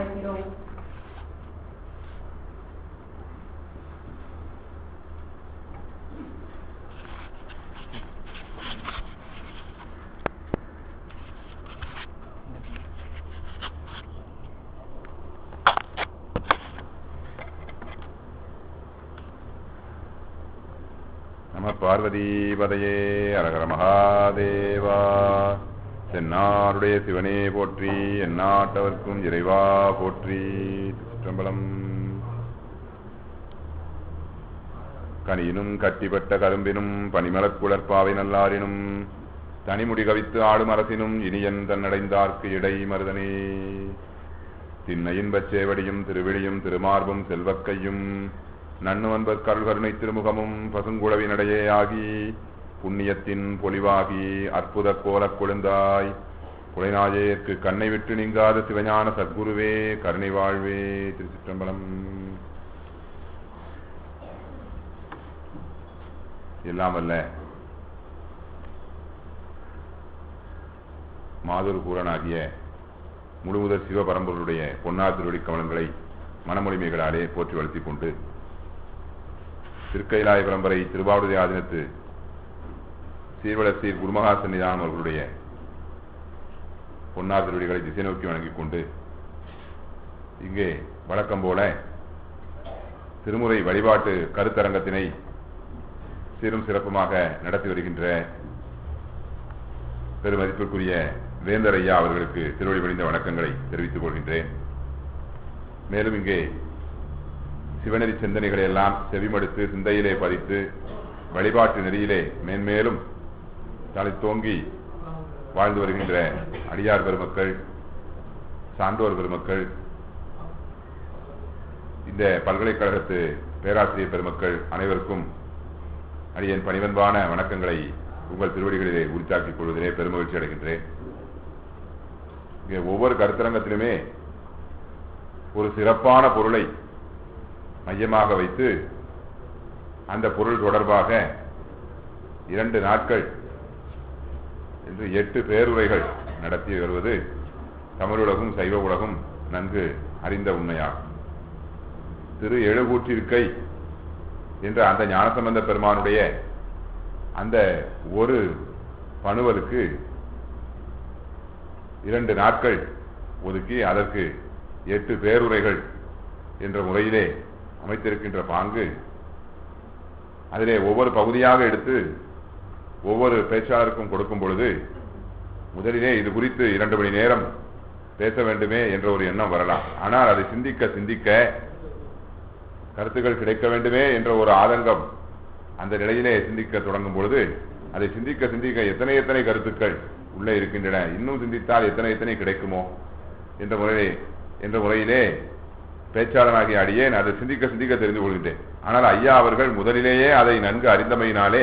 அழைக்கிறோம். நம பார்வதிபதையே அரகர மகாதேவா. தென்னாருடைய சிவனே போற்றி, எந்நாட்டவர்க்கும் இறைவா போற்றி. திருச்சிற்றம்பலம். கனியினும் கட்டிப்பட்ட கரும்பினும் பனிமலக் குளர்பாவை நல்லாரினும் தனிமுடி கவித்து ஆளும் அரசினும் இனியன் தன்னடைந்தார்க்கு இடை மருதனே. திண்ணையின் பச்சேவடியும் திருவிழியும் திருமார்பும் செல்வக்கையும் நன்னுவன்பர் கருள்கருணை திருமுகமும் பசுங்குழவினடையே ஆகி புண்ணியத்தின் பொலிவாகி அற்புத கோலக் கொழுந்தாய் குலைநாயேற்கு கண்ணை விட்டு நீங்காத சிவஞான சத்குருவே கருணை வாழ்வே. திருச்சிற்றம்பலம். எல்லாம் அல்ல மாதொரு கூறனாகிய முழுமுதற் சிவபரம்பொருளுடைய பொன்னார் திருவடி கமலங்களை மனமொழிமைகளாலே போற்றி வளர்த்திக் கொண்டு திருக்கைலாய பரம்பரை திருவாவடுதுறை ஆதீனத்து சீர்வளர்ச்சி குருமகா சன்னிதானம் அவர்களுடைய பொன்னார் திருவடிகளை திசை நோக்கி வணங்கிக் கொண்டு இங்கே வழக்கம் போல திருமுறை வழிபாட்டு கருத்தரங்கத்தினை சீரும் சிறப்புமாக நடத்தி வருகின்ற பெருமதிப்பிற்குரிய வேந்தர் ஐயா அவர்களுக்கு திருவடி பணிந்த வணக்கங்களை தெரிவித்துக் கொள்கின்றேன். மேலும் இங்கே சிவநெறி சிந்தனைகளை எல்லாம் செவிமடுத்து சிந்தையிலே பதித்து வழிபாட்டு நெறியிலே மேன்மேலும் தலை தோங்கி வாழ்ந்து வருகின்ற அடியார் பெருமக்கள், சான்றோர் பெருமக்கள், இந்த பல்கலைக்கழகத்து பேராசிரியர் பெருமக்கள் அனைவருக்கும் அடியேன் பணிவன்பான வணக்கங்களை உங்கள் திருவடிகளிலே உரித்தாக்கிக் கொள்வதிலே பெருமகிழ்ச்சி அடைகின்றேன். இங்கே ஒவ்வொரு கருத்தரங்கத்திலுமே ஒரு சிறப்பான பொருளை மையமாக வைத்து அந்த பொருள் தொடர்பாக 2 நாட்கள் என்று 8 பேருரைகள் நடத்தி வருவது தமிழுலகும் சைவ உலகும் நன்கு அறிந்த உண்மையாகும். திரு எழுகூற்றிருக்கை என்ற அந்த ஞானசம்பந்த பெருமானுடைய அந்த ஒரு பணுவலுக்கு 2 நாட்கள் ஒதுக்கி அதற்கு 8 பேருரைகள் என்ற முறையிலே அமைத்திருக்கின்ற பாங்கு, அதிலே ஒவ்வொரு பகுதியாக எடுத்து ஒவ்வொரு பேச்சாளருக்கும் கொடுக்கும் பொழுது முதலிலே இது குறித்து 2 மணி நேரம் பேச வேண்டுமே என்ற ஒரு எண்ணம் வரலாம். ஆனால் அதை சிந்திக்க சிந்திக்க கருத்துக்கள் கிடைக்க வேண்டுமே என்ற ஒரு ஆதங்கம் அந்த நிலையிலே சிந்திக்க தொடங்கும் பொழுது அதை சிந்திக்க சிந்திக்க எத்தனை கருத்துக்கள் உள்ளே இருக்கின்றன, இன்னும் சிந்தித்தால் எத்தனை கிடைக்குமோ என்ற முறையிலே பேச்சாளனாகிய அடியேன் அதை சிந்திக்க தெரிந்து கொள்கின்றேன். ஆனால் ஐயா அவர்கள் முதலிலேயே அதை நன்கு அறிந்தமையினாலே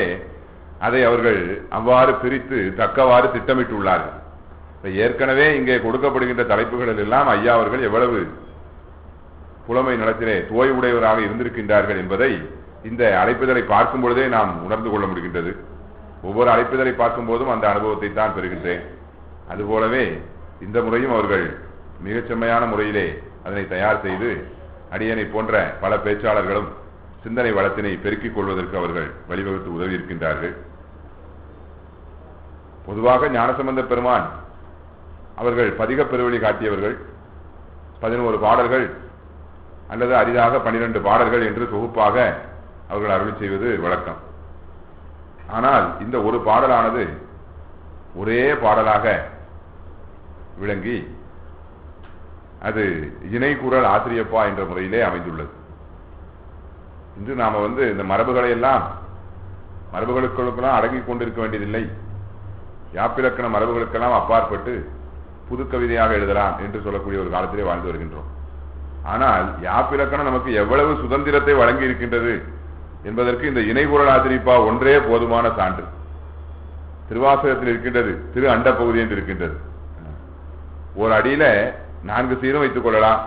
அதை அவர்கள் அவ்வாறு பிரித்து தக்கவாறு திட்டமிட்டுள்ளார்கள். ஏற்கனவே இங்கே கொடுக்கப்படுகின்ற தலைப்புகளில் எல்லாம் ஐயா அவர்கள் எவ்வளவு புலமை நலத்திலே துவை உடையவராக இருந்திருக்கின்றார்கள் என்பதை இந்த அழைப்புதலை பார்க்கும் பொழுதே நாம் உணர்ந்து கொள்ள முடிகின்றது. ஒவ்வொரு அழைப்புதலை பார்க்கும் போதும் அந்த அனுபவத்தை தான் பெறுகின்றேன். அதுபோலவே இந்த முறையும் அவர்கள் மிகச் செம்மையான முறையிலே அதனை தயார் செய்து அடியனை போன்ற பல பேச்சாளர்களும் சிந்தனை வளத்தினை பெருக்கிக் கொள்வதற்கு அவர்கள் வழிவகுத்து உதவி இருக்கின்றார்கள். பொதுவாக ஞானசம்பந்த பெருமான் அவர்கள் பதிக பெருவழி காட்டியவர்கள் 11 பாடல்கள் அல்லது அரிதாக 12 பாடல்கள் என்று தொகுப்பாக அவர்கள் அருளி செய்வது வழக்கம். ஆனால் இந்த ஒரு பாடலானது ஒரே பாடலாக விளங்கி அது இணை குரல் ஆசிரியப்பா என்ற முறையிலே அமைந்துள்ளது. இன்று நாம இந்த மரபுகளை எல்லாம் மரபுகளுக்கெல்லாம் அடங்கிக் கொண்டிருக்க வேண்டியதில்லை. யாப்பிலக்கண மரபுகளுக்கெல்லாம் அப்பாற்பட்டு புது கவிதையாக எழுதலாம் என்று சொல்லக்கூடிய ஒரு காலத்திலே வாழ்ந்து வருகின்றோம். ஆனால் யாப்பிலக்கணம் நமக்கு எவ்வளவு சுதந்திரத்தை வழங்கி இருக்கின்றது என்பதற்கு இந்த இணை குரல் ஆசிரியப்பா ஒன்றே போதுமான சான்று. திருவாசகத்தில் இருக்கின்றது, திரு அண்ட பகுதி என்று இருக்கின்றது. ஒரு அடியில 4 சீரும் வைத்துக் கொள்ளலாம்,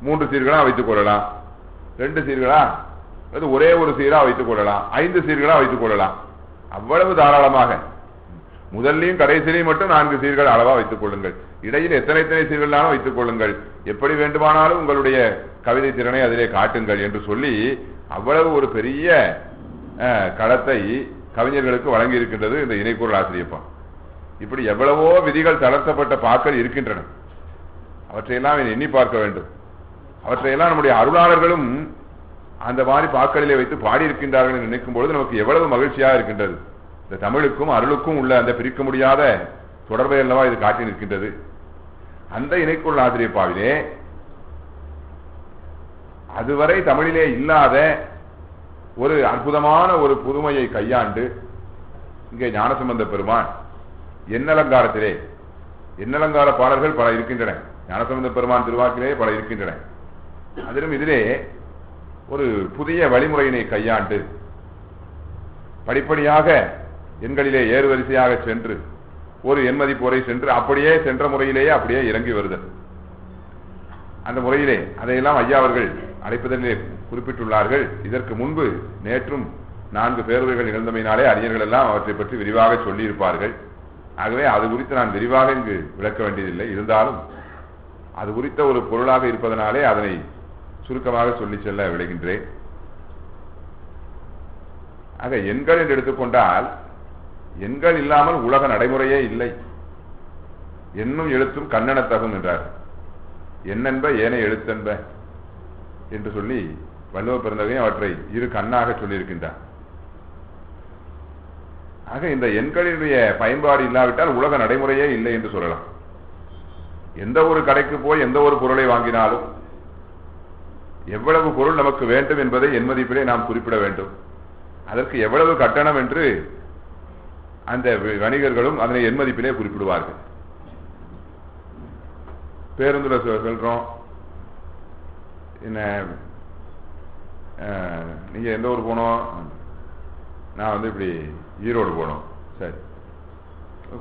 3 சீர்களா வைத்துக் கொள்ளலாம், 2 சீர்களா அல்லது ஒரே ஒரு சீரா வைத்துக் கொள்ளலாம், 5 சீர்களா வைத்துக் கொள்ளலாம். அவ்வளவு தாராளமாக முதல்லையும் கடைசியிலையும் மட்டும் 4 சீர்கள் அளவா வைத்துக் கொள்ளுங்கள். இடையில் எத்தனை சீர்களாலும் வைத்துக் கொள்ளுங்கள். எப்படி வேண்டுமானாலும் உங்களுடைய கவிதை திறனை அதிலே காட்டுங்கள் என்று சொல்லி அவ்வளவு ஒரு பெரிய களத்தை கவிஞர்களுக்கு வழங்கி இருக்கின்றது இந்த இணைக்குரல் ஆசிரியப்பா. இப்படி எவ்வளவோ விதிகள் தளர்த்தப்பட்ட பாக்கள் இருக்கின்றன. அவற்றையெல்லாம் எண்ணி பார்க்க வேண்டும். அவற்றையெல்லாம் நம்முடைய அருளாளர்களும் அந்த மாதிரி பாக்களிலே வைத்து பாடியிருக்கின்றார்கள் என்று நினைக்கும் பொழுது நமக்கு எவ்வளவு மகிழ்ச்சியாக இருக்கின்றது. இந்த தமிழுக்கும் அருளுக்கும் உள்ள அந்த பிரிக்க முடியாத தொடர்பை அல்லவா இது காட்டி நிற்கின்றது. அந்த இணைக்குரல் ஆசிரியப்பாவிலே அதுவரை தமிழிலே இல்லாத ஒரு அற்புதமான ஒரு புதுமையை கையாண்டு இங்கே ஞானசம்பந்த பெருமான் எண்ணலங்காரத்திலே, எண்ணலங்கார பாடல்கள் பல இருக்கின்றன. ஞானசம்பந்த பெருமான் திருவாக்கிலே பல இருக்கின்றன. அதிலும் இதிலே ஒரு புதிய வழிமுறையினை கையாண்டு படிப்படியாக எண்களிலே ஏறுவரிசையாக சென்று ஒரு எண்மதிப்பு முறை சென்று அப்படியே சென்ற முறையிலேயே அப்படியே இறங்கி வருதல். அந்த முறையிலே அதையெல்லாம் ஐயா அவர்கள் அழைப்பதிலே குறிப்பிட்டுள்ளார்கள். இதற்கு முன்பு நேற்றும் 4 பேருரைகள் நிகழ்ந்தமையினாலே அறிஞர்கள் எல்லாம் அவற்றை பற்றி விரிவாக சொல்லியிருப்பார்கள். ஆகவே அது குறித்து நான் விரிவாக இங்கு விளக்க வேண்டியதில்லை. இருந்தாலும் அது குறித்த ஒரு பொருளாக இருப்பதனாலே அதனை சுருக்கமாக சொல்லி செல்ல விளைகின்றேன். ஆக எண்கள் என்று எடுத்துக்கொண்டால் எண்கள் இல்லாமல் உலக நடைமுறையே இல்லை. எண்ணும் எழுத்தும் கண்ணெனத்தகும் என்றார். எண்ணென்ப ஏனை எழுத்தென்ப என்று சொல்லி வள்ளுவ பிறந்தவையும் அவற்றை 2 கண்ணாக சொல்லியிருக்கின்றார். ஆக இந்த எண்களினுடைய பயன்பாடு இல்லாவிட்டால் உலக நடைமுறையே இல்லை என்று சொல்லலாம். எந்த ஒரு கடைக்கு போய் எந்த ஒரு பொருளை வாங்கினாலும் எவ்வளவு பொருள் நமக்கு வேண்டும் என்பதை எண் மதிப்பிலே நாம் குறிப்பிட வேண்டும். அதற்கு எவ்வளவு கட்டணம் என்று அந்த வணிகர்களும் அதனை எண் மதிப்பிலே குறிப்பிடுவார்கள். பேருந்துல சொல்றோம், என்ன நீங்க எந்த ஊர் போனோம், நான் இப்படி ஈரோடு போனோம், சரி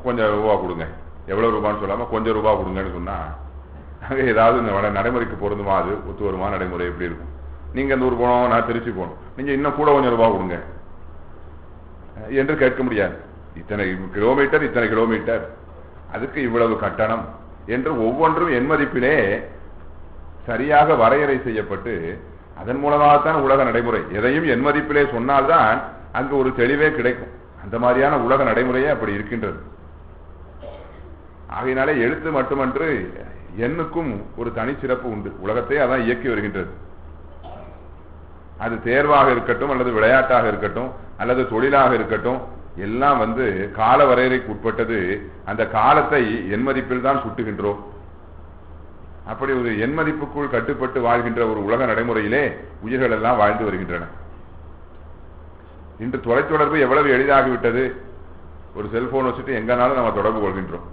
கொஞ்சம் ரூபா கொடுங்க, எவ்வளவு ரூபான்னு சொல்லாம கொஞ்சம் ரூபா கொடுங்கன்னு சொன்னா அங்கே ஏதாவது இந்த நடைமுறைக்கு பொருந்துமா, அது ஒத்து வருமா, நடைமுறை எப்படி இருக்கும்? நீங்க எந்த ஊர் போனோம், நான் திருச்சி போனோம், நீங்க இன்னும் கூட கொஞ்சம் ரூபா கொடுங்க என்று கேட்க முடியாது. இத்தனை கிலோமீட்டர் இத்தனை கிலோமீட்டர் அதுக்கு இவ்வளவு கட்டணம் என்று ஒவ்வொன்றும் எண் மதிப்பிலே சரியாக வரையறை செய்யப்பட்டு அதன் மூலமாகத்தான் உலக நடைமுறை. எதையும் எண் மதிப்பிலே சொன்னால்தான் அங்கு ஒரு தெளிவே கிடைக்கும். அந்த மாதிரியான உலக நடைமுறையே அப்படி இருக்கின்றது. ஆகையினாலே எழுத்து மட்டுமன்று எண்ணுக்கும் ஒரு தனிச்சிறப்பு உண்டு. உலகத்தை அதான் இயக்கி வருகின்றது. அது தேர்வாக இருக்கட்டும் அல்லது விளையாட்டாக இருக்கட்டும் அல்லது தொழிலாக இருக்கட்டும், எல்லாம் கால வரையறைக்கு உட்பட்டது. அந்த காலத்தை எண் மதிப்பில் தான் சுட்டுகின்றோம். அப்படி ஒரு எண் மதிப்புக்குள் கட்டுப்பட்டு வாழ்கின்ற ஒரு உலக நடைமுறையிலே உயிர்கள் எல்லாம் வாழ்ந்து வருகின்றன. இன்று தொலைத்தொடர்பு எவ்வளவு எளிதாகிவிட்டது. ஒரு செல்போன் வச்சுட்டு எங்கனாலும் நம்ம தொடர்பு கொள்கின்றோம்.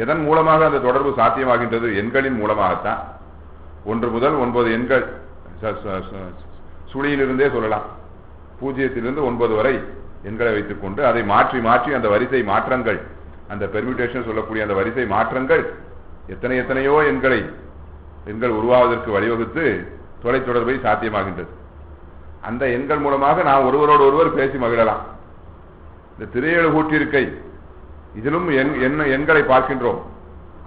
எதன் மூலமாக அந்த தொடர்பு சாத்தியமாகின்றது? எண்களின் மூலமாகத்தான். 1 முதல் 9 எண்கள் சுழியிலிருந்தே சொல்லலாம். 0 to 9 வரை எண்களை வைத்துக் கொண்டு அதை மாற்றி மாற்றி அந்த வரிசை மாற்றங்கள், அந்த பெர்மியூட்டேஷன் சொல்லக்கூடிய அந்த வரிசை மாற்றங்கள் எத்தனையோ எண்கள் உருவாவதற்கு வழிவகுத்து தொலைத்தொடர்பை சாத்தியமாகின்றது. அந்த எண்கள் மூலமாக நாம் ஒருவரோடு ஒருவர் பேசி மகிழலாம். இந்த திரையேழு கூட்டியிருக்கை இதிலும் எண்களை பார்க்கின்றோம்.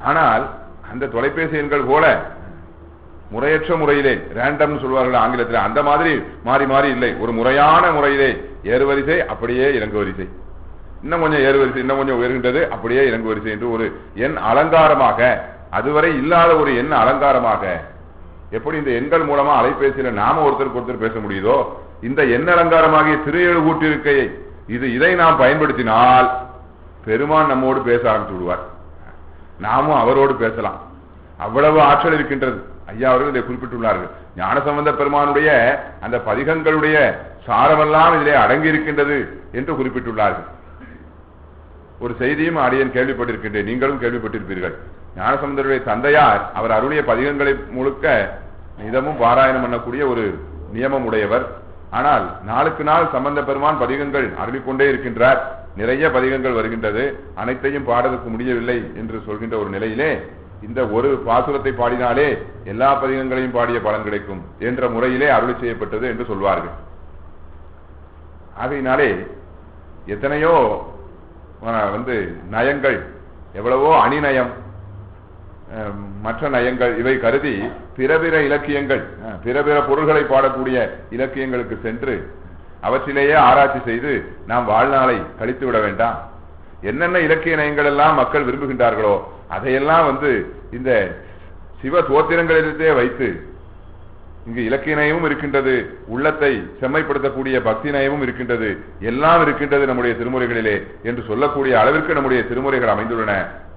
ஆனால் அந்த தொலைபேசி எண்கள் போல முறையற்ற முறையிலே, ரேண்டம் சொல்வார்கள் ஆங்கிலத்தில், அந்த மாதிரி மாறி மாறி இல்லை. ஒரு முறையான முறையிலே ஏறு வரிசை அப்படியே இறங்கு வரிசை, இன்னும் கொஞ்சம் ஏறு வரிசை இன்னும் கொஞ்சம் உயர்கின்றது அப்படியே இறங்கு வரிசை என்று ஒரு எண் அலங்காரமாக, அதுவரை இல்லாத ஒரு எண் அலங்காரமாக, எப்படி இந்த எண்கள் மூலமா அலைபேசியில நாம ஒருத்தருக்கு ஒருத்தர் பேச முடியுதோ, இந்த எண் அலங்காரமாகிய திரையேழு கூட்டிருக்கையை இதை நாம் பயன்படுத்தினால் பெருமான் நம்மோடு பேச ஆரம்பித்து விடுவார். நாமும் அவரோடு பேசலாம். அவ்வளவு ஆற்றல் இருக்கின்றது. ஐயா அவர்கள் இதை குறிப்பிட்டுள்ளார்கள். ஞானசம்பந்த பெருமானுடைய அந்த பதிகங்களுடைய சாரமெல்லாம் இதிலே அடங்கி இருக்கின்றது என்று குறிப்பிட்டுள்ளார்கள். ஒரு செய்தியும் அடியேன் கேள்விப்பட்டிருக்கின்றேன், நீங்களும் கேள்விப்பட்டிருப்பீர்கள். ஞானசம்பந்தருடைய தந்தையார் அவர் அருளிய பதிகங்களை முழுக்க நிதமும் பாராயணம் பண்ணக்கூடிய ஒரு நியமம் உடையவர். ஆனால் நாளுக்கு நாள் சம்பந்த பெருமான் பதிகங்கள் அருளிக்கொண்டே இருக்கின்றார். நிறைய பதிகங்கள் வருகின்றது, அனைத்தையும் பாடுவதற்கு முடியவில்லை என்று சொல்கின்ற ஒரு நிலையிலே இந்த ஒரு பாசுரத்தை பாடினாலே எல்லா பதிகங்களையும் பாடிய பலன் கிடைக்கும் என்ற முறையிலே அருளி செய்யப்பட்டது என்று சொல்வார்கள். ஆகையினாலே எத்தனையோ நயங்கள், எவ்வளவோ அணிநயம், மற்ற நயங்கள் இவை கருதி பிற பிற இலக்கியங்கள், பிற பிற பொருள்களை பாடக்கூடிய இலக்கியங்களுக்கு சென்று அவற்றிலேயே ஆராய்ச்சி செய்து நாம் வாழ்நாளை கழித்து விட வேண்டாம். என்னென்ன இலக்கிய நயங்கள் எல்லாம் மக்கள் விரும்புகின்றார்களோ அதையெல்லாம் இந்த சிவ தோத்திரங்களிலே வைத்து, இங்கு இலக்கிய நயமும் இருக்கின்றது, உள்ளத்தை செம்மைப்படுத்தக்கூடிய பக்தி நயமும் இருக்கின்றது, எல்லாம் இருக்கின்றது நம்முடைய திருமுறைகளிலே என்று சொல்லக்கூடிய அளவிற்கு நம்முடைய திருமுறைகள் அமைந்துள்ளன.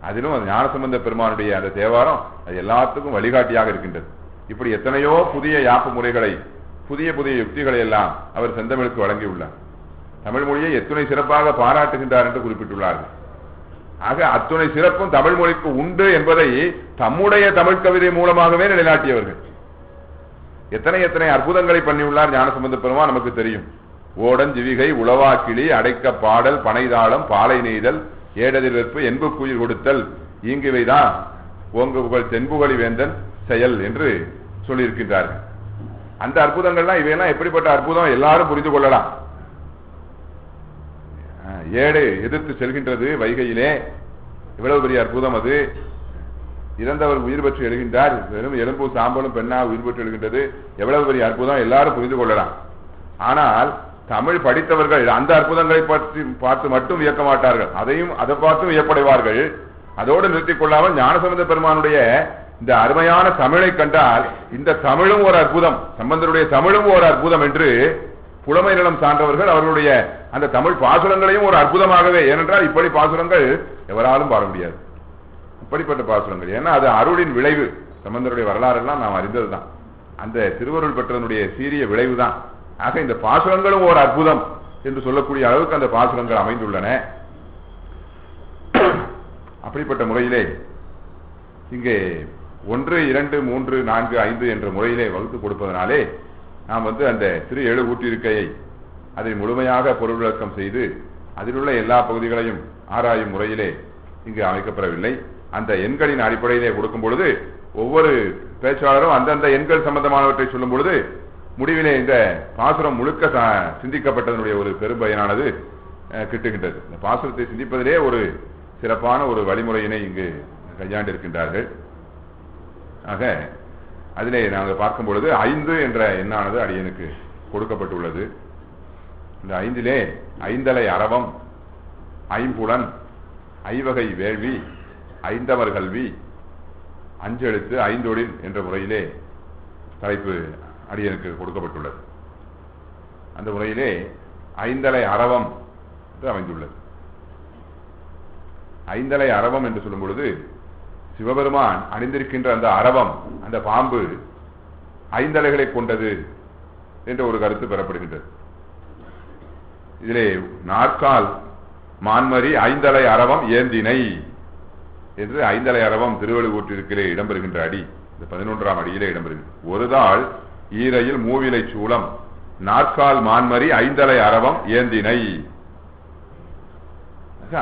அதிலும் ஞானசம்பந்த பெருமானுடைய அந்த தேவாரம் அது எல்லாத்துக்கும் வழிகாட்டியாக இருக்கின்றது. இப்படி எத்தனையோ புதிய யாப்பு முறைகளை, புதிய புதிய யுக்திகளை எல்லாம் அவர் செந்தமிழுக்கு வழங்கியுள்ளார். தமிழ் மொழியை எத்துணை சிறப்பாக பாராட்டுகின்றார் என்று குறிப்பிட்டுள்ளார்கள். ஆக அத்துணை சிறப்பும் தமிழ் மொழிக்கு உண்டு என்பதை தம்முடைய தமிழ் கவிதை மூலமாகவே நிலைநாட்டியவர்கள். எத்தனை எத்தனை அற்புதங்களை பண்ணியுள்ளார் ஞானசம்பந்த பெருமான் நமக்கு தெரியும். ஓடன் ஜிவிகை, உளவாக்கிளி, அடைக்க பாடல், பனைதாளம், பாலை நெய்தல், ஏடதில் வெற்பு, என்புக்குயிர் கொடுத்தல், ஈங்குவைதான் ஓங்கு புகழ் தென்புகழி வேந்தன் செயல் என்று சொல்லியிருக்கின்றார்கள். அந்த அற்புதங்கள்லாம் இவையெல்லாம் எப்படிப்பட்ட அற்புதம் எல்லாரும் புரிந்து கொள்ளலாம். ஏடு எதிர்த்து செல்கின்றது வைகையிலே, இவ்வளவு பெரிய அற்புதம் அது. இறந்தவர் உயிர் பெற்று எழுகின்றார், வெறும் எலும்பு சாம்பலும் பெண்ணா உயிர் பெற்று எழுகின்றது, எவ்வளவு பெரிய அற்புதம் எல்லாரும் புரிந்து கொள்ளலாம். ஆனால் தமிழ் படித்தவர்கள் அந்த அற்புதங்களை பார்த்து மட்டும் வியக்க மாட்டார்கள், அதை பார்த்தும் வியப்படைவார்கள். அதோடு நிறுத்திக் கொள்ளாமல் ஞானசம்பந்த பெருமானுடைய இந்த அருமையான தமிழை கண்டால் இந்த தமிழும் ஒரு அற்புதம், சம்பந்தருடைய தமிழும் ஒரு அற்புதம் என்று புலமை நிலம் சார்ந்தவர்கள் அவர்களுடைய அந்த தமிழ் பாசுரங்களையும் ஒரு அற்புதமாகவே, ஏனென்றால் இப்படி பாசுரங்கள் எவராலும் பாட முடியாது, இப்படிப்பட்ட பாசுரங்கள். ஏன்னா அது அருளின் விளைவு. சம்பந்தருடைய வரலாறு எல்லாம் நாம் அறிந்ததுதான், அந்த திருவருள் பெற்றதனுடைய சீரிய விளைவு தான். ஆக இந்த பாசுரங்களும் ஒரு அற்புதம் என்று சொல்லக்கூடிய அளவுக்கு அந்த பாசுரங்கள் அமைந்துள்ளன. அப்படிப்பட்ட முறையிலே இங்கே 1, 2, 3, 4, 5 என்ற முறையிலே வகுத்து கொடுப்பதனாலே நாம் அந்த திரு எழு கூட்டியிருக்கையை அதை முழுமையாக பொருள் விளக்கம் செய்து அதில் உள்ள எல்லா பகுதிகளையும் ஆராயும் முறையிலே இங்கு அமைக்கப்படவில்லை. அந்த எண்களின் அடிப்படையிலே கொடுக்கும் பொழுது ஒவ்வொரு பேச்சாளரும் அந்தந்த எண்கள் சம்பந்தமானவற்றை சொல்லும் பொழுது முடிவிலே இந்த பாசுரம் முழுக்க சிந்திக்கப்பட்டதனுடைய ஒரு பெரும்பயனானது கிட்டுகின்றது. இந்த பாசுரத்தை சிந்திப்பதிலே ஒரு சிறப்பான ஒரு வழிமுறையினை இங்கு கையாண்டிருக்கின்றார்கள். ஆக அதிலே நாங்கள் பார்க்கும் பொழுது 5 என்ற எண்ணானது அடியனுக்கு கொடுக்கப்பட்டுள்ளது. இந்த 5லே ஐந்தலை அரவம், ஐம்புலன், ஐவகை வேள்வி, ஐந்தவர் கல்வி, அஞ்செழுத்து, ஐந்தொழில் என்ற முறையிலே தலைப்பு அடியனுக்கு கொடுக்கப்பட்டுள்ளது. அந்த முறையிலே ஐந்தலை அரவம் என்று அமைந்துள்ளது. ஐந்தலை அரவம் என்று சொல்லும் பொழுது சிவபெருமான் அணிந்திருக்கின்ற அந்த அரவம், அந்த பாம்பு ஐந்தலைகளை கொண்டது என்ற ஒரு கருத்து பெறப்படுகின்றது. இதிலே நாற்கால் மான்மரி ஐந்தலை அரவம் ஏந்தினை என்று ஐந்தலை அரவம் திருவள்ளுவூற்றிற்கிலே இடம்பெறுகின்ற அடி இந்த 11ஆம் அடியிலே இடம்பெறுகிறது. ஒரு தாள் ஈரையில் மூவிலை சூளம் நாற்கால் மான்மரி ஐந்தலை அரவம் ஏந்தினை.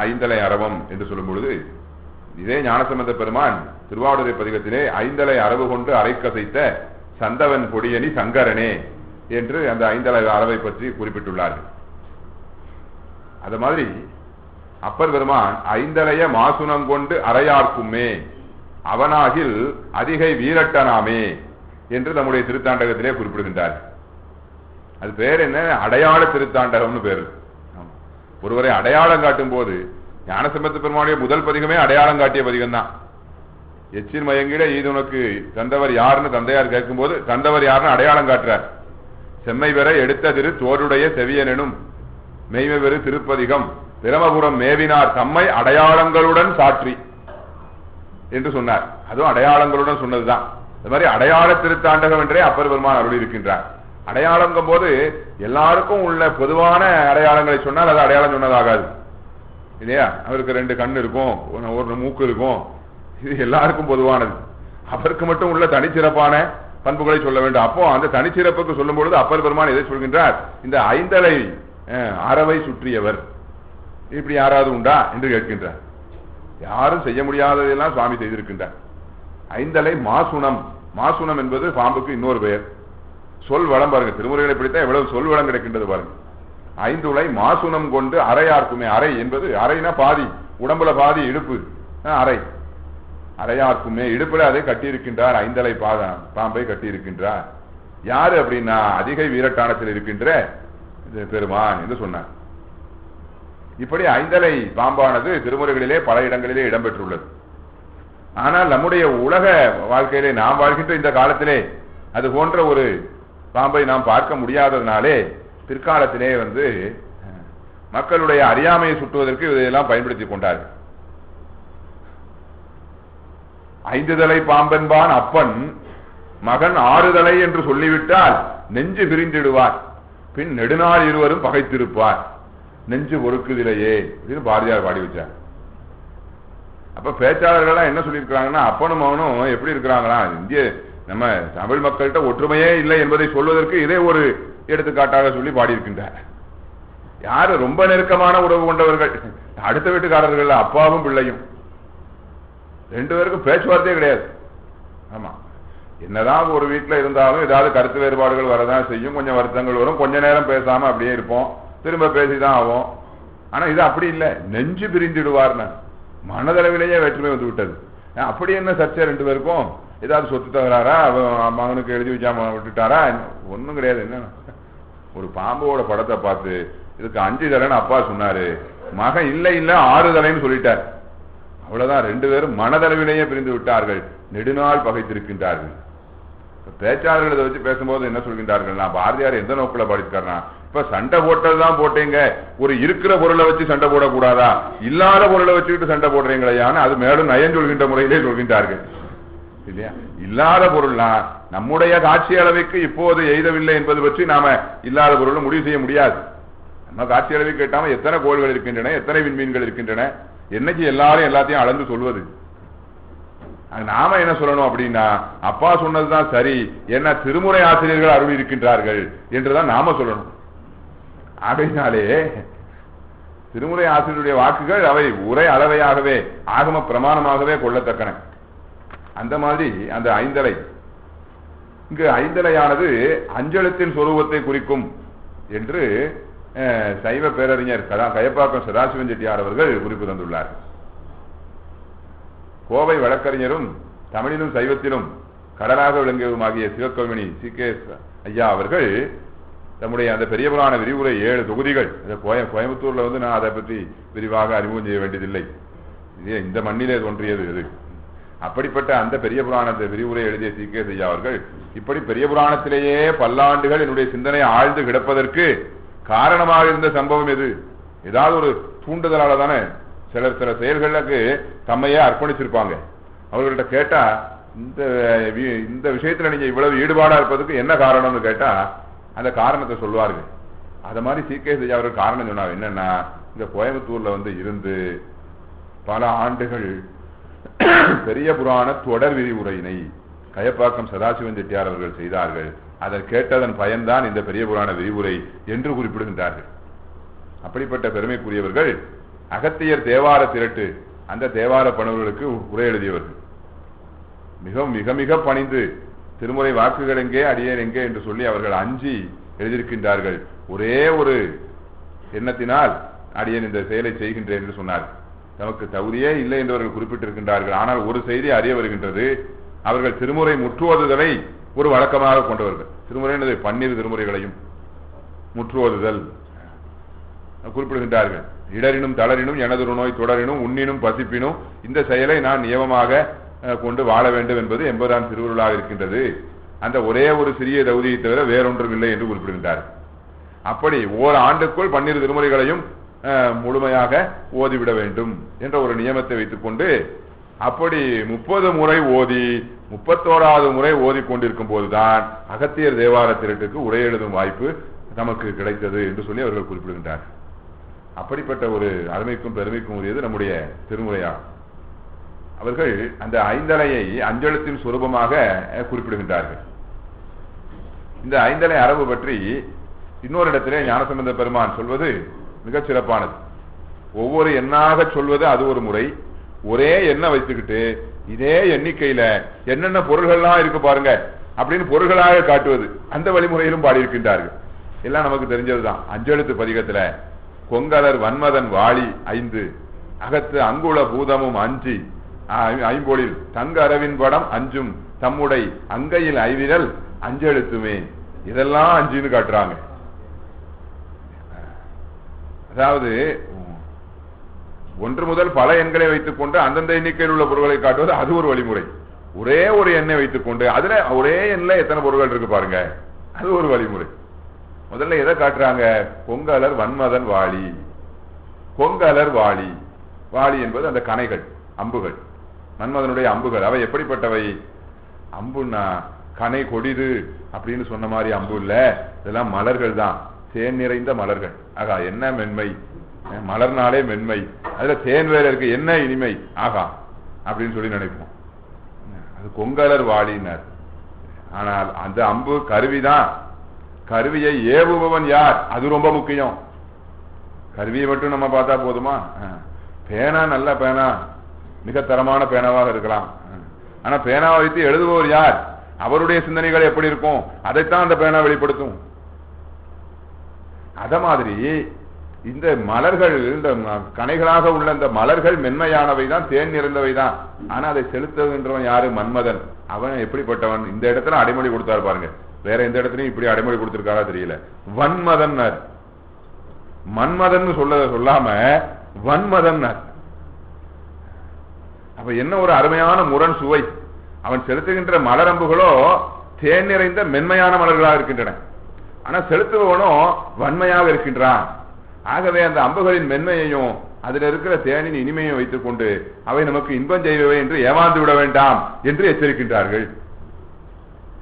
ஐந்தலை அரவம் என்று சொல்லும் பொழுது இதே ஞானசம்பந்த பெருமான் திருவாவடுதுறை பதிகத்திலே ஐந்தலை அரவு கொண்டு அரைக்கசைத்த சந்தவன் பொடியணி சங்கரனே என்று அந்த ஐந்தலை அரவை பற்றி குறிப்பிட்டுள்ளார்கள். அது மாதிரி அப்பர் பெருமான் ஐந்தலைய மாசுனம் கொண்டு அறையார்க்குமே அவனாகில் அதிகை வீரட்டனாமே என்று நம்முடைய திருத்தாண்டகத்திலே குறிப்பிடுகின்றார். அது பேர் என்ன? அடையாள திருத்தாண்டகம்னு பேரு. ஒருவரை அடையாளம் காட்டும் போது ஞானசம்பந்த பெருமானுடைய முதல் பதிகமே அடையாளம் காட்டிய பதிகம் தான். எச்சின் மயங்கிட இது உனக்கு தந்தவர் யாருன்னு தந்தையார் கேட்கும் போது தந்தவர் யாருன்னு அடையாளம் காட்டுறார். செம்மை பெற எடுத்த திரு தோருடைய செவியனும் மெய்மை பெரு திருப்பதிகம் பிரமபுரம் மேவினார் தம்மை அடையாளங்களுடன் சாற்றி என்று சொன்னார். அதுவும் அடையாளங்களுடன் சொன்னதுதான். அது மாதிரி அடையாள திருத்தாண்டகம் என்றே அப்பர் பெருமான் அருள் இருக்கின்றார். அடையாளங்கும் போது எல்லாருக்கும் உள்ள பொதுவான அடையாளங்களை சொன்னால் அது அடையாளம் சொன்னதாகாது இல்லையா? அவருக்கு 2 கண் இருக்கும், ஒரு மூக்கு இருக்கும், இது எல்லாருக்கும் பொதுவானது. அவருக்கு மட்டும் உள்ள தனிச்சிறப்பான பண்புகளை சொல்ல வேண்டும். அப்போ அந்த தனிச்சிறப்புக்கு சொல்லும் பொழுது அப்பர் பெருமான் எதை சொல்கின்றார்? இந்த ஐந்தலை அறவை சுற்றியவர் இப்படி யாராவது உண்டா என்று கேட்கின்றார். யாரும் செய்ய முடியாததெல்லாம் சுவாமி செய்திருக்கின்றார். ஐந்தலை மாசுணம். மாசுணம் என்பது பாம்புக்கு இன்னொரு பெயர். சொல் வளம் பாருங்க, திருமுறைகளை பிடித்தா எவ்வளவு சொல் வளம் கிடைக்கின்றது பாருங்க. ஐந்துளை மாசுனம் கொண்டு அரையார்க்குமே. அரை என்பது அரைனா பாதி, உடம்புல பாதி இடுப்பு, அரை. அரையார்க்குமே இடுப்புல அதை கட்டியிருக்கின்றார், ஐந்தலை பாம்பை கட்டியிருக்கின்றார். யாரு அப்படின்னா அதிகை வீரட்டானத்தில் இருக்கின்ற பெருமான் என்று சொன்னார். இப்படி ஐந்தலை பாம்பானது திருமுறைகளிலே பல இடங்களிலே இடம்பெற்றுள்ளது. ஆனால் நம்முடைய உலக வாழ்க்கையிலே நாம் வாழ்கின்ற இந்த காலத்திலே அது போன்ற ஒரு பாம்பை நாம் பார்க்க முடியாததுனாலே பிற்காலத்திலே மக்களுடைய அறியாமையை சுட்டுவதற்கு இதையெல்லாம் பயன்படுத்தி கொண்டார்கள். ஐந்துதலை பாம்பென்பான் அப்பன் மகன் ஆறுதலை என்று சொல்லிவிட்டால் நெஞ்சு பிரிந்திடுவார், பின் நெடுநாள் இருவரும் பகைத்திருப்பார், நெஞ்சு பொறுக்குதிலேயே அப்படின்னு பாரதியார் பாடி வச்சார். அப்ப பேச்சாளர்கள் என்ன சொல்லியிருக்கிறாங்கன்னா, அப்பனும் மகனும் எப்படி இருக்கிறாங்களா, இந்திய நம்ம தமிழ் மக்கள்கிட்ட ஒற்றுமையே இல்லை என்பதை சொல்வதற்கு இதே ஒரு எடுத்துக்காட்டாக சொல்லி பாடியிருக்கின்றார். யாரு ரொம்ப நெருக்கமான உறவு கொண்டவர்கள், அடுத்த வீட்டுக்காரர்கள், அப்பாவும் பிள்ளையும், ரெண்டு பேருக்கும் பேச்சுவார்த்தையே கிடையாது. ஆமா, என்னதான் ஒரு வீட்டுல இருந்தாலும் ஏதாவது கருத்து வேறுபாடுகள் வரதான் செய்யும், கொஞ்சம் வருத்தங்கள் வரும், கொஞ்ச நேரம் பேசாம அப்படியே இருப்போம், திரும்ப பேசிதான் ஆகும். ஆனா இது அப்படி இல்லை, நெஞ்சு பிரிந்துடுவார்னு மனதளவிலேயே வேற்றுமை வந்து விட்டது. அப்படி என்ன சர்ச்சை ரெண்டு பேருக்கும்? ஏதாவது சொத்து தகராறா, மகனுக்கு எழுதி வச்சாம விட்டுட்டாரா? ஒன்னும் கிடையாது. என்ன, ஒரு பாம்போட படத்தை பார்த்து இதுக்கு 5 தலைன்னு அப்பா சொன்னாரு, மகன் இல்லை இல்ல 6 தலைன்னு சொல்லிட்டார். அவ்வளவுதான், ரெண்டு பேரும் மனதளவிலேயே பிரிந்து விட்டார்கள், நெடுநாள் பகைத்திருக்கின்றார்கள். பேச்சாளர்கள் இதை வச்சு பேசும்போது என்ன சொல்கின்றார்கள், நான் பாரதியார் எந்த நோக்கில படிச்சிருக்காருனா, இப்ப சண்டை போட்டதுதான் போட்டீங்க, ஒரு இருக்கிற பொருளை வச்சு சண்டை போடக்கூடாதா, இல்லாத பொருளை வச்சுக்கிட்டு சண்டை போடுறீங்களையான்னு அது மேலும் நயம் சொல்கின்ற முறையிலே சொல்கின்றார்கள் இல்லையா. இல்லாத பொருள்னா நம்முடைய காட்சி அளவுக்கு இப்போது எய்தவில்லை என்பது பற்றி நாம இல்லாத பொருள் முடிவு செய்ய முடியாது. நம்ம காட்சி அளவுக்கு கேட்டாம எத்தனை கோள்கள் இருக்கின்றன, எத்தனை விண்மீன்கள் இருக்கின்றன, என்னைக்கு எல்லாரும் எல்லாத்தையும் அளந்து சொல்வது. நாம என்ன சொல்லணும் அப்படின்னா, அப்பா சொன்னதுதான் சரி, என்ன திருமுறை ஆசிரியர்கள் அருள் இருக்கின்றார்கள் என்றுதான் நாம சொல்லணும். ஆகையினாலே திருமுறை ஆசிரியருடைய வாக்குகள் அவை உரை அளவையாகவே ஆகம பிரமாணமாகவே கொள்ளத்தக்கன. அந்த மாதிரி அந்த ஐந்தலை, இங்கு ஐந்தலையானது அஞ்செழுத்தின் சொரூபத்தை குறிக்கும் என்று சைவ பேரறிஞர் கயப்பாக்கம் சதாசிவன் செட்டியார் அவர்கள் குறிப்பு தந்துள்ளார். கோவை வழக்கறிஞரும் தமிழிலும் சைவத்திலும் கடலாக விளங்கியதுமாகிய சிவகவிமணி சி.கே.எஸ். ஐயா அவர்கள் தம்முடைய அந்த பெரிய புராண விரிவுரை 7 தொகுதிகள், கோயம்புத்தூர்ல நான் அதை பற்றி விரிவாக அறிமுகம் செய்ய வேண்டியதில்லை, இந்த மண்ணிலே தோன்றியது இது. அப்படிப்பட்ட அந்த பெரிய புராணத்தை விரிவுரை எழுதிய சி.கே.எஸ். ஐயா அவர்கள், இப்படி பெரிய புராணத்திலேயே பல்லாண்டுகள் என்னுடைய சிந்தனை ஆழ்ந்து கிடப்பதற்கு காரணமாக இருந்த சம்பவம் எது? ஏதாவது ஒரு தூண்டுதலால தானே சில செயல்களுக்கு தம்மையே அர்ப்பணிச்சிருப்பாங்க. அவர்கள்ட்ட கேட்டா, இந்த விஷயத்துல நீங்க இவ்வளவு ஈடுபாடா இருப்பதுக்கு என்ன காரணம்னு கேட்டா அந்த காரணத்தை சொல்வார்கள். அத மாதிரி சி.கே.எஸ். ஐயா அவர்கள் காரணம் சொன்னாங்க. என்னன்னா, இந்த கோயம்புத்தூர்ல இருந்து பல ஆண்டுகள் பெரிய புராண தொடர் விரிவுரையினை கயப்பாக்கம் சதாசிவன் செட்டியார் அவர்கள் செய்தார்கள். அதை கேட்டதன் பயன்தான் இந்த பெரிய புராண விரிவுரை என்று குறிப்பிடுகின்றார்கள். அப்படிப்பட்ட பெருமைக்குரியவர்கள் அகத்தியர் தேவார திரட்டு, அந்த தேவார பணவர்களுக்கு உரை எழுதியவர்கள். மிக மிக மிக பணிந்து திருமுறை வாக்குகள் எங்கே, அடியேர் எங்கே என்று சொல்லி அவர்கள் அஞ்சி எழுதியிருக்கின்றார்கள். ஒரே ஒரு எண்ணத்தினால் அடியேன் இந்த செயலை செய்கின்றேன் என்று சொன்னார். நமக்கு தகுதியே இல்லை என்று அவர்கள் குறிப்பிட்டிருக்கின்றார்கள். ஆனால் ஒரு செய்தி அறிய வருகின்றது, அவர்கள் திருமுறை முற்றுவதுதலை ஒரு வழக்கமாக கொண்டவர்கள். திருமுறை 12 திருமுறைகளையும் முற்றுவதுதல் குறிப்பிடுகின்றார்கள். இடரினும் தளரினும் எனதொரு நோய் தொடரினும் உண்ணினும் பசிப்பினும் இந்த செயலை நான் நியமமாக கொண்டு வாழ வேண்டும் என்பது எம்பரான் திருவுருளாக இருக்கின்றது. அந்த ஒரே ஒரு சிறிய தகுதியை தவிர வேறொன்றும் இல்லை என்று குறிப்பிடுகின்றார். அப்படி ஓர் ஆண்டுக்குள் 12 திருமுறைகளையும் முழுமையாக ஓதிவிட வேண்டும் என்ற ஒரு நியமத்தை வைத்துக் கொண்டு அப்படி 30 முறை ஓதி 31வது முறை ஓதி கொண்டிருக்கும் போதுதான் அகத்தியர் தேவார திரட்டுக்கு உரை எழுதும் வாய்ப்பு நமக்கு கிடைத்தது என்று சொல்லி அவர்கள் குறிப்பிடுகின்றார். அப்படிப்பட்ட ஒரு அருமைக்கும் பெருமைக்கும் உரியது நம்முடைய திருமுறையாகும். அவர்கள் அந்த ஐந்தலையை அஞ்செழுத்தின் சுரூபமாக குறிப்பிடுகின்றார்கள். இந்த ஐந்தலை அரபு பற்றி இன்னொரு இடத்திலே ஞானசம்பந்த பெருமான் சொல்வது மிகச் சிறப்பானது. ஒவ்வொரு எண்ணாக சொல்வது அது ஒரு முறை, ஒரே எண்ணை வைத்துக்கிட்டு இதே எண்ணிக்கையில என்னென்ன பொருள்கள்லாம் இருக்கு பாருங்க அப்படின்னு பொருள்களாக காட்டுவது, அந்த வழிமுறையிலும் பாடியிருக்கின்றார்கள். எல்லாம் நமக்கு தெரிஞ்சதுதான். அஞ்செழுத்து பதிகத்துல கொங்கலர் வன்மதன் வாளி 5, அகத்து அங்குள பூதமும் 5, ஐம்பொழில் தங்க அரவின் படம் 5, தம்முடை அங்கையில் ஐவிரல் அஞ்செழுத்துமே. இதெல்லாம் 5ன்னு காட்டுறாங்க. அதாவது 1 முதல் பல எண்களை வைத்துக் கொண்டு அந்தந்த எண்ணிக்கையில் உள்ள பொருட்களை காட்டுவது அது ஒரு வழிமுறை. ஒரே ஒரு எண்ணை வைத்துக் கொண்டு அதுல ஒரே எண்ணில எத்தனை பொருட்கள் இருக்கு பாருங்க, அது ஒரு வழிமுறை. முதல்ல எதை காட்டுறாங்க? கொங்கலர் வன்மதன் வாளி. கொங்கலர் வாளி, வாளி என்பது அந்த கணைகள், அம்புகள், மன்மதனுடைய அம்புகள். அவை எப்படிப்பட்டவை? அம்புன்னா கனை கொடிது அப்படின்னு சொன்ன மாதிரி அம்பு இல்ல, இதெல்லாம் மலர்கள் தான், தேன் நிறைந்த மலர்கள். ஆகா என்ன மென்மை, மலர்னாலே மென்மை, அதுல தேன் வேற இருக்கு, என்ன இனிமை, ஆகா அப்படின்னு சொல்லி நினைப்போம். அது கொங்கலர் வாளினார். ஆனால் அந்த அம்பு கருவிதான். கருவியை ஏவுபவன் யார்? அது ரொம்ப முக்கியம். கருவியை மட்டும் நம்ம பார்த்தா போதுமா? பேனா நல்ல பேனா, மிக தரமான பேனாவாக இருக்கலாம். ஆனா பேனாவை வைத்து எழுதுபவர் யார்? அவருடைய சிந்தனைகள் எப்படி இருக்கும்? அதைத்தான் அந்த பேனா வெளிப்படுத்தும். அத மாதிரி இந்த மலர்கள், இந்த கணைகளாக உள்ள இந்த மலர்கள் மென்மையானவை தான், தேன் நிறைந்தவை தான். ஆனா அதை செலுத்துகின்றவன் யாரு? மன்மதன். அவன் எப்படிப்பட்டவன்? இந்த இடத்துல அடைமொழி கொடுத்தாரு பாருங்க, வேற எந்த இடத்துலயும் இப்படி அடைமொழி கொடுத்திருக்காரா தெரியல. வன்மதன், மன்மதன் சொல்லாம வன்மதன். அப்ப என்ன ஒரு அருமையான முரண் சுவை. அவன் செலுத்துகின்ற மலரம்புகளோ தேன் நிறைந்த மென்மையான மலர்களாக இருக்கின்றன, ஆனா செலுத்துபவனோ வன்மையாக இருக்கின்றான். ஆகவே அந்த அம்புகளின் மென்மையையும் அதில் இருக்கிற தேனின் இனிமையும் வைத்துக் கொண்டு அவை நமக்கு இன்பம் செய்வவை என்று ஏமாந்து விட வேண்டாம் என்று எச்சரிக்கின்றார்கள்.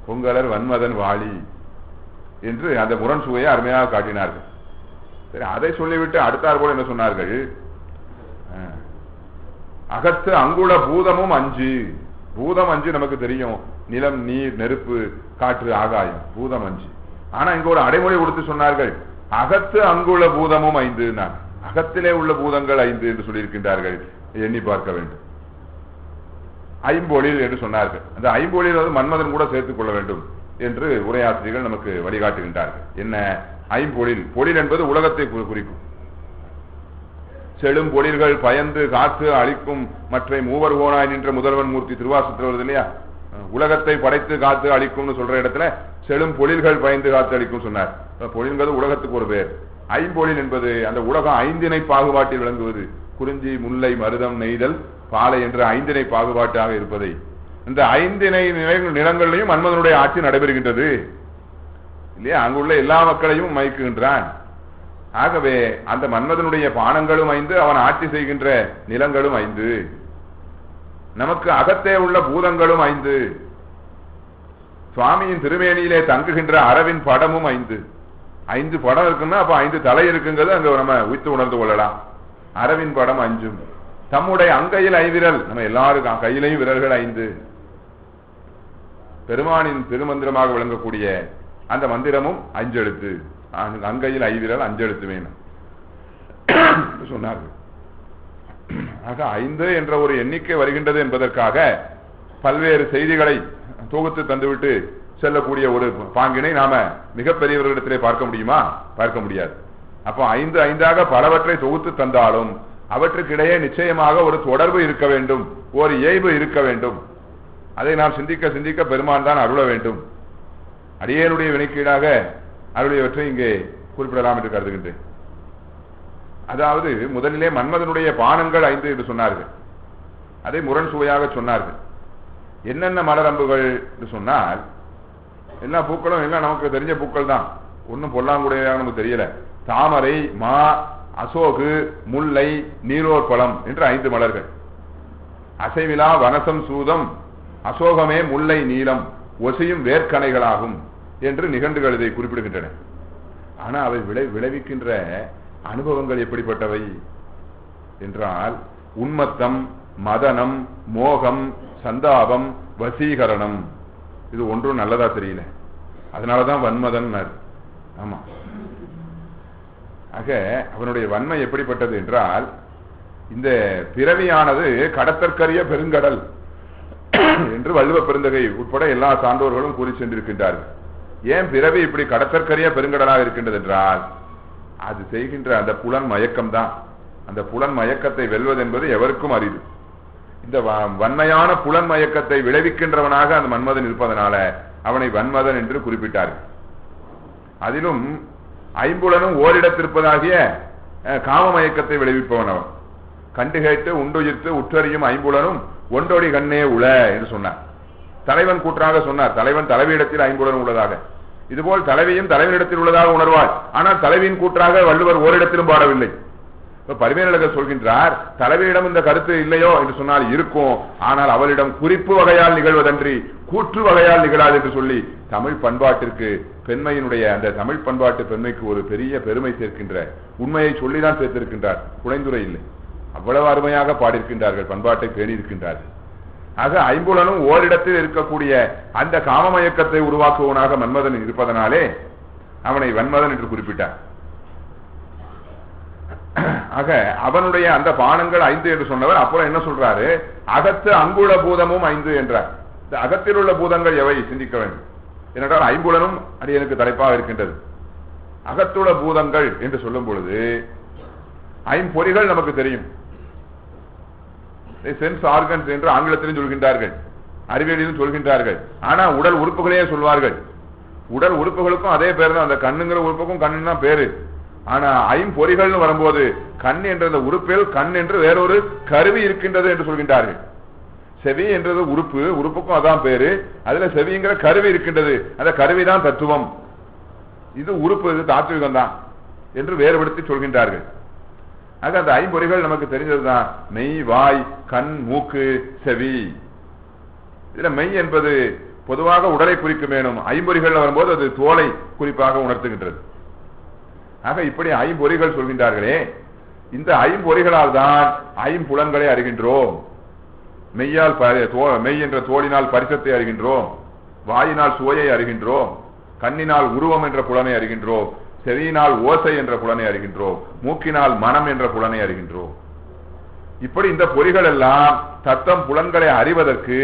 கொங்கலர் வன்மதன் வாளி என்று அந்த முரண் சுவையை அருமையாக காட்டினார்கள். சரி, அதை சொல்லிவிட்டு அடுத்தார் போல என்ன சொன்னார்கள்? அகத்து அங்குள பூதமும் 5. பூதம் 5 நமக்கு தெரியும், நிலம், நீர், நெருப்பு, காற்று, ஆகாயம், பூதம் 5. ஆனா இங்க ஒரு அடைமொழி கொடுத்து சொன்னார்கள், அகத்து அங்குள்ள பூதமும் 5. அகத்திலே உள்ள பூதங்கள் 5 என்று சொல்லியிருக்கின்றார்கள். எண்ணி பார்க்க வேண்டும். ஐம்பொழில் என்று சொன்னார்கள். அந்த ஐம்பொழில் வந்து மன்மதன் கூட சேர்த்துக் கொள்ள வேண்டும் என்று உரையாசிரியர்கள் நமக்கு வழிகாட்டுகின்றார்கள். என்ன ஐம்பொழில்? பொழில் என்பது உலகத்தை குறிக்கும். செழும் பொழில்கள் பயந்து காத்து அழிக்கும் மற்ற மூவர் கோனாய் நின்ற முதல்வன் மூர்த்தி திருவாசகத்தில் வருது இல்லையா? உலகத்தை படைத்து காத்து அழிக்கும்னு சொல்ற இடத்துல செழும் பொழில்கள் பயந்து காத்து அழிக்கும் சொன்னார். பொழில்கிறது உலகத்துக்கு ஒரு பேர். ஐம்பொழில் என்பது அந்த உலகம் 5 பாகுபாட்டில் விளங்குவது. குறிஞ்சி, முல்லை, மருதம், நெய்தல், பாலை என்ற 5 பாகுபாட்டாக இருப்பதை, இந்த 5 நிலங்களிலையும் மன்மதனுடைய ஆட்சி நடைபெறுகின்றது இல்லையா? அங்குள்ள எல்லா மக்களையும் மயக்குகின்றான். ஆகவே அந்த மன்மதனுடைய பானங்களும் 5, அவன் ஆட்சி செய்கின்ற நிலங்களும் 5, நமக்கு அகத்தே உள்ள பூதங்களும் 5, சுவாமியின் திருமேனியிலே தங்குகின்ற அரவின் படமும் 5. 5 படம் இருக்குன்னா அப்ப 5 தலை இருக்குங்கிறது அங்க நம்ம உய்த்து உணர்ந்து கொள்ளலாம். அரவின் படம் 5, தம்முடைய அங்கையில் ஐவிரல், நம்ம எல்லாருக்கும் கையிலையும் விரல்கள் 5. பெருமானின் திருமந்திரமாக விளங்கக்கூடிய அந்த மந்திரமும் 5 எழுத்து. அங்கையில் ஐவிரல் 5 எழுத்து வேணும் சொன்னார்கள். ஆக 5 என்ற ஒரு எண்ணிக்கை வருகின்றது என்பதற்காக பல்வேறு செய்திகளை தொகுத்து தந்துவிட்டு செல்லக்கூடிய ஒரு பாங்கினை நாம மிகப்பெரியவர்களிடத்திலே பார்க்க முடியுமா? பார்க்க முடியாது. அப்போ 5 5ஆக பலவற்றை தொகுத்து தந்தாலும் அவற்றுக்கிடையே நிச்சயமாக ஒரு தொடர்பு இருக்க வேண்டும், ஒரு இயல்பு இருக்க வேண்டும். அதை நாம் சிந்திக்க சிந்திக்க பெருமான் தான் அருள வேண்டும். அடியேனுடைய வினைக்கீடாக அருளியவற்றை இங்கே குறிப்பிடலாம் என்று கருதுகின்றேன். அதாவது முதலிலே மன்மதனுடைய பானங்கள் 5 என்று சொன்னார்கள். அதை முரண் சுவையாக சொன்னார்கள். என்னென்ன மலரம்புகள் என்று சொன்னால், எல்லா பூக்களும் எல்லாம் நமக்கு தெரிஞ்ச பூக்கள் தான், ஒன்னும் பொல்லாங்குடையதாக நமக்கு தெரியல. தாமரை, மா, அசோகு, முல்லை, நீரோர் பழம் என்று 5 மலர்கள். அசைவிலா வனசம் சூதம், அசோகமே முல்லை நீலம், ஒசையும் வேர்க்கணைகளாகும் என்று நிகண்டுகள் இதை குறிப்பிடுகின்றன. ஆனா அவை விளைவிக்கின்ற அனுபவங்கள் எப்படிப்பட்டவை என்றால், உன்மத்தம், மதனம், மோகம், சந்தாபம், வசீகரணம். இது ஒன்றும் நல்லதா தெரியல, அதனாலதான் வன்மதன். ஆமா, ஆக அவனுடைய வன்மை எப்படிப்பட்டது என்றால், இந்த பிறவியானது கடத்தற்கரிய பெருங்கடல் என்று வள்ளுவ பெருந்தகை உட்பட எல்லா சான்றோர்களும் கூறி சென்றிருக்கின்றார்கள். ஏன் பிறவி இப்படி கடற்கரிய பெருங்கடலாக இருக்கின்றது என்றால் அது செய்கின்ற அந்த புலன் மயக்கம் தான். அந்த புலன் மயக்கத்தை வெல்வது என்பது எவருக்கும் அரிது. இந்த வன்மையான புலன் மயக்கத்தை விளைவிக்கின்றவனாக அந்த மன்மதன் இருப்பதனால அவனை வன்மதன் என்று குறிப்பிட்டார்கள். அதிலும் ஐம்புலனும் ஓரிடத்திருப்பதாகிய காம மயக்கத்தை விளைவிப்பவன் அவன். கண்டு கேட்டு உண்டுயிர்த்து உற்றறியும் ஐம்புலனும் ஒன்றொடி கண்ணே உள என்று சொன்னார். தலைவன் கூற்றாக சொன்னார். தலைவன் தலைவியிடத்தில் ஐம்புலன் உள்ளதாக. இதுபோல் தலைவியும் தலைவனிடத்தில் உள்ளதாக உணர்வாள். ஆனால் தலைவியின் கூற்றாக வள்ளுவர் ஓரிடத்திலும் பாடவில்லை. பரிமேலழகர் சொல்கின்றார், தலைவியிடம் இந்த கருத்து இல்லையோ என்று சொன்னால் இருக்கும், ஆனால் அவளிடம் குறிப்பு வகையால் நிகழ்வதன்றி கூற்று வகையால் நிகழாது என்று சொல்லி தமிழ் பண்பாட்டிற்கு பெண்மையினுடைய அந்த தமிழ் பண்பாட்டு பெண்மைக்கு ஒரு பெரிய பெருமை சேர்க்கின்ற உண்மையை சொல்லிதான் சேர்த்திருக்கின்றார். குறைந்துரை இல்லை. அவ்வளவு அருமையாக பாடியிருக்கின்றார்கள், பண்பாட்டை பேணியிருக்கின்றார்கள். ஆக ஐம்புலனும் ஓரிடத்தில் இருக்கக்கூடிய அந்த காமமயக்கத்தை உருவாக்குவனாக மன்மதன் இருப்பதனாலே அவனை வன்மதன் என்று குறிப்பிட்டார். ஆக அவனுடைய அந்த பானங்கள் 5 என்று சொன்னவர் அப்புறம் என்ன சொல்றாரு, அகத்து அங்குள்ள பூதமும் 5 என்றார். இந்த அகத்தில் உள்ள பூதங்கள் எவை சிந்திக்க வேண்டும் என்றால் ஐம்புலனும் அடியனுக்கு தலைப்பாக இருக்கின்றது. அகத்துள்ள பூதங்கள் என்று சொல்லும் பொழுது ஐம்பொறிகள் நமக்கு தெரியும். சென்ஸ் ஆர்கன்ஸ் என்று ஆங்கிலத்திலும் சொல்கின்றார்கள், அறிவியலிலும் சொல்கின்றார்கள். ஆனா உடல் உறுப்புகளையே சொல்வார்கள். உடல் உறுப்புகளுக்கும் அதே பேர் தான். அந்த கண்ணுங்கிற உறுப்புக்கும் கண்ணு தான் பேரு. ஆனா ஐம்பொறிகள் வரும்போது கண் என்ற உறுப்பில் கண் என்று வேறொரு கருவி இருக்கின்றது என்று சொல்கின்றார்கள். செவி என்றது உறுப்பு, உறுப்புக்கும் அதான் பேரு. அதுல செவிங்கிற கருவி இருக்கின்றது, அந்த கருவிதான் தத்துவம். இது உறுப்பு, இது தாத்விகம் தான் என்று வேறுபடுத்தி சொல்கின்றார்கள். ஆக அந்த ஐம்பொறிகள் நமக்கு தெரிஞ்சதுதான். மெய், வாய், கண், மூக்கு, செவி. இதுல மெய் என்பது பொதுவாக உடலை குறிக்கும். வேணும் ஐம்பொறிகள் வரும்போது அது தோலை குறிப்பாக உணர்த்துகின்றது. ஆக இப்படி ஐம்பொறிகள் சொல்கின்றார்களே, இந்த ஐம்பொறிகளால் தான் ஐம்புலன்களை அறிகின்றோம். மெய்யால் மெய் என்ற தோலினால் பரிசத்தை அறிகின்றோம், வாயினால் சுவையை அறிகின்றோம், கண்ணினால் உருவம் என்ற புலனை அறிகின்றோம், செவியினால் ஓசை என்ற புலனை அறிகின்றோம், மூக்கினால் மனம் என்ற புலனை அறிகின்றோம். இப்படி இந்த பொறிகள் எல்லாம் தத்தம் புலன்களை அறிவதற்கு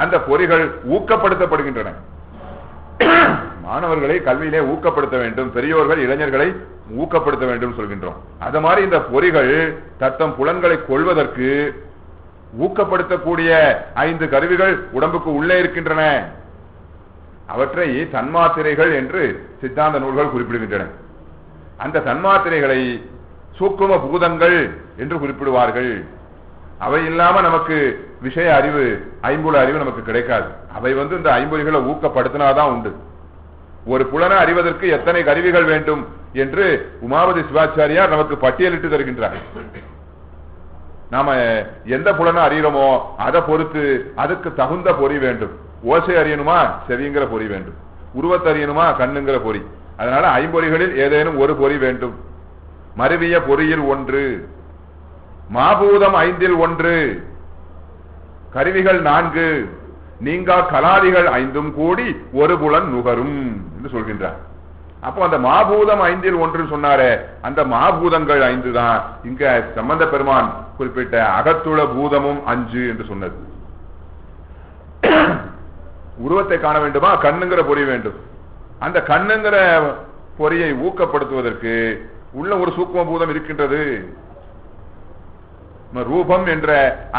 அந்த பொறிகள் ஊக்கப்படுத்தப்படுகின்றன. மாணவர்களை கல்வியிலே ஊக்கப்படுத்த வேண்டும், பெரியோர்கள் இளைஞர்களை ஊக்கப்படுத்த வேண்டும் சொல்கின்றோம். அது மாதிரி இந்த பொறிகள் தத்தம் புலன்களை கொள்வதற்கு ஊக்கப்படுத்தக்கூடிய 5 கருவிகள் உடம்புக்கு உள்ளே இருக்கின்றன. அவற்றை தன்மாத்திரைகள் என்று சித்தாந்த நூல்கள் குறிப்பிடுகின்றன. அந்த தன்மாத்திரைகளை சூக்கும பூதங்கள் என்று குறிப்பிடுவார்கள். அவை இல்லாம நமக்கு விஷய அறிவு, ஐம்புல அறிவு நமக்கு கிடைக்காது. அவை இந்த ஐம்பொறிகளை ஊக்கப்படுத்தினாதான் உண்டு. ஒரு புலனை அறிவதற்கு எத்தனை கருவிகள் வேண்டும் என்று உமாபதி சிவாச்சாரியார் நமக்கு பட்டியலிட்டு தருகின்றார். நாம எந்த புலனை அறிகிறோமோ அதை பொறுத்து அதுக்கு தகுந்த பொறி வேண்டும். ஓசை அறியணுமா, செவிங்கிற பொறி வேண்டும். உருவத்தை அறியணுமா, கண்ணுங்கிற பொறி. அதனால ஐம்பொறிகளில் ஏதேனும் ஒரு பொறி வேண்டும். மருவிய பொறியில் 1, மாபூதம் 5இல் 1, கருவிகள் 4, நீங்கா கலாதிகள் 5 கூடி ஒரு புலன் நுகரும் என்று சொல்கின்றார். அப்போ அந்த மாபூதம் 5இல் 1 சொன்னாரே, அந்த மாபூதங்கள் 5 தான் இங்க சம்பந்த பெருமான் குறிப்பிட்ட அகத்துள பூதமும் 5 என்று சொன்னது. உருவத்தை காண வேண்டுமா, கண்ணுங்கிற பொறி வேண்டும். அந்த கண்ணுங்கிற பொறியை ஊக்கப்படுத்துவதற்கு உள்ள ஒரு சூக்ம பூதம் இருக்கின்றது. ரூபம் என்ற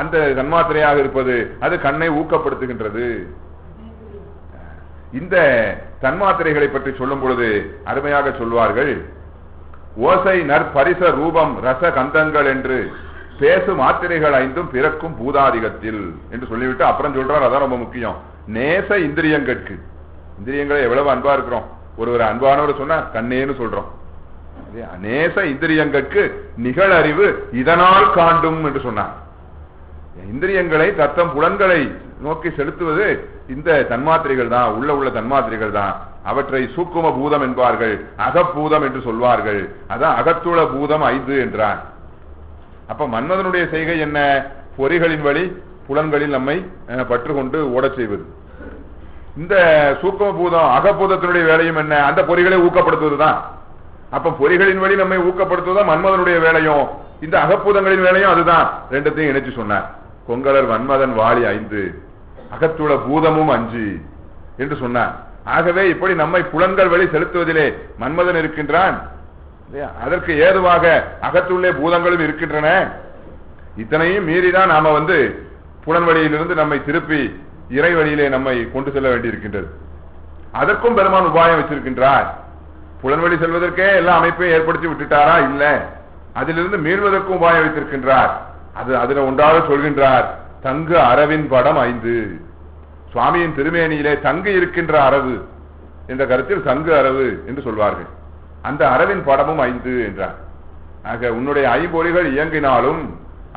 அந்த தன்மாத்திரையாக இருப்பது அது கண்ணை ஊக்கப்படுத்துகின்றது. இந்த தன்மாத்திரைகளை பற்றி சொல்லும் பொழுது அருமையாக சொல்வார்கள். ஓசை நற்பரிச ரூபம் ரச கந்தங்கள் என்று பேசு மாத்திரைகள் 5 பிறக்கும் பூதாதிகத்தில் என்று சொல்லிவிட்டு அப்புறம் சொல்றார். அதான் ரொம்ப முக்கியம். நேச இந்திரியங்களுக்கு, இந்திரியங்களை எவ்வளவு அன்பா இருக்கிறோம். ஒரு அன்பானவர் சொன்னா கண்ணேன்னு சொல்றோம். நேச இந்திரியங்களுக்கு நிகழறிவு இதனால் காண்டும் என்று சொன்னார். இந்திரியங்களை தத்தம் புலன்களை நோக்கி செலுத்துவது இந்த தன்மாத்திரைகள் தான், உள்ள தன்மாத்திரைகள் தான். அவற்றை சூக்கும பூதம் என்பார்கள், அகப்பூதம் என்று சொல்வார்கள். அதான் அகத்துள பூதம் 5 என்றார். அப்ப மன்மதனுடைய செய்கை என்ன? பொறிகளின் வழி புலன்களில் நம்மை பற்று கொண்டு ஓடச் செய்வது. இந்த சூக்கும பூதம் அகப்பூதத்தினுடைய வேலையும் என்ன? அந்த பொறிகளை ஊக்கப்படுத்துவதுதான். அப்ப பொறிகளின் வழி நம்மை ஊக்கப்படுத்துவதுதான் மன்மதனுடைய வேலையும், இந்த அகப்பூதங்களின் வேலையும் அதுதான். ரெண்டத்தையும் இணைச்சு சொன்னார். கொங்கலர் வன்மதன் வாளி 5, அகத்துள பூதமும் 5 என்று சொன்னார். ஆகவே இப்படி நம்மை புலன்கள் வழி செலுத்துவதிலே மன்மதன் இருக்கின்றான். அதற்கு ஏதுவாக அகத்துள்ளே பூதங்களும் இருக்கின்றன. இத்தனையும் மீறிதான் நாம புலன் வழியிலிருந்து நம்மை திருப்பி இறை வழியிலே நம்மை கொண்டு செல்ல வேண்டியிருக்கின்றது. அதற்கும் பெருமான் உபாயம் வச்சிருக்கின்றார். புலன்வழி செல்வதற்கே எல்லா அமைப்பையும் ஏற்படுத்தி விட்டுட்டாரா? இல்ல, அதிலிருந்து மீள்வதற்கும் உபாயம் வைத்திருக்கின்றார். அதுல ஒன்றாக சொல்கின்றார், தங்கு அரவின் படம் 5. சுவாமியின் திருமேனியிலே தங்கு இருக்கின்ற அரவு என்ற கருத்தில் தங்கு அரவு என்று சொல்வார்கள். அந்த அரவின் படமும் 5 என்றார். ஆக உன்னுடைய ஐம்பொறிகள் இயங்கினாலும்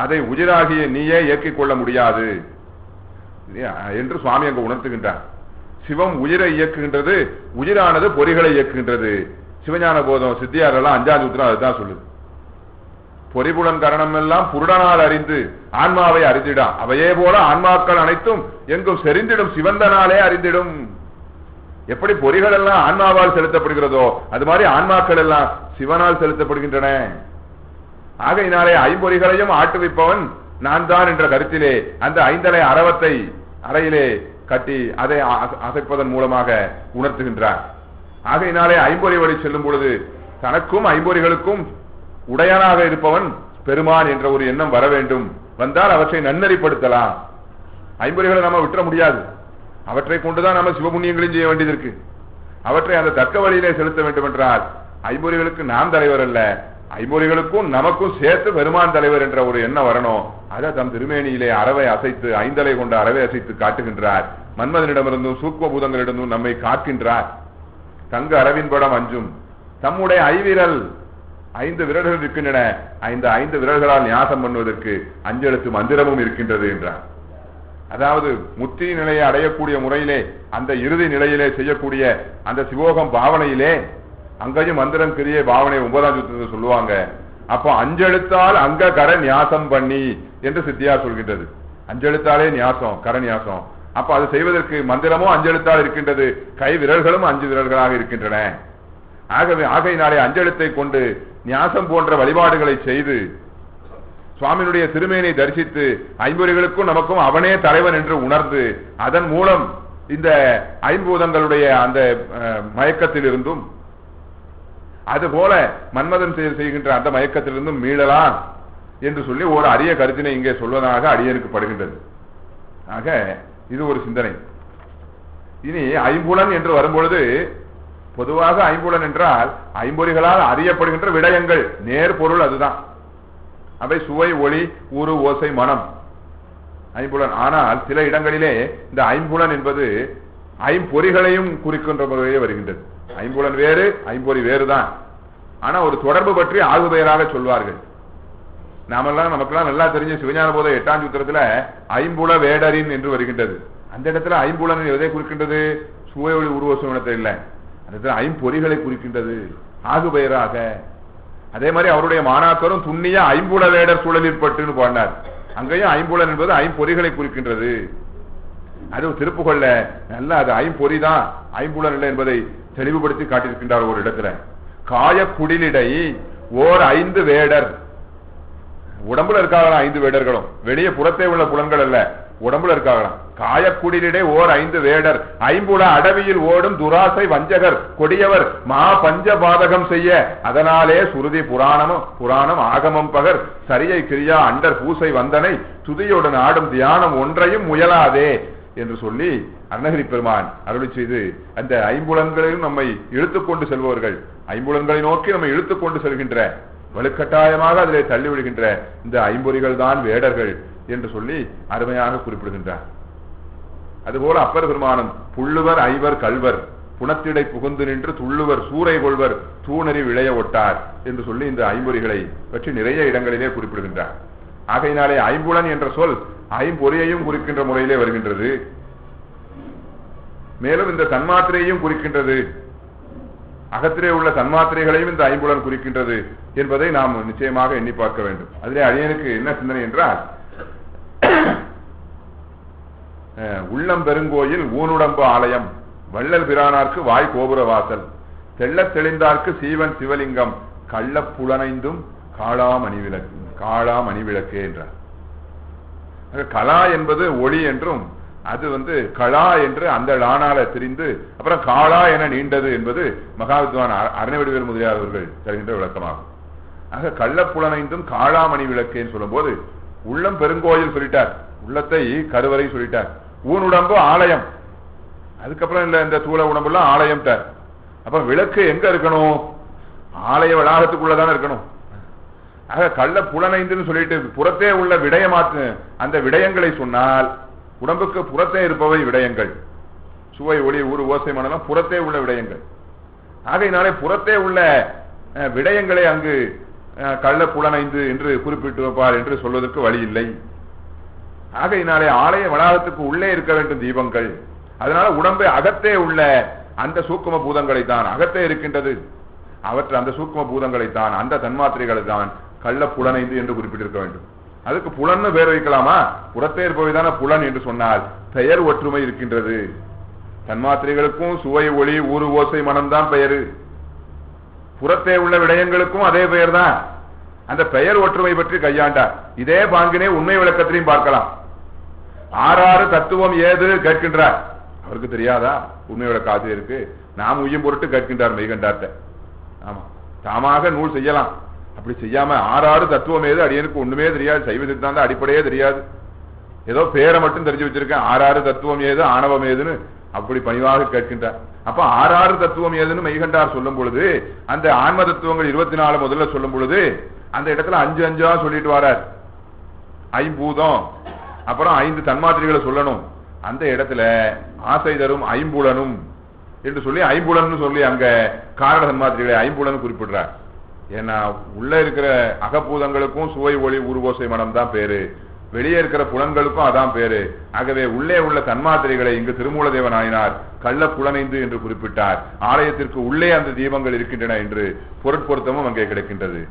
அதை உயிராகிய நீயே இயக்கிக் கொள்ள முடியாது என்று சுவாமி அங்கு உணர்த்துகின்றார். சிவம் உயிரை இயக்குகின்றது, உயிரானது பொறிகளை இயக்குகின்றது. சிவஞான போதம் சித்தியாரெல்லாம் 5ஆம் சூத்திரம் அதுதான் சொல்லுது. பொறிபுலன் கரணம் எல்லாம் புருடனால் அறிந்து ஆன்மாவை அறிந்திடா, அவையே போல ஆன்மாக்கள் அனைத்தும் எங்கும் செறிந்திடும் சிவந்தனாலே அறிந்திடும். எப்படி பொறிகள் எல்லாம் ஆன்மாவால் செலுத்தப்படுகிறதோ அது மாதிரி ஆன்மாக்கள் எல்லாம் சிவனால் செலுத்தப்படுகின்றன. ஆகையினாலே ஐம்பொறிகளையும் ஆட்டுவிப்பவன் நான் தான் என்ற கருத்திலே அந்த 5 அரவத்தை அறையிலே கட்டி அதை அசைப்பதன் மூலமாக உணர்த்துகின்றார். ஆகையினாலே ஐம்பொறி வழி செல்லும் பொழுது தனக்கும் ஐம்பொறிகளுக்கும் உடையனாக இருப்பவன் பெருமான் என்ற ஒரு எண்ணம் வர வேண்டும். வந்தால் அவற்றை நன்னறிப்படுத்தலாம். ஐம்பொறிகளை நம்ம விட்டுற முடியாது. அவற்றை கொண்டுதான் நம்ம சிவபுண்ணியங்களையும் செய்ய வேண்டியது இருக்கு. அவற்றை அந்த தக்க வழியிலே செலுத்த வேண்டும் என்றால் ஐம்பொறிகளுக்கு நாம் தலைவர் அல்ல, ஐம்பொறிகளுக்கும் நமக்கும் சேர்த்து பெருமான் தலைவர் என்ற ஒரு எண்ணம் வரணும். அதை தம் திருமேனியிலே அறவை அசைத்து 5 கொண்ட அறவை அசைத்து காட்டுகின்றார். மன்மதனிடமிருந்தும் சூக்ம பூதங்களிடமும் நம்மை காக்கின்றார். தங்கு அரவின் படம் 5. தம்முடைய ஐவிரல் 5 விரல்கள் இருக்கின்றன. 5 விரல்களால் ஞாசம் பண்ணுவதற்கு 5 எழுத்து மந்திரமும் இருக்கின்றது என்றார். அதாவது முத்தி நிலையை அடையக்கூடிய முறையிலே அந்த இறுதி நிலையிலே செய்யக்கூடிய அந்த சிவோகம் பாவனையிலே அங்கேயும் மந்திரம் கிரியை பாவனை 9ஆம் சூத்திரத்தில் சொல்லுவாங்க. அப்போ 5 எழுத்தால் அங்க கர நியாசம் பண்ணி என்று சித்தியார் சொல்கின்றது. 5 எழுத்தாலே நியாசம், கர நியாசம். அப்ப அது செய்வதற்கு மந்திரமோ 5 எழுத்தால் இருக்கின்றது, கை விரல்களும் 5 விரல்களாக இருக்கின்றன. ஆகையினாலே 5 எழுத்தை கொண்டு நியாசம் போன்ற வழிபாடுகளை செய்து சுவாமியினுடைய திருமேனை தரிசித்து ஐம்பொறிகளுக்கும் நமக்கும் அவனே தலைவன் என்று உணர்ந்து அதன் மூலம் இந்த ஐம்பூதங்களுடைய அந்த மயக்கத்தில் இருந்தும் அதுபோல மன்மதன் செய்கின்ற அந்த மயக்கத்திலிருந்தும் மீளலாம் என்று சொல்லி ஒரு அரிய கருத்தினை இங்கே சொல்வதாக அடியனுக்கு படுகின்றது. ஆக இது ஒரு சிந்தனை. இனி ஐம்புலன் என்று வரும்பொழுது பொதுவாக ஐம்புலன் என்றால் ஐம்பொறிகளால் அறியப்படுகின்ற விடயங்கள், நேர் பொருள் அதுதான். அவை சுவை, ஒளி, ஊறு, ஓசை, மனம் ஐம்புலன். ஆனால் சில இடங்களிலே இந்த ஐம்புலன் என்பது ஐம்பொறிகளையும் குறிக்கின்ற முறையே வருகின்றது. ஐம்புலன் வேறு, ஐம்பொறி வேறுதான். ஆனா ஒரு தொடர்பு பற்றி ஆகு பெயராக சொல்வார்கள். நமக்கெல்லாம் நல்லா தெரிஞ்ச சிவஞான போத 8ஆம் சூத்திரத்துல ஐம்புல வேடரின் என்று வருகின்றது. அந்த இடத்துல ஐம்புலன் எதை குறிக்கின்றது? சுவை, ஒளி, உருவசத்தை இல்லை, அந்த இடத்துல ஐம்பொறிகளை குறிக்கின்றது ஆகு பெயராக. அதே மாதிரி அவருடைய மாணாக்கரும் துண்ணிய ஐம்புல வேடர் சூழலிற்பட்டுன்னு பாடினார். அங்கேயும் ஐம்புலன் என்பது ஐம்பொறிகளை குறிக்கின்றது. அது திருப்புகொள்ள நல்ல அது ஐம்பொறிதான், ஐம்புலன் இல்லை என்பதை தெளிவுபடுத்தி காட்டியிருக்கின்றார் ஒரு இடத்துல. காய குடிலிடை ஓர் 5 வேடர், உடம்புல இருக்காங்களாம் 5 வேடர்களும், வெளியே புறத்தே உள்ள புலன்கள் அல்ல, உடம்புல இருக்காங்களாம். காயக்குடிலிடை ஓர் 5 வேடர், ஐம்புல அடவியில் ஓடும் துராசை வஞ்சகர் கொடியவர் மா பஞ்ச பாதகம் செய்ய, அதனாலே சுருதி புராணம் ஆகமம் பகர் சரியை கிரியா அண்டர் பூசை வந்தனை துதியுடன் ஆடும் தியானம் ஒன்றையும் முயலாதே என்று சொல்லி அருணகிரி பெருமான் அருளி செய்து அந்த ஐம்புலன்களையும் நம்மை இழுத்துக்கொண்டு செல்பவர்கள், ஐம்புலன்களை நோக்கி நம்மை இழுத்துக்கொண்டு செல்கின்ற வலுக்கட்டாயமாக அதிலே தள்ளி விடுகின்ற இந்த ஐம்பொறிகள் தான் வேடர்கள் என்று சொல்லி அருமையாக குறிப்பிடுகின்றார். அதுபோல அப்பர் பெருமானும் புள்ளுவர் ஐவர் கல்வர் புனத்திடை புகுந்து நின்று துள்ளுவர் சூறை கொள்வர் தூணறி விளைய ஒட்டார் என்று சொல்லி இந்த ஐம்பொறிகளை பற்றி நிறைய இடங்களிலே குறிப்பிடுகின்றார். ஆகையினாலே ஐம்புலன் என்ற சொல் ஐம்பொறியையும் குறிக்கின்ற முறையிலே வருகின்றது. மேலும் இந்த தன்மாத்திரையையும் குறிக்கின்றது, அகத்திலே உள்ள தன்மாத்திரைகளையும் இந்த ஐம்புலன் குறிக்கின்றது என்பதை நாம் நிச்சயமாக எண்ணி பார்க்க வேண்டும். அதிலே அடியனுக்கு என்ன சிந்தனை என்றால், உள்ளம் பெருங்கோயில் ஊனுடம்பு ஆலயம் வள்ளல் பிரானார்க்கு வாய் கோபுர வாசல் தெள்ளத் தெளிந்தார்க்கு சீவன் சிவலிங்கம் கள்ள புலனைந்தும் காளாமணி விளக்கே என்றார். கலா என்பது ஒளி என்றும் அது களா என்று அந்த லானால திரிந்து அப்புறம் காளா என நீண்டது என்பது மகாவித்வான் அருணவடிவேல் முதலியார் அவர்கள் தருகின்ற விளக்கமாகும். ஆக கள்ளப்புலனைந்தும் காளாமணி விளக்கேன்னு சொல்லும் போது உள்ளம் பெருங்கோயில் சொல்லிட்டார், உள்ளத்தை கருவறை சொல்லிட்டார், ஊனுடம்பு ஆலயம், அதுக்கப்புறம் இல்ல இந்த தூள உடம்புலாம் ஆலயம்ட்டார். அப்ப விளக்கு எங்க இருக்கணும்? ஆலய வளாகத்துக்குள்ளதானே இருக்கணும். ஆக கள்ள புலனைந்துன்னு சொல்லிட்டு புறத்தே உள்ள விடயமாற்று அந்த விடயங்களை சொன்னால் உடம்புக்கு புறத்தே இருப்பவை விடயங்கள், சுவை ஒளி ஊறு ஓசை மனலாம் புறத்தே உள்ள விடயங்கள். ஆகையினாலே புறத்தே உள்ள விடயங்களை அங்கு கள்ள புலனைந்து என்று குறிப்பிட்டு வைப்பார் என்று சொல்வதற்கு வழி இல்லை. ஆகையினாலே ஆலய வளாகத்துக்கு உள்ளே இருக்க வேண்டும் தீபங்கள். அதனால உடம்பை அகத்தே உள்ள அந்த சூக்கும பூதங்களை தான் அகத்தே இருக்கின்றது, அவற்றை அந்த சூக்கும பூதங்களை தான் அந்த தன்மாத்திரைகளை தான் கள்ள புலனைந்து என்று குறிப்பிட்டிருக்க வேண்டும். அதுக்கு புலன்னு பேர் வைக்கலாமா? புறத்தே இருப்பவைதான புலன் என்று சொன்னால் பெயர் ஒற்றுமை இருக்கின்றது. தன்மாத்திரைகளுக்கும் சுவை ஒளி ஊறு ஓசை மனம்தான் பெயரு, புறத்தே உள்ள விடயங்களுக்கும் அதே பெயர் தான். அந்த பெயர் ஒற்றுமை பற்றி கையாண்டார். இதே பாங்கினே உண்மை விளக்கத்திலையும் பார்க்கலாம். ஆறாறு தத்துவம் ஏது கேட்கின்றார், அவருக்கு தெரியாதா? உண்மை விளக்க ஆசிரியருக்கு நாம் உய்யும் பொருட்டு கேட்கின்றார் மெய்கண்டார்ட்ட. ஆமா, தாமாக நூல் செய்யலாம், அப்படி செய்யாம ஆறாறு தத்துவம் ஏது அடியனுக்கு ஒண்ணுமே தெரியாது, சைவ சித்தாந்த அடிப்படையே தெரியாது, ஏதோ பேரை மட்டும் தெரிஞ்சு வச்சிருக்கேன், ஆறாறு தத்துவம் ஏது ஆணவம் ஏதுன்னு அப்படி பணிவாக கேட்கின்றார். அப்ப ஆறாறு தத்துவம் ஏதுன்னு மெய்கண்டார் சொல்லும் பொழுது அந்த ஆன்ம தத்துவங்கள் 24 முதல்ல சொல்லும் பொழுது அந்த இடத்துல 5 சொல்லிட்டு வரார். ஐம்பூதம் அப்புறம் 5 தன்மாத்திரைகளை சொல்லணும். அந்த இடத்துல ஆசை தரும் ஐம்புலனும் என்று சொல்லி ஐம்புலன் சொல்லி அங்க காரண தன்மாத்திரைகளை ஐம்புலன் குறிப்பிடுறார். ஏன்னா உள்ள இருக்கிற அகப்பூதங்களுக்கும் சுவை ஒளி உருவோசை மனம் தான் பேரு, வெளியே இருக்கிற புலன்களுக்கும் அதான் பேரு. ஆகவே உள்ளே உள்ள தன்மாத்திரைகளை இங்கு திருமூலதேவ நாயனார் கள்ள புலனைந்து என்று குறிப்பிட்டார். ஆலயத்திற்கு உள்ளே அந்த தீபங்கள் இருக்கின்றன என்று பொருட்பொருத்தமும் அங்கே கிடைக்கின்றது.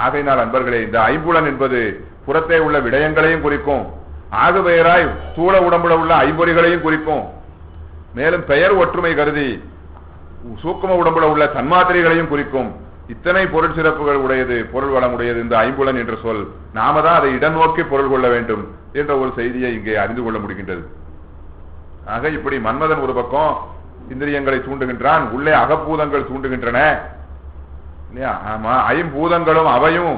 ஆகையினால் அன்பர்களே, இந்த ஐம்புலன் என்பது புறத்தே உள்ள விடயங்களையும் குறிக்கும், ஆகுபெயராய் தூள உடம்புல உள்ள ஐம்பொறிகளையும் குறிக்கும், மேலும் பெயர் ஒற்றுமை கருதி சூக்கும உடம்புல உள்ள தன்மாத்திரைகளையும் குறிக்கும். இத்தனை பொருள் சிறப்புகள் உடையது, பொருள் வளம் உடையது இந்த ஐம்புலன் என்ற சொல். நாம தான் அதை இடம் நோக்கி பொருள் கொள்ள வேண்டும் என்ற ஒரு செய்தியை இங்கே அறிந்து கொள்ள முடிகின்றது. ஆக இப்படி மன்மதன் ஒரு பக்கம் இந்திரியங்களை தூண்டுகின்றான், உள்ளே அகப்பூதங்கள் தூண்டுகின்றன. ஆமா, ஐம்பூதங்களும் அவையும்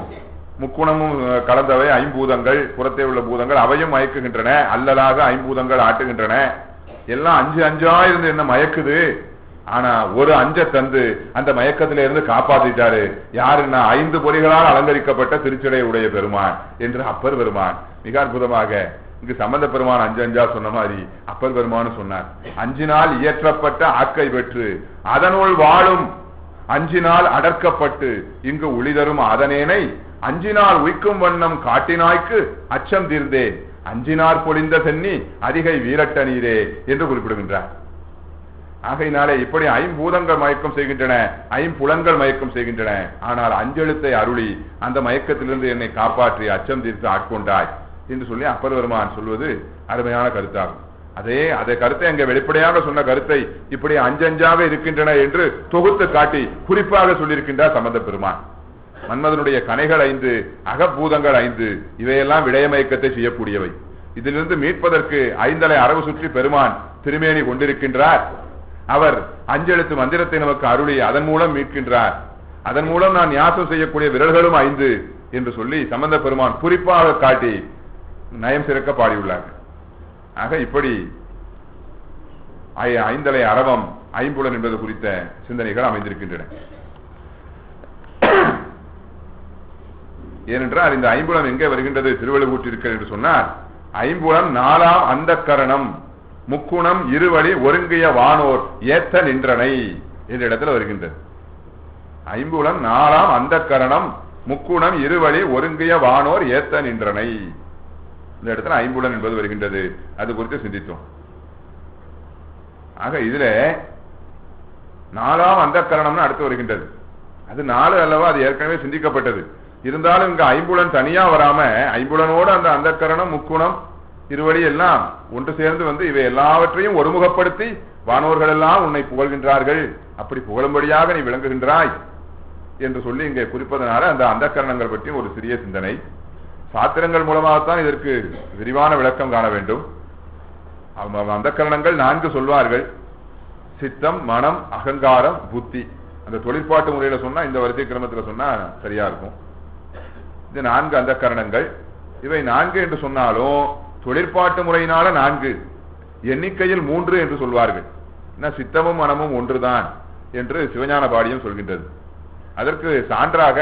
முக்குணமும் கலந்தவை ஐம்பூதங்கள், புறத்தே உள்ள பூதங்கள் அவையும் மயக்குகின்றன, அல்லலாக ஐம்பூதங்கள் ஆட்டுகின்றன. எல்லாம் 5 இருந்து என்ன மயக்குது, ஆனா ஒரு அஞ்ச தந்து அந்த மயக்கத்தில இருந்து காப்பாத்திட்டாரு. யாருன்னா 5 பொறிகளால் அலங்கரிக்கப்பட்ட திருச்சடை உடைய பெருமான் என்று அப்பர் பெருமான் மிக அற்புதமாக இங்கு சம்பந்த பெருமான் 5 சொன்ன மாதிரி அப்பர் பெருமான் சொன்னார். 5 இயற்றப்பட்ட ஆக்கை பெற்று அதனுள் வாழும் 5 அடர்க்கப்பட்டு இங்கு ஒளிதரும் அதனேனை 5 உய்க்கும் வண்ணம் காட்டினாய்க்கு அச்சம் தீர்ந்தேன் 5 பொழிந்த சென்னி அதிகை வீரட்ட நீரே என்று குறிப்பிடுகின்றார். ஆகையினாலே இப்படி ஐம்பூதங்கள் மயக்கம் செய்கின்றன, ஐம்புலன்கள் மயக்கம் செய்கின்றன. ஆனால் 5 எழுத்தை அருளி அந்த மயக்கத்திலிருந்து என்னை காப்பாற்றி அச்சம் தீர்த்து ஆட்கொண்டாய் என்று சொல்லி அப்பர் பெருமான் சொல்வது அருமையான கருத்தாகும். அதே கருத்தை அங்கே வெளிப்படையாக சொன்ன கருத்தை இப்படி 5 இருக்கின்றன என்று தொகுத்து காட்டி குறிப்பாக சொல்லியிருக்கின்றார் சம்பந்த பெருமான். மன்மதனுடைய கணைகள் 5, அகப்பூதங்கள் 5, இவையெல்லாம் விடயமயக்கத்தை செய்யக்கூடியவை. இதிலிருந்து மீட்பதற்கு 5 அரவு சுற்றி பெருமான் திருமேனி கொண்டிருக்கின்றார். அவர் 5 எழுத்து மந்திரத்தை நமக்கு அருளி அதன் மூலம் மீட்கின்றார். அதன் மூலம் நான் ஞாசம் செய்யக்கூடிய விரல்களும் 5 என்று சொல்லி சம்பந்த பெருமான் குறிப்பாக காட்டி நயம் சிறக்க பாடியுள்ளார்கள். ஆக இப்படி 5 அரவம் ஐம்புலன் என்பது குறித்த சிந்தனைகள் அமைந்திருக்கின்றன. ஏனென்றால் இந்த ஐம்புலன் எங்கே வருகின்றது திருவள்ளுவூற்றிருக்கிறது என்று சொன்னால், ஐம்புலன் 4ஆம் அந்த கரணம் முக்குணம் இருவழி ஒருங்கிய வானோர் ஏத்த நின்றனை என்ற இடத்துல வருகின்றது. ஐம்புலன் 4ஆம் அந்த கரணம் முக்குணம் இருவழி ஒருங்கிய வானோர் ஏத்த நின்றனை இந்த இடத்துல ஐம்புலன் என்பது வருகின்றது. அது குறித்து சிந்தித்தோம். ஆக இதுல 4ஆம் அந்த கரணம்னு அடுத்து வருகின்றது. அது 4 அல்லவா, அது ஏற்கனவே சிந்திக்கப்பட்டது. இருந்தாலும் இங்க ஐம்புலன் தனியா வராம ஐம்புலனோடு அந்த அந்த கரணம் முக்குணம் இருவழி எல்லாம் ஒன்று சேர்ந்து இவை எல்லாவற்றையும் ஒருமுகப்படுத்தி வானோர்கள் எல்லாம் உன்னை புகழ்கின்றார்கள், அப்படி புகழும்படியாக நீ விளங்குகின்றாய் என்று சொல்லி இங்கே குறிப்பதனால அந்த அந்தக்கரணங்கள் பற்றி ஒரு சிறிய சிந்தனை. சாத்திரங்கள் மூலமாகத்தான் இதற்கு விரிவான விளக்கம் காண வேண்டும். அந்த கரணங்கள் 4 சொல்வார்கள். சித்தம், மனம், அகங்காரம், புத்தி. அந்த தொழிற்பாட்டு முறையில சொன்னா, இந்த வரிசை கிரமத்துல சொன்னா சரியா இருக்கும். இது 4 அந்த கரணங்கள். இவை 4 என்று சொன்னாலும் தொழிற்பாட்டு முறையினால 4, எண்ணிக்கையில் 3 என்று சொல்வார்கள். சித்தமும் மனமும் ஒன்றுதான் என்று சிவஞான பாடியம் சொல்கின்றது. அதற்கு சான்றாக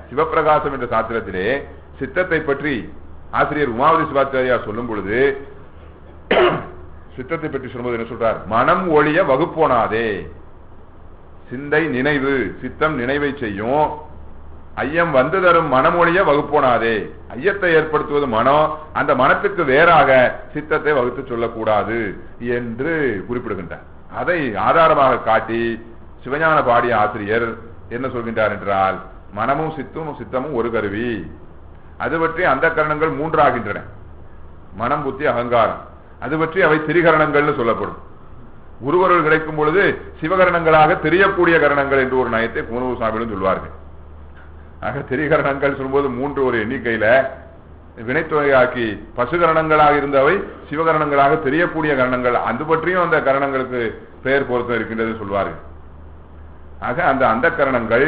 சிவப்பிரகாசம் என்ற சாத்திரத்திலே சித்தத்தை பற்றி ஆசிரியர் உமாவதி சிவாச்சாரியார் சொல்லும் பொழுது, சித்தத்தை பற்றி சொல்லும்போது என்ன சொல்றார்? மனம் ஒழிய வகுப்போனாதே. சிந்தை நினைவு, சித்தம் நினைவை செய்யும். ஐயம் வந்து தரும் மனம் ஒழிய வகுப்போனாதே. ஐயத்தை ஏற்படுத்துவது மனம், அந்த மனத்துக்கு வேறாக சித்தத்தை வகுத்து சொல்லக்கூடாது என்று குறிப்பிடுகின்றார். அதை ஆதாரமாக காட்டி சிவஞான பாடிய ஆசிரியர் என்ன சொல்கின்றார் என்றால், மனமும் சித்தமும் ஒரு கருவி. அது பற்றி அந்த கரணங்கள் 3 ஆகின்றன. மனம், புத்தி, அகங்காரம். அது பற்றி அவை திரிகரணங்கள் சொல்லப்படும். குருவர்கள் கிடைக்கும் பொழுது சிவகரணங்களாக தெரியக்கூடிய கரணங்கள் என்று ஒரு நயத்தை பூனூர் சுவாமிகளும் சொல்வார்கள். ஆக திரிகரணங்கள் சொல்லும்போது 3 ஒரு எண்ணிக்கையில வினைத்தொகையாக்கி பசுகரணங்களாக இருந்தவை சிவகரணங்களாக தெரியக்கூடிய கரணங்கள். அது பற்றியும் அந்த கரணங்களுக்கு பெயர் பொருத்தம் இருக்கின்றது சொல்வார்கள். ஆக அந்த கரணங்கள்.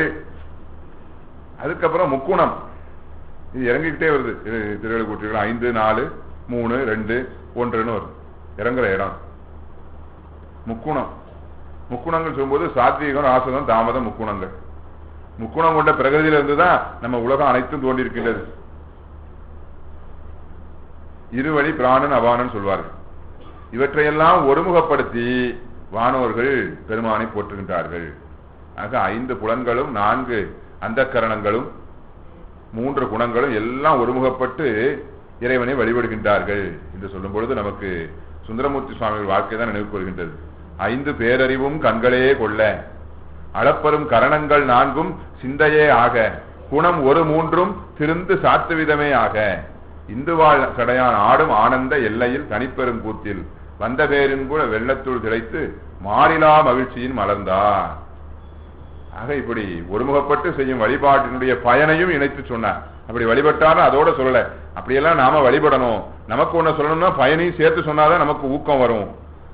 அதுக்கப்புறம் முக்குணம். இது இறங்கிக்கிட்டே வருது. திருவள்ளுவர் 5, 4, 3, 2, 1 வரும். இறங்குற இடம் முக்குணம். முக்குணங்கள் சொல்லும்போது சாத்வீகம், ராசகம், தாமதம் முக்குணங்கள். முக்குணம் கொண்ட பிரகதியில இருந்துதான் நம்ம உலகம் அனைத்தும் தோன்றியிருக்கின்றது. இருவழி பிராணன் அபானன் சொல்வார்கள். இவற்றையெல்லாம் ஒருமுகப்படுத்தி வானோர்கள் பெருமானை போற்றுகின்றார்கள். ஆக 5 புலன்களும் 4 அந்த கரணங்களும் 3 குணங்களும் எல்லாம் ஒருமுகப்பட்டு இறைவனை வழிபடுகின்றார்கள் என்று சொல்லும் பொழுது நமக்கு சுந்தரமூர்த்தி சுவாமிகள் வாழ்க்கை தான் நினைவு கொள்கின்றது. 5 பேரறிவும் கண்களே கொள்ள, அளப்பெரும் கரணங்கள் 4 சிந்தையே ஆக, குணம் 1 திருந்து சாத்துவிதமே ஆக, இந்துவாழ் சடையான் ஆடும் ஆனந்த எல்லையில் தனிப்பெரும் கூத்தில் வந்த பேரின் கூட வெள்ளத்துள் திளைத்து மாறிலா மகிழ்ச்சியின் மலர்ந்தார். ஆக இப்படி ஒருமுகப்பட்டு செய்யும் வழிபாட்டினுடைய பயனையும் இணைத்து சொன்னார். அப்படி வழிபட்டாலும் அதோட சொல்லல, அப்படியெல்லாம் நாம வழிபடணும், நமக்கு ஒண்ணு சொல்லணும்னா பயனையும் சேர்த்து சொன்னாதான் நமக்கு ஊக்கம் வரும்.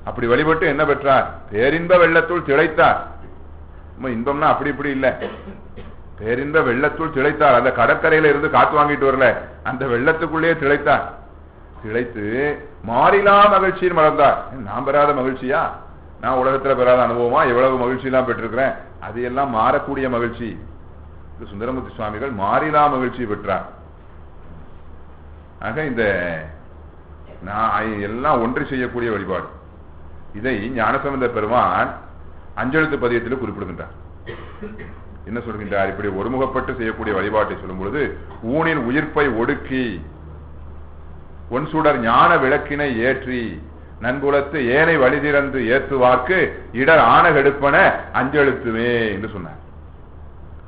அப்படி வழிபட்டு என்ன பெற்றார்? பேரின்ப வெள்ளத்துள் திளைத்தார். இன்பம்னா அப்படி இப்படி இல்ல, பேரின்ப வெள்ளத்துள் திளைத்தார். அந்த கடற்கரையில இருந்து காத்து வாங்கிட்டு வரல, அந்த வெள்ளத்துக்குள்ளேயே திளைத்தார். திளைத்து மாறிலா மகிழ்ச்சியில் மலர்ந்தார். நான் பெறாத மகிழ்ச்சியா? நான் உலகத்துல பெறாத அனுபவமா? எவ்வளவு மகிழ்ச்சி எல்லாம் பெற்றிருக்கிறேன். அது எல்லாம் மாறக்கூடிய மகிழ்ச்சி. சுந்தரமூர்த்தி சுவாமிகள் மாறிலா மகிழ்ச்சி பெற்றார். ஆக இந்த எல்லாம் ஒன்று செய்யக்கூடிய வழிபாடு. இதை ஞானசம்பந்த பெருமான் அஞ்செழுத்து பதியத்தில் குறிப்பிடுகின்றார். என்ன சொல்கின்றார்? இப்படி ஒருமுகப்பட்டு செய்யக்கூடிய வழிபாட்டை சொல்லும் பொழுது, ஊனின் உயிர்ப்பை ஒடுக்கி ஒன் சுடர் ஞான விளக்கினை ஏற்றி நன்புலத்து ஏனை வழிதிறந்து ஏத்துவார்க்கு இடர் ஆணகெடுப்பன அஞ்செழுத்துமே என்று சொன்னார்.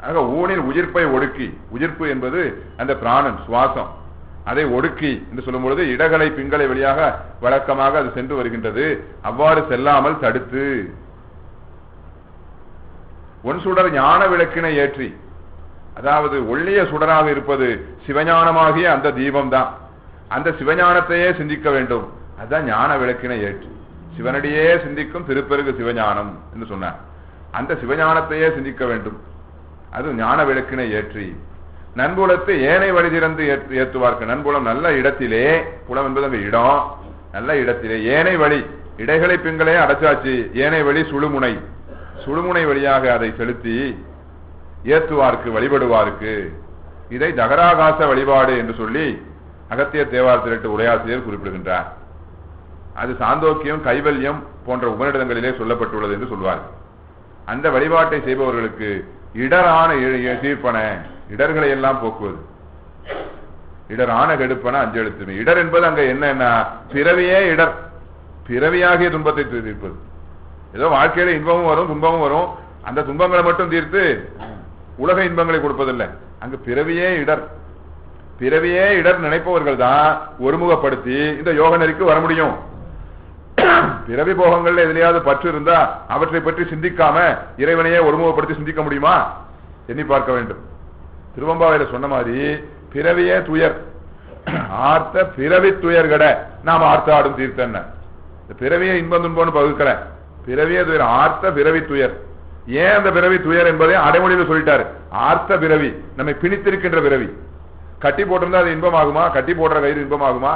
ஆக ஊனின் உயிர்ப்பை ஒடுக்கி, உயிர்ப்பு என்பது அந்த பிராணன் சுவாசம், அதை ஒடுக்கி என்று சொல்லும் பொழுது இடகளை பிங்களை வழியாக வழக்கமாக அது சென்று வருகின்றது. அவ்வாறு செல்லாமல் தடுத்து ஒன் சுடர் ஞான விளக்கினை ஏற்றி, அதாவது ஒள்ளிய சுடராக இருப்பது சிவஞானமாகிய அந்த தீபம் தான். அந்த சிவஞானத்தையே சிந்திக்க வேண்டும். அதுதான் ஞான விளக்கினை ஏற்றி. சிவனடியே சிந்திக்கும் திருப்பெருகு சிவஞானம் என்று சொன்னார். அந்த சிவஞானத்தையே சிந்திக்க வேண்டும். அது ஞான விளக்கினை ஏற்றி நன்புலத்து ஏனை வழி திறந்து ஏற்றுவார்க்கு. நன்புலம் நல்ல இடத்திலே, புலம் என்பது அங்க இடம், நல்ல இடத்திலே ஏனை வழி, இடைகளை பிங்களே அடைச்சாச்சு. ஏனை வழி சுழுமுனை, சுழுமுனை வழியாக அதை செலுத்தி ஏற்றுவார்க்கு, வழிபடுவார்க்கு. இதை தகராகாச வழிபாடு என்று சொல்லி அகத்திய தேவாரத்திரட்டு உரையாசிரியர் குறிப்பிடுகின்றார். அது சாந்தோக்கியம், கைவல்யம் போன்ற உபநிடதங்களிலே சொல்லப்பட்டுள்ளது என்று சொல்வார். அந்த வழிபாட்டை செய்பவர்களுக்கு இடரான தீர்ப்பன, இடர்களை எல்லாம் போக்குவது. இடரான கெடுப்பன அஞ்செழுத்துமே. இடர் என்பது அங்க என்ன? பிறவியே இடர், பிறவியாகிய துன்பத்தை தீர்ப்பது. ஏதோ வாழ்க்கையில இன்பமும் வரும் துன்பமும் வரும், அந்த துன்பங்களை மட்டும் தீர்த்து உலக இன்பங்களை கொடுப்பதில்லை. அங்கு பிறவியே இடர், பிறவியே இடர் நினைப்பவர்கள் தான் ஒருமுகப்படுத்தி இந்த யோக நெறிக்கு வர முடியும். பிறவி போகங்கள்ல எதிலையாவது பற்று இருந்தா அவற்றை பற்றி சிந்திக்காம இறைவனையே ஒருமுகப்படுத்தி சிந்திக்க முடியுமா? எண்ணி பார்க்க வேண்டும். திருவம்பாவையில சொன்ன மாதிரி பிறவியே துயர், ஆர்த்த பிறவி துயர்கட நாம் ஆர்த்தாடும் தீர்த்தன்ன. பிறவியை இன்பம் துன்பம்னு பகுக்கல. பிறவியே துயர், ஆர்த்த பிறவி துயர். ஏன் அந்த பிறவி துயர் என்பதை அடைமொழியில் சொல்லிட்டாரு. ஆர்த்த பிறவி, நம்மை பிணித்திருக்கின்ற பிறவி. கட்டி போட்டிருந்தா அது இன்பமாகுமா? கட்டி போடுற கயிறு இன்பமாகுமா?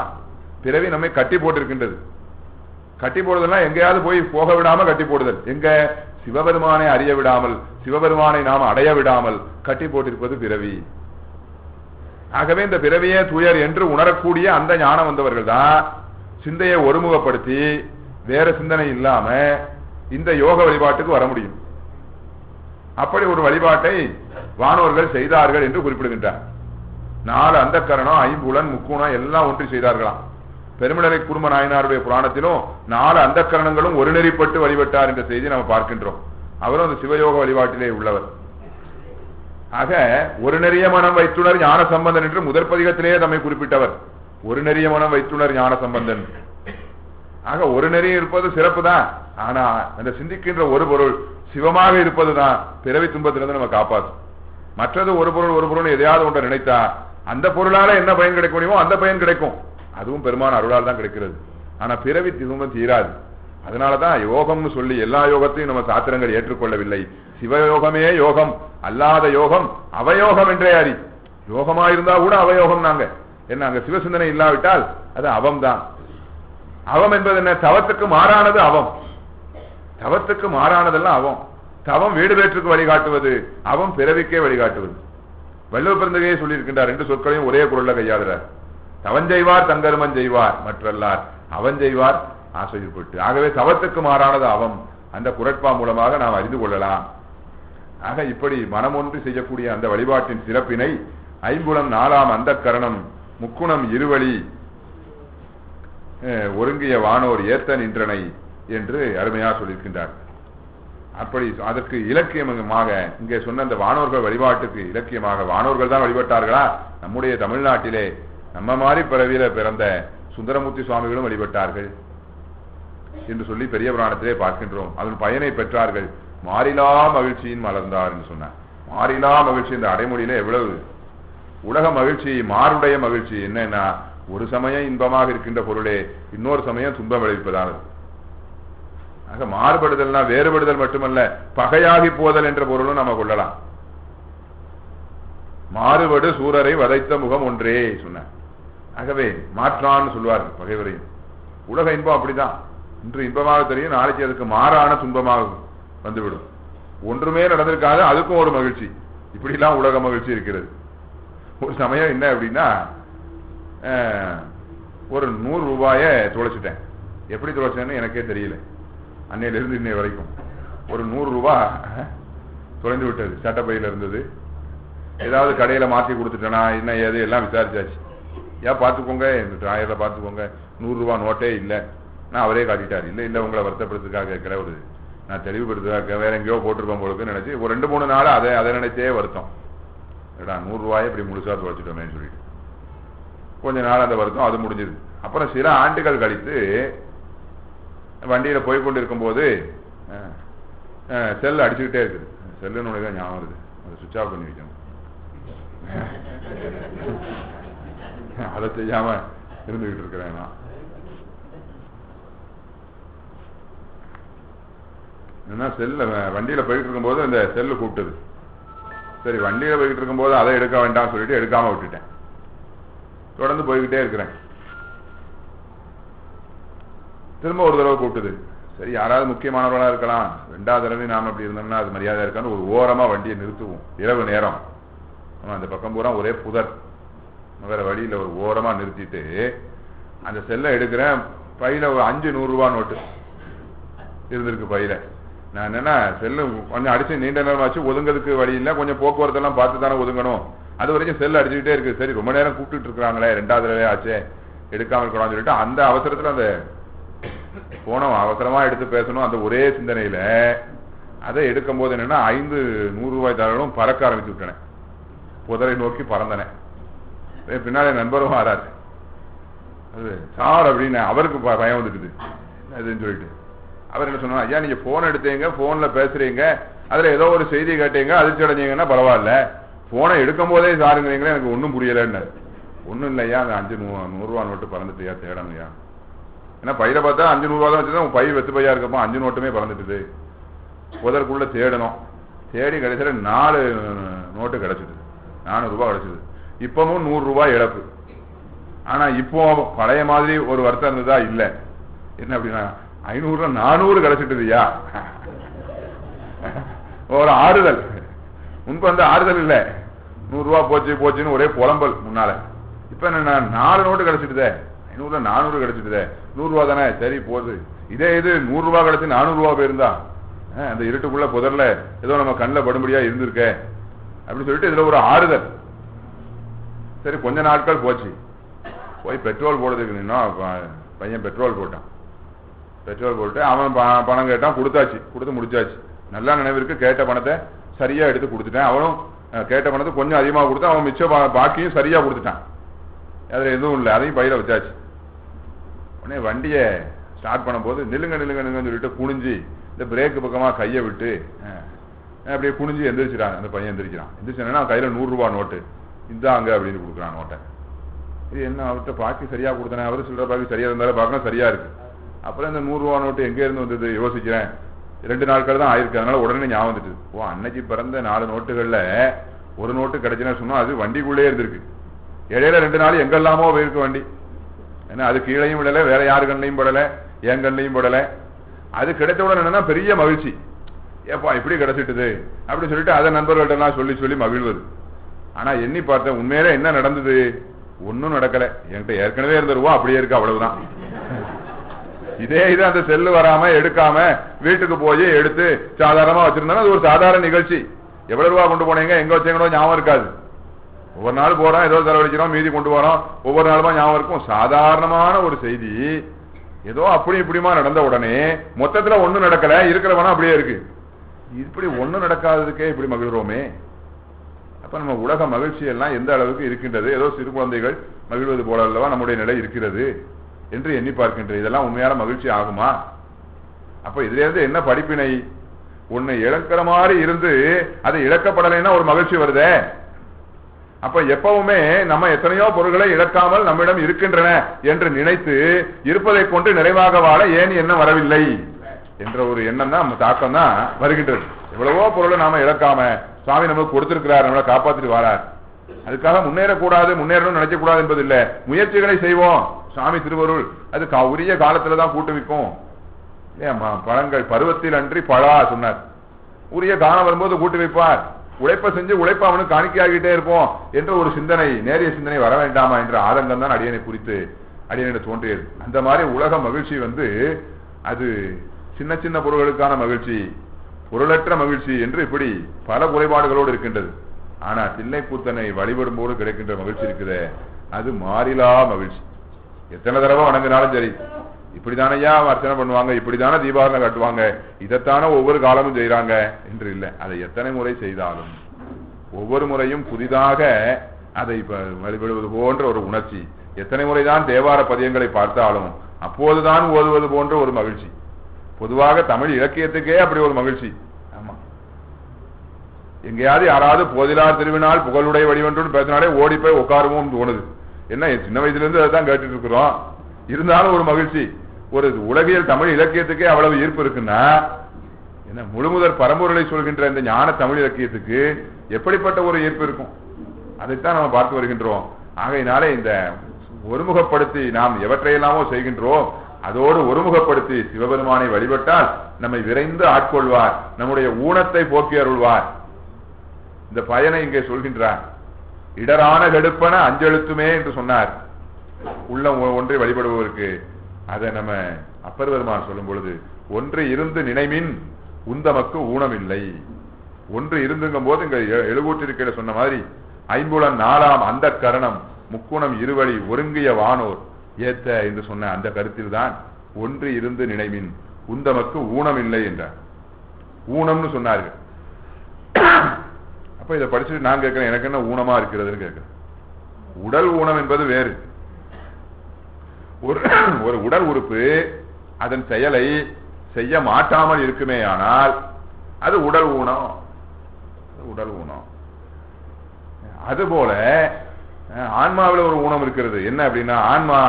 பிறவி நம்மை கட்டி போட்டிருக்கின்றது. கட்டி போடுதல்னா எங்கேயாவது போய் போக விடாம கட்டி போடுதல். எங்க? சிவபெருமானை அறிய விடாமல், சிவபெருமானை நாம் அடைய விடாமல் கட்டி போட்டிருப்பது பிறவி. ஆகவே இந்த பிறவியே துயர் என்று உணரக்கூடிய அந்த ஞானம் வந்தவர்கள் தான் சிந்தையை ஒருமுகப்படுத்தி வேற சிந்தனை இல்லாம இந்த யோக வழிபாட்டுக்கு வர முடியும். அப்படி ஒரு வழிபாட்டை வானோர்கள் செய்தார்கள் என்று குறிப்பிடுகின்றார். 4 அந்தக்கரணம், 5 புலன், முக்குணம் எல்லாம் ஒன்று செய்தார்களாம். பெருமிழலை குடும்ப நாயனாருடைய புராணத்திலும் 4 அந்தக்கரணங்களும் ஒரு நெறிப்பட்டு வழிபட்டார் என்ற செய்தி நாம் பார்க்கின்றோம். அவரும் அந்த சிவயோக வழிபாட்டிலே உள்ளவர். ஆக ஒரு நெறிய மனம் வைத்துணர் ஞான சம்பந்தன் என்று முதற் பதிகத்திலேயே நம்மை குறிப்பிட்டவர். ஒரு நெறிய மனம் வைத்துணர் ஞான சம்பந்தன். ஆக ஒரு நெறி இருப்பது சிறப்பு தான். ஆனா அந்த சிந்திக்கின்ற ஒரு பொருள் சிவமாக இருப்பதுதான் பிறவி துன்பத்திலிருந்து நம்ம காப்பாற்றும். மற்றது ஒரு பொருள் எதையாவது ஒன்றை நினைத்தா அந்த பொருளால என்ன பயன் கிடைக்க முடியுமோ அந்த பயன் கிடைக்கும். அதுவும் பெருமான அருளால் தான் கிடைக்கிறது. ஆனா பிறவி துன்பம் தீராது. அதனாலதான் யோகம்னு சொல்லி எல்லா யோகத்தையும் நம்ம சாத்திரங்கள் ஏற்றுக்கொள்ளவில்லை. சிவயோகமே யோகம், அல்லாத யோகம் அவயோகம் என்றே அறி. யோகமா இருந்தா கூட அவயோகம். நாங்க என்ன, அங்க சிவசிந்தனை இல்லாவிட்டால் அது அவம் தான். அவம் என்பது என்ன? தவத்துக்கு மாறானது அவம். தவத்துக்கு மாறானதெல்லாம் அவம். தவம் வீடு பேற்றுக்கு வழிகாட்டுவது, அவம் பிறவிக்கே வழிகாட்டுவது. வள்ளுவ பிறந்தகையே சொல்லியிருக்கின்றார். 2 சொற்களையும் ஒரே குரல்ல கையாளுறார். தவஞ்செய்வார் தங்கருமன் செய்வார், மற்றல்லார் அவஞ்செய்வார் ஆசைப்பட்டு. ஆகவே தவத்துக்கு மாறானது அவம். அந்த குரட்பா மூலமாக நாம் அறிந்து கொள்ளலாம். ஆக இப்படி மனமொன்று செய்யக்கூடிய அந்த வழிபாட்டின் சிறப்பினை 5 4 அந்த கரணம் முக்குணம் இருவழி ஒருங்கிய வானோர் ஏத்த நின்றனை என்று அருமையாக சொல்லியிருக்கின்றார். அப்படி அதற்கு இலக்கியமாக இங்கே சொன்ன அந்த வானோர்கள் வழிபாட்டுக்கு இலக்கியமாக வானோர்கள் தான் வழிபட்டார்களா? நம்முடைய தமிழ்நாட்டிலே நம்ம மாதிரி பிறவியில பிறந்த சுந்தரமூர்த்தி சுவாமிகளும் வழிபட்டார்கள் என்று சொல்லி பெரிய புராணத்திலே பார்க்கின்றோம். அதன் பயனை பெற்றார்கள். மாறிலா மகிழ்ச்சியின் மலர்ந்தார் என்று சொன்னார். மாறிலா மகிழ்ச்சி இந்த அடைமொழியில எவ்வளவு உலக மகிழ்ச்சி, மாறுடைய மகிழ்ச்சி. என்னன்னா, ஒரு சமயம் இன்பமாக இருக்கின்ற பொருளே இன்னொரு சமயம் துன்பம் விளைவிப்பதாக. ஆக மாறுபடுதல்னா வேறுபடுதல் மட்டுமல்ல, பகையாகி போதல் என்ற பொருளும் நம்ம கொள்ளலாம். மாறுபடு சூரரை வதைத்த முகம் ஒன்றே சொன்னார். ஆகவே மாற்றான்னு சொல்வார்கள் பகைவரையும். உலக இன்பம் அப்படிதான். இன்று இன்பமாக தெரியும், நாளைக்கு அதுக்கு மாறான துன்பமாக வந்துவிடும். ஒன்றுமே நடந்திருக்காது, அதுக்கும் ஒரு மகிழ்ச்சி. இப்படிலாம் உலக மகிழ்ச்சி இருக்கிறது. ஒரு சமயம் என்ன அப்படின்னா, ஒரு 100 ரூபாயை தொலைச்சிட்டேன். எப்படி தொலைச்சேன்னு எனக்கே தெரியல. அன்னையிலிருந்து இன்னை வரைக்கும் ஒரு 100 ரூபாய் தொலைந்து விட்டது. சட்டப்பையில இருந்தது. ஏதாவது கடையில மாற்றி கொடுத்துட்டேனா என்ன ஏது எல்லாம் விசாரிச்சாச்சு. ஏன் பார்த்துக்கோங்க, இந்த டிராயர்ல பார்த்துக்கோங்க, 100 ரூபாய் நோட்டே இல்லை. நான் அவரே காட்டிட்டார். இல்லை உங்களை வருத்தப்படுறதுக்காக கேட்கல, ஒரு நான் தெளிவுபடுத்துக்காக வேற எங்கேயோ போட்டிருப்போம் போலுக்கு நினைச்சு ஒரு 2-3 நாள் அதை நினைச்சே வருத்தம். ஏடா 100 ரூபாயை இப்படி முழுசா தொலைச்சிட்டோமேன்னு சொல்லிட்டு கொஞ்ச நாள் அந்த வருத்தம் அது முடிஞ்சது. அப்புறம் சில ஆண்டுகள் கழித்து வண்டியில போய்கொண்டு இருக்கும் போது செல் அடிச்சுக்கிட்டே இருக்குது. செல்லுன்னு உனக்கு ஞாபகம் வருது, அதை சுவிட்ச் ஆஃப் பண்ணி வைக்கணும். அதை செய்யாம இருந்துகிட்டு இருக்கிறேன் நான். என்ன, செல்ல வண்டியில போயிட்டு இருக்கும் போது அந்த செல்லு கூப்பிட்டது. சரி, வண்டியில போயிட்டு இருக்கும் போது அதை எடுக்க வேண்டாம் சொல்லிட்டு எடுக்காம விட்டுட்டேன். தொடர்ந்து போய்கிட்டே இருக்கிறேன். திரும்ப ஒரு தடவை கூப்பிட்டது. சரி, யாராவது முக்கியமானவர்களா இருக்கலாம், 2வது தடவை நாம அப்படி இருந்தோம்னா அது மரியாதை இருக்கான்னு ஒரு ஓரமா வண்டியை நிறுத்துவோம். இரவு நேரம் அந்த பக்கம் பூரா ஒரே புதர், வேற வழியில ஒரு ஓரமா நிறுத்திட்டு அந்த செல்லை எடுக்கிறேன். பையில ஒரு 5 100 ரூபாய் நோட்டு இருந்திருக்கு பையில. நான் என்னன்னா, செல்லு கொஞ்சம் அடிச்சு நீண்ட நேரம் ஆச்சு, ஒதுங்கிறதுக்கு வழி இல்லை, கொஞ்சம் போக்குவரத்து எல்லாம் பார்த்து தானே ஒதுங்கணும். அது வரைக்கும் செல் அடிச்சுக்கிட்டே இருக்கு. சரி, ரொம்ப நேரம் கூப்பிட்டு இருக்கிறாங்களே, 2வது தடவை ஆச்சே, எடுக்காம இருக்கணும்னு சொல்லிட்டு அந்த அவசரத்துல அந்த போனோம், அவசரமா எடுத்து பேசணும் அந்த ஒரே சிந்தனையில அதை எடுக்கும் போது என்னன்னா 5 100 ரூபாய் தாளும் பறக்க ஆரம்பிச்சு விட்டேன். புதரை நோக்கி பறந்தனேன். பின்னாலே நண்பரும் ஆறாரு. அது சார் அப்படின்னு அவருக்கு பயம் வந்துட்டுது அதுன்னு சொல்லிட்டு அவர் என்ன சொன்னா, ஐயா நீங்க போன் எடுத்தீங்க, போன்ல பேசுறீங்க, அதுல ஏதோ ஒரு செய்தி கேட்டீங்க, அதிர்ச்சி அடைஞ்சீங்கன்னா பரவாயில்ல, போனை எடுக்கும் போதே சாருங்கிறீங்களே எனக்கு ஒன்றும் புரியலன்னு. ஒன்றும் இல்லையா, அந்த 5 100 ரூபா நோட்டு பறந்துட்டியா தேடணுயா ஏன்னா பையில பார்த்தா 500 ரூபா தான் வச்சுதான் பை வெத்து பையா இருக்கப்போ 5 நோட்டுமே பறந்துட்டுது. புதற்குள்ள தேடணும், தேடி கிடைச்சல 4 நோட்டு கிடைச்சிது, 400 ரூபாய் கிடைச்சது. இப்பவும் 100 ரூபாய் இழப்பு. ஆனா இப்போ பழைய மாதிரி ஒரு வருத்தம் இருந்ததா இல்ல. என்ன அப்படின்னா 500 400 கிடைச்சிட்டுதுயா, ஒரு ஆறுதல். முன்பு வந்து ஆறுதல் இல்ல, 100 ரூபாய் போச்சு போச்சுன்னு ஒரே புலம்பல் முன்னால. இப்ப என்ன 4 நோட்டு கிடைச்சிட்டுதே, 500 400 கிடைச்சிட்டுதே, 100 ரூபா தானே சரி போகுது. இதே இது 100 ரூபாய் கிடைச்சு 400 ரூபாய் போயிருந்தா அந்த இருட்டுக்குள்ள புதர்ல ஏதோ நம்ம கண்ணில் படும்படியா இருந்திருக்க அப்படின்னு சொல்லிட்டு இதுல ஒரு ஆறுதல். சரி கொஞ்ச நாட்கள் போச்சு, போய் பெட்ரோல் போடுறதுக்கு நின்னா பையன் பெட்ரோல் போட்டான். பெட்ரோல் போட்டு அவன் பணம் கேட்டான், கொடுத்தாச்சு, கொடுத்து முடிச்சாச்சு. நல்லா நினைவிற்கு கேட்ட பணத்தை சரியா எடுத்து கொடுத்துட்டேன். அவனும் கேட்ட பணத்தை கொஞ்சம் அதிகமாக கொடுத்து அவன் மிச்ச பாக்கியும் சரியா கொடுத்துட்டான். அதுல எதுவும் இல்லை, அதையும் பையில வச்சாச்சு. உடனே வண்டியை ஸ்டார்ட் பண்ணும் போது நில்லுங்க நில்லுங்க நில்லுங்கன்னு சொல்லிட்டு குனிஞ்சு இந்த பிரேக்கு பக்கமா கையை விட்டு அப்படியே குனிஞ்சு எந்திரிச்சிடான். அந்த பையன் எந்திரிக்கிறான். எந்திரிச்சானா கையில 100 ரூபாய் நோட்டு இந்தாங்க அப்படின்னு கொடுக்குறான் நோட்டை. இது என்ன அவர்கிட்ட பாக்கி சரியா கொடுத்தனே, அவரு சொல்ற பாக்கி சரியா இருந்தாலும் பார்க்கணும் சரியா இருக்கு. அப்புறம் இந்த 100 ரூபாய் நோட்டு எங்க இருந்து வந்தது யோசிக்கிறேன். 2 நாட்கள் தான் ஆயிருக்கு, அதனால உடனே ஞாபகம் வந்துட்டு. ஓ அன்னைக்கு பிறந்த 4 நோட்டுகள்ல ஒரு நோட்டு கிடைச்சுன்னு சொன்னா அது வண்டிக்குள்ளே இருந்திருக்கு. இடையில 2 நாள் எங்கெல்லாமோ போயிருக்கு வண்டி. ஏன்னா அது கீழையும் விடல, வேற யாரு கண்ணையும் படல, என் கண்ணையும் படல. அது கிடைத்தவுடன் என்னன்னா பெரிய மகிழ்ச்சி. ஏப்பா இப்படி கிடைச்சிட்டுது அப்படின்னு சொல்லிட்டு அதை நண்பர்கள்ட்ட எல்லாம் சொல்லி சொல்லி மகிழ்வது. ஆனா எண்ணி பார்த்தேன், உண்மையில என்ன நடந்தது? ஒன்னும் நடக்கல. என்கிட்ட ஏற்கனவே இருந்த ரூபா அப்படியே இருக்கு, அவ்வளவுதான். இதே இது அந்த செல்லு வராம எடுக்காம வீட்டுக்கு போய் எடுத்து சாதாரணமா வச்சிருந்தா அது ஒரு சாதாரண நிகழ்ச்சி. எவ்வளவு ரூபா கொண்டு போனீங்க, எங்க வச்சீங்களோ ஞாபகம் இருக்காது. ஒவ்வொரு நாள் போறோம், ஏதோ செலவழிக்கிறோம், மீதி கொண்டு வரோம், ஒவ்வொரு நாளுமா ஞாபகம் இருக்கும். சாதாரணமான ஒரு செய்தி ஏதோ அப்படி இப்படிமா நடந்த உடனே மொத்தத்துல ஒண்ணும் நடக்கல, இருக்கிறவனா அப்படியே இருக்கு. இப்படி ஒண்ணும் நடக்காததுக்கே இப்படி மகிழ்றோமே. அப்ப நம்ம உலக மகிழ்ச்சி எல்லாம் எந்த அளவுக்கு இருக்கின்றது? ஏதோ சிறு குழந்தைகள் மகிழ்வது போல அல்லவா நம்முடைய நிலை இருக்கிறது என்று எண்ணி பார்க்கின்றது. இதெல்லாம் உண்மையான மகிழ்ச்சி ஆகுமா? அப்ப இதுல இருந்து என்ன படிப்பினை? ஒண்ணு இழக்கிற மாதிரி இருந்து அது இழக்கப்படலைன்னா ஒரு மகிழ்ச்சி வருதே. அப்ப எப்பவுமே நம்ம எத்தனையோ பொருள்களை இழக்காமல் நம்மிடம் இருக்கின்றன என்று நினைத்து இருப்பதை கொண்டு நிறைவாக வாழ ஏன் எண்ணம் வரவில்லை என்ற ஒரு எண்ணம் தான் நம்ம தாக்கம் தான் வருகின்றது. எவ்வளவோ பொருளை நாம இழக்காம சுவாமி நமக்கு கொடுத்திருக்கிறார், நம்மளை காப்பாற்றிட்டு வாரார். அதுக்காக முன்னேறக்கூடாது, முன்னேறணும்னு நினைக்க கூடாது என்பது இல்லை. முயற்சிகளை செய்வோம். சுவாமி திருவருள் அது உரிய காலத்துலதான் கூட்டுவிக்கும். ஏமா பழங்கள் பருவத்தில் அன்றி பழா சொன்னார். உரிய காலம் வரும்போது கூட்டு வைப்பார். உழைப்ப செஞ்சு உழைப்ப அவனுக்கு காணிக்கையாகிட்டே இருப்போம் என்ற ஒரு சிந்தனை, நேரிய சிந்தனை வர வேண்டாமா என்ற ஆதங்கம் தான் அடியனை குறித்து அடியனை தோன்றியது. அந்த மாதிரி உலக மகிழ்ச்சி அது சின்ன சின்ன பொருள்களுக்கான மகிழ்ச்சி, பொருளற்ற மகிழ்ச்சி என்று இப்படி பல குறைபாடுகளோடு இருக்கின்றது. ஆனா தில்லை கூத்தனை வழிபடும் போது கிடைக்கின்ற மகிழ்ச்சி இருக்குதே, அது மாறிலா மகிழ்ச்சி. எத்தனை தடவை வணங்கினாலும் சரி, இப்படிதானையா அர்ச்சனை பண்ணுவாங்க, இப்படித்தானே தீபாவளி கட்டுவாங்க, இதைத்தானே ஒவ்வொரு காலமும் செய்யறாங்க என்று இல்லை. அதை எத்தனை முறை செய்தாலும் ஒவ்வொரு முறையும் புதிதாக அதை வழிபடுவது போன்ற ஒரு உணர்ச்சி. எத்தனை முறைதான் தேவார பதியங்களை பார்த்தாலும் அப்போதுதான் ஓதுவது போன்ற ஒரு மகிழ்ச்சி. பொதுவாக தமிழ் இலக்கியத்துக்கே அப்படி ஒரு மகிழ்ச்சி. ஆமா, எங்கேயாவது யாராவது போதிலார் திருவினால் புகழுடைய வடிவென்று பேசினாலே ஓடி போய் உட்காருவோம் தோணுது. என்ன சின்ன வயசுல இருந்து அதான் கேட்டுட்டு இருக்கிறோம். இருந்தாலும் ஒரு மகிழ்ச்சி. ஒரு உலகியல் தமிழ் இலக்கியத்துக்கே அவ்வளவு ஈர்ப்பு இருக்குன்னா என்ன முழுமுதற் பரம்பொருளை சொல்கின்ற இந்த ஞான தமிழ் இலக்கியத்துக்கு எப்படிப்பட்ட ஒரு ஈர்ப்பு இருக்கும்? அதைத்தான் நம்ம பார்த்து வருகின்றோம். ஆகையினாலே இந்த ஒருமுகப்படுத்தி நாம் எவற்றையெல்லாமோ செய்கின்றோம், அதோடு ஒருமுகப்படுத்தி சிவபெருமானை வழிபட்டால் நம்மை விரைந்து ஆட்கொள்வார், நம்முடைய ஊனத்தை போக்கி அருள்வார். இந்த பயனை இங்கே சொல்கின்றார். இடரான கெடுப்பன அஞ்செழுத்துமே என்று சொன்னார். உள்ள ஒன்றை வழிபடுவதற்கு அதை நம்ம அப்பர் பெருமான் சொல்லும் பொழுது, ஒன்று இருந்து நினைமின் உந்தமக்கு ஊனமில்லை. ஒன்று இருந்துங்கும் போது இங்க எழுகூற்றிருக்கிற சொன்ன மாதிரி ஐம்புலன் நாலாம் அந்த கரணம் முக்குணம் இருவழி ஒருங்கிய வானோர் ஏத்த என்று சொன்ன அந்த கருத்தில் தான் ஒன்று இருந்து நினைமின் உந்தமக்கு ஊனமில்லை என்றார். ஊனம்னு சொன்னார்கள். அப்ப இதை படிச்சுட்டு நான் கேட்கிறேன், எனக்கு என்ன ஊனமா இருக்கிறதுன்னு கேட்கிறேன். உடல் ஊனம் என்பது வேறு. ஒரு உடல் உறுப்பு அதன் செயலை செய்ய மாட்டாமல் இருக்குமே ஆனால் அது உடல் ஊனம். உடல் ஊனம். அதுபோல ஆன்மாவில் ஒரு ஊனம் இருக்கிறது. என்ன அப்படின்னா, ஆன்மா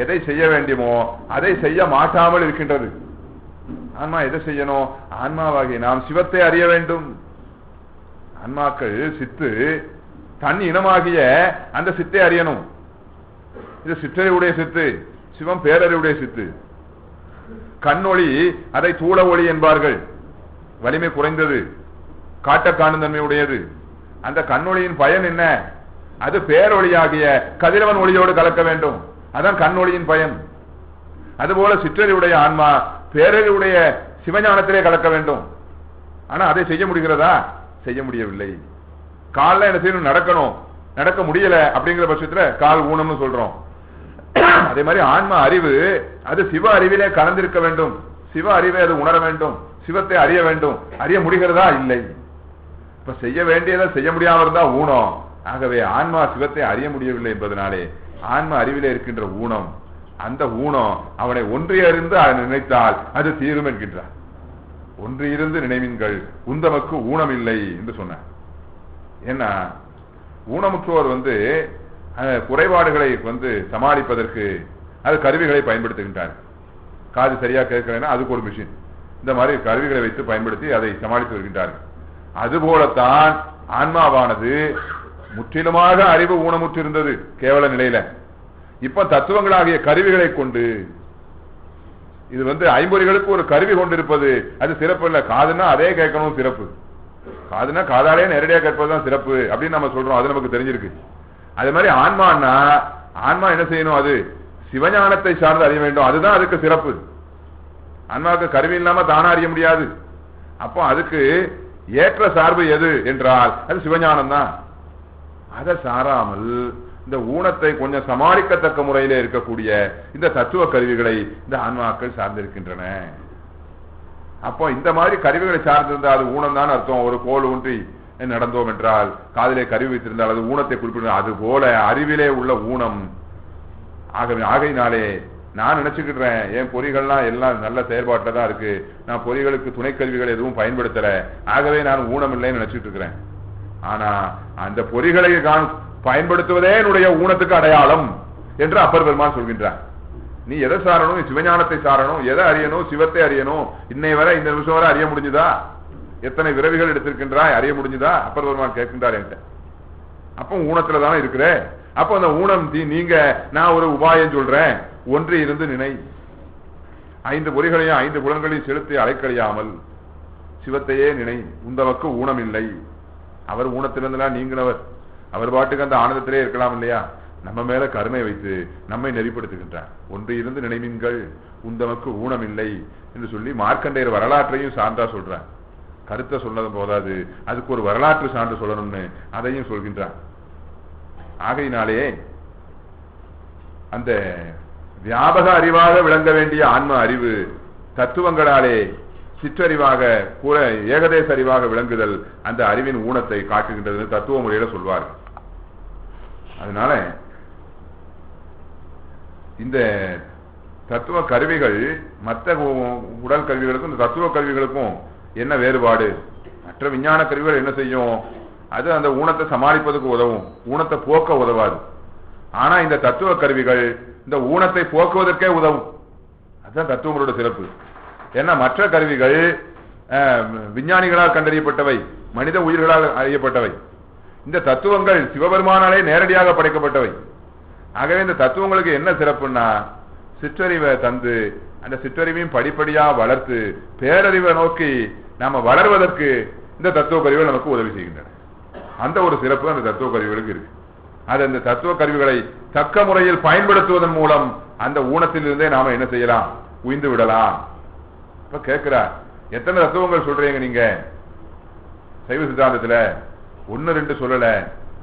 எதை செய்ய வேண்டுமோ அதை செய்ய மாட்டாமல் இருக்கின்றது. ஆன்மா எதை செய்யணும்? ஆன்மாவாகிய நாம் சிவத்தை அறிய வேண்டும். ஆன்மாக்கள் சித்து தன் இனமாகிய அந்த சித்தை அறியணும். இது சிற்றறிவுடைய சித்து, சிவம் பேரறிவுடைய சித்து. கண்ணொளி அதை தூள ஒளி என்பார்கள். வலிமை குறைந்தது, காட்ட காணும் தன்மை உடையது. அந்த கண்ணொளியின் பயன் என்ன? அது பேரொளியாகிய கதிரவன் ஒளியோடு கலக்க வேண்டும். அதான் கண்ணொளியின் பயன். அதுபோல சிற்றறிவுடைய ஆன்மா பேரறிவுடைய சிவஞானத்திலே கலக்க வேண்டும். ஆனா அதை செய்ய முடிகிறதா? செய்ய முடியவில்லை. கால்ல என்ன செய்யணும்? நடக்கணும். நடக்க முடியல அப்படிங்கிற பட்சத்துல கால் ஊனம்னு சொல்றோம். அதே மாதிரி ஆன்மா அறிவு அது சிவ அறிவிலே கலந்திருக்க வேண்டும். சிவ அறிவை அது உணர வேண்டும். சிவத்தை அறிய வேண்டும். அறிய முடிகிறதா? இல்லை. இப்ப செய்ய வேண்டியதை செய்ய முடியாம இருந்தா ஊனம். ஆகவே ஆன்மா சிவத்தை அறிய முடியவில்லை என்பதனாலே ஆன்மா அறிவிலே இருக்கின்ற ஊனம், அந்த ஊனம் அவனை ஒன்றியிருந்து நினைத்தால் அது தீரும் என்கின்றார். ஒன்றியிருந்து நினைவீன்கள் உந்தமக்கு ஊனம் இல்லை என்று சொன்னார். ஏன்னா ஊனமுற்றோர் குறைபாடுகளை சமாளிப்பதற்கு அது கருவிகளை பயன்படுத்துகின்றார். காது சரியா கேட்கலன்னா அதுக்கு ஒரு மிஷின், இந்த மாதிரி கருவிகளை வைத்து பயன்படுத்தி அதை சமாளித்து வருகின்றார்கள். அதுபோலத்தான் ஆன்மாவானது முற்றிலுமாக அறிவு ஊனமுற்று இருந்தது கேவல நிலையில. இப்ப தத்துவங்களாகிய கருவிகளை கொண்டு இது ஐம்பொறிகளுக்கு ஒரு கருவி கொண்டிருப்பது அது சிறப்பு இல்ல. காதுன்னா அதே கேட்கணும் சிறப்பு. காதுன்னா காதாலே நேரடியாக கேட்பதுதான் சிறப்பு அப்படின்னு நம்ம சொல்றோம். அது நமக்கு தெரிஞ்சிருக்கு. அதே மாதிரி ஆன்மான்னா ஆன்மா என்ன செய்யணும்? அது சிவஞானத்தை சார்ந்து அறிய வேண்டும். அதுதான் அதுக்கு சிறப்பு. ஆன்மாவுக்கு கருவி இல்லாம தானா அறிய முடியாது. அப்போ அதுக்கு ஏற்ற சார்பு எது என்றால் அது சிவஞானம் தான். அதை சாராமல் இந்த ஊனத்தை கொஞ்சம் சமாளிக்கத்தக்க முறையில இருக்கக்கூடிய இந்த தத்துவ கருவிகளை இந்த ஆன்மாக்கள் சார்ந்திருக்கின்றன. அப்போ இந்த மாதிரி கருவிகளை சார்ந்திருந்தால் அது ஊனம் தான் அர்த்தம். ஒரு கோல் ஊன்றி நடந்தோம் என்றால் காதிலே கருவி வைத்திருந்தால் அது ஊனத்தை குறிப்பிடும். அது போல அறிவிலே உள்ள ஊனம். ஆகையினாலே நான் நினைச்சுக்கிட்டேன் என் பொறிகள்லாம் எல்லாம் நல்ல செயல்பாட்டில் தான் இருக்கு, நான் பொறிகளுக்கு துணை கருவிகள் எதுவும் பயன்படுத்தல, ஆகவே நான் ஊனம் இல்லைன்னு நினைச்சிட்டு இருக்கிறேன். ஆனா அந்த பொறிகளை நான் பயன்படுத்துவதே என்னுடைய ஊனத்துக்கு அடையாளம் என்று அப்பர் பெருமான் சொல்கின்றார். நீ எதை சாரணும்? சிவஞானத்தை சாரணும். எதை அறியணும்? சிவத்தை அறியணும். இன்னை வரை இந்த நிமிஷம் வரை அறிய முடிஞ்சுதா? எத்தனை விரவிகள் எடுத்திருக்கின்றாய்? அறிய முடிஞ்சுதா? அப்பர் பெருமான் கேட்கின்றார் என்கிட்ட. அப்போ ஊனத்துல தானே இருக்கிற. அப்போ அந்த ஊனம் நீங்க நான் ஒரு உபாயம் சொல்றேன். ஒன்று இருந்து நினை. 5 பொறிகளையும் 5 புலன்களையும் செலுத்தி அலைக்கழியாமல் சிவத்தையே நினை. உந்தவக்கு ஊனம் இல்லை. அவர் ஊனத்திலிருந்தெல்லாம் நீங்கினவர். அவர் பாட்டுக்கு அந்த ஆனந்தத்திலே இருக்கலாம் இல்லையா? நம்ம மேல கருணை வைத்து நம்மை நெறிப்படுத்துகின்றார். ஒன்று இருந்து நினைவீன்கள் உந்தமக்கு ஊனம் இல்லை என்று சொல்லி மார்க்கண்டேயர் வரலாற்றையும் சான்றா சொல்றார். கருத்தை சொன்னது போதாது, அதுக்கு ஒரு வரலாற்று சான்று சொல்லணும்னு அதையும் சொல்கின்றார். ஆகையினாலே அந்த வியாபக அறிவாக விளங்க வேண்டிய ஆன்ம அறிவு தத்துவங்களாலே சிற்றறிவாக கூட ஏகதேச அறிவாக விளங்குதல் அந்த அறிவின் ஊனத்தை காட்டுகின்றது தத்துவ முறையில சொல்வார்கள். அதனால இந்த தத்துவ கருவிகள் மற்ற உடல் கருவிகளுக்கும் இந்த தத்துவ கருவிகளுக்கும் என்ன வேறுபாடு? மற்ற விஞ்ஞான கருவிகள் என்ன செய்யும்? அது அந்த ஊனத்தை சமாளிப்பதற்கு உதவும், ஊனத்தை போக்க உதவாது. ஆனா இந்த தத்துவ கருவிகள் இந்த ஊனத்தை போக்குவதற்கே உதவும். அதுதான் தத்துவங்களோட சிறப்பு. ஏன்னா மற்ற கருவிகள் விஞ்ஞானிகளால் கண்டறியப்பட்டவை, மனித உயிர்களால் அறியப்பட்டவை. இந்த தத்துவங்கள் சிவபெருமானாலே நேரடியாக படைக்கப்பட்டவை. ஆகவே இந்த தத்துவங்களுக்கு என்ன சிறப்புன்னா சிற்றறிவை தந்து அந்த சிற்றறிவையும் படிப்படியா வளர்த்து பேரறிவை நோக்கி நாம வளர்வதற்கு இந்த தத்துவ கருவிகள் நமக்கு உதவி செய்கின்றன. அந்த ஒரு சிறப்பு அந்த தத்துவ கருவிகளுக்கு இருக்கு. அது அந்த தத்துவ கருவிகளை தக்க முறையில் பயன்படுத்துவதன் மூலம் அந்த ஊனத்திலிருந்தே நாம என்ன செய்யலாம்? உயிர்ந்து விடலாம். இப்ப கேட்கிறார், எத்தனை தத்துவங்கள் சொல்றீங்க நீங்க சைவ சித்தாந்தத்துல? 1 2 சொல்லல,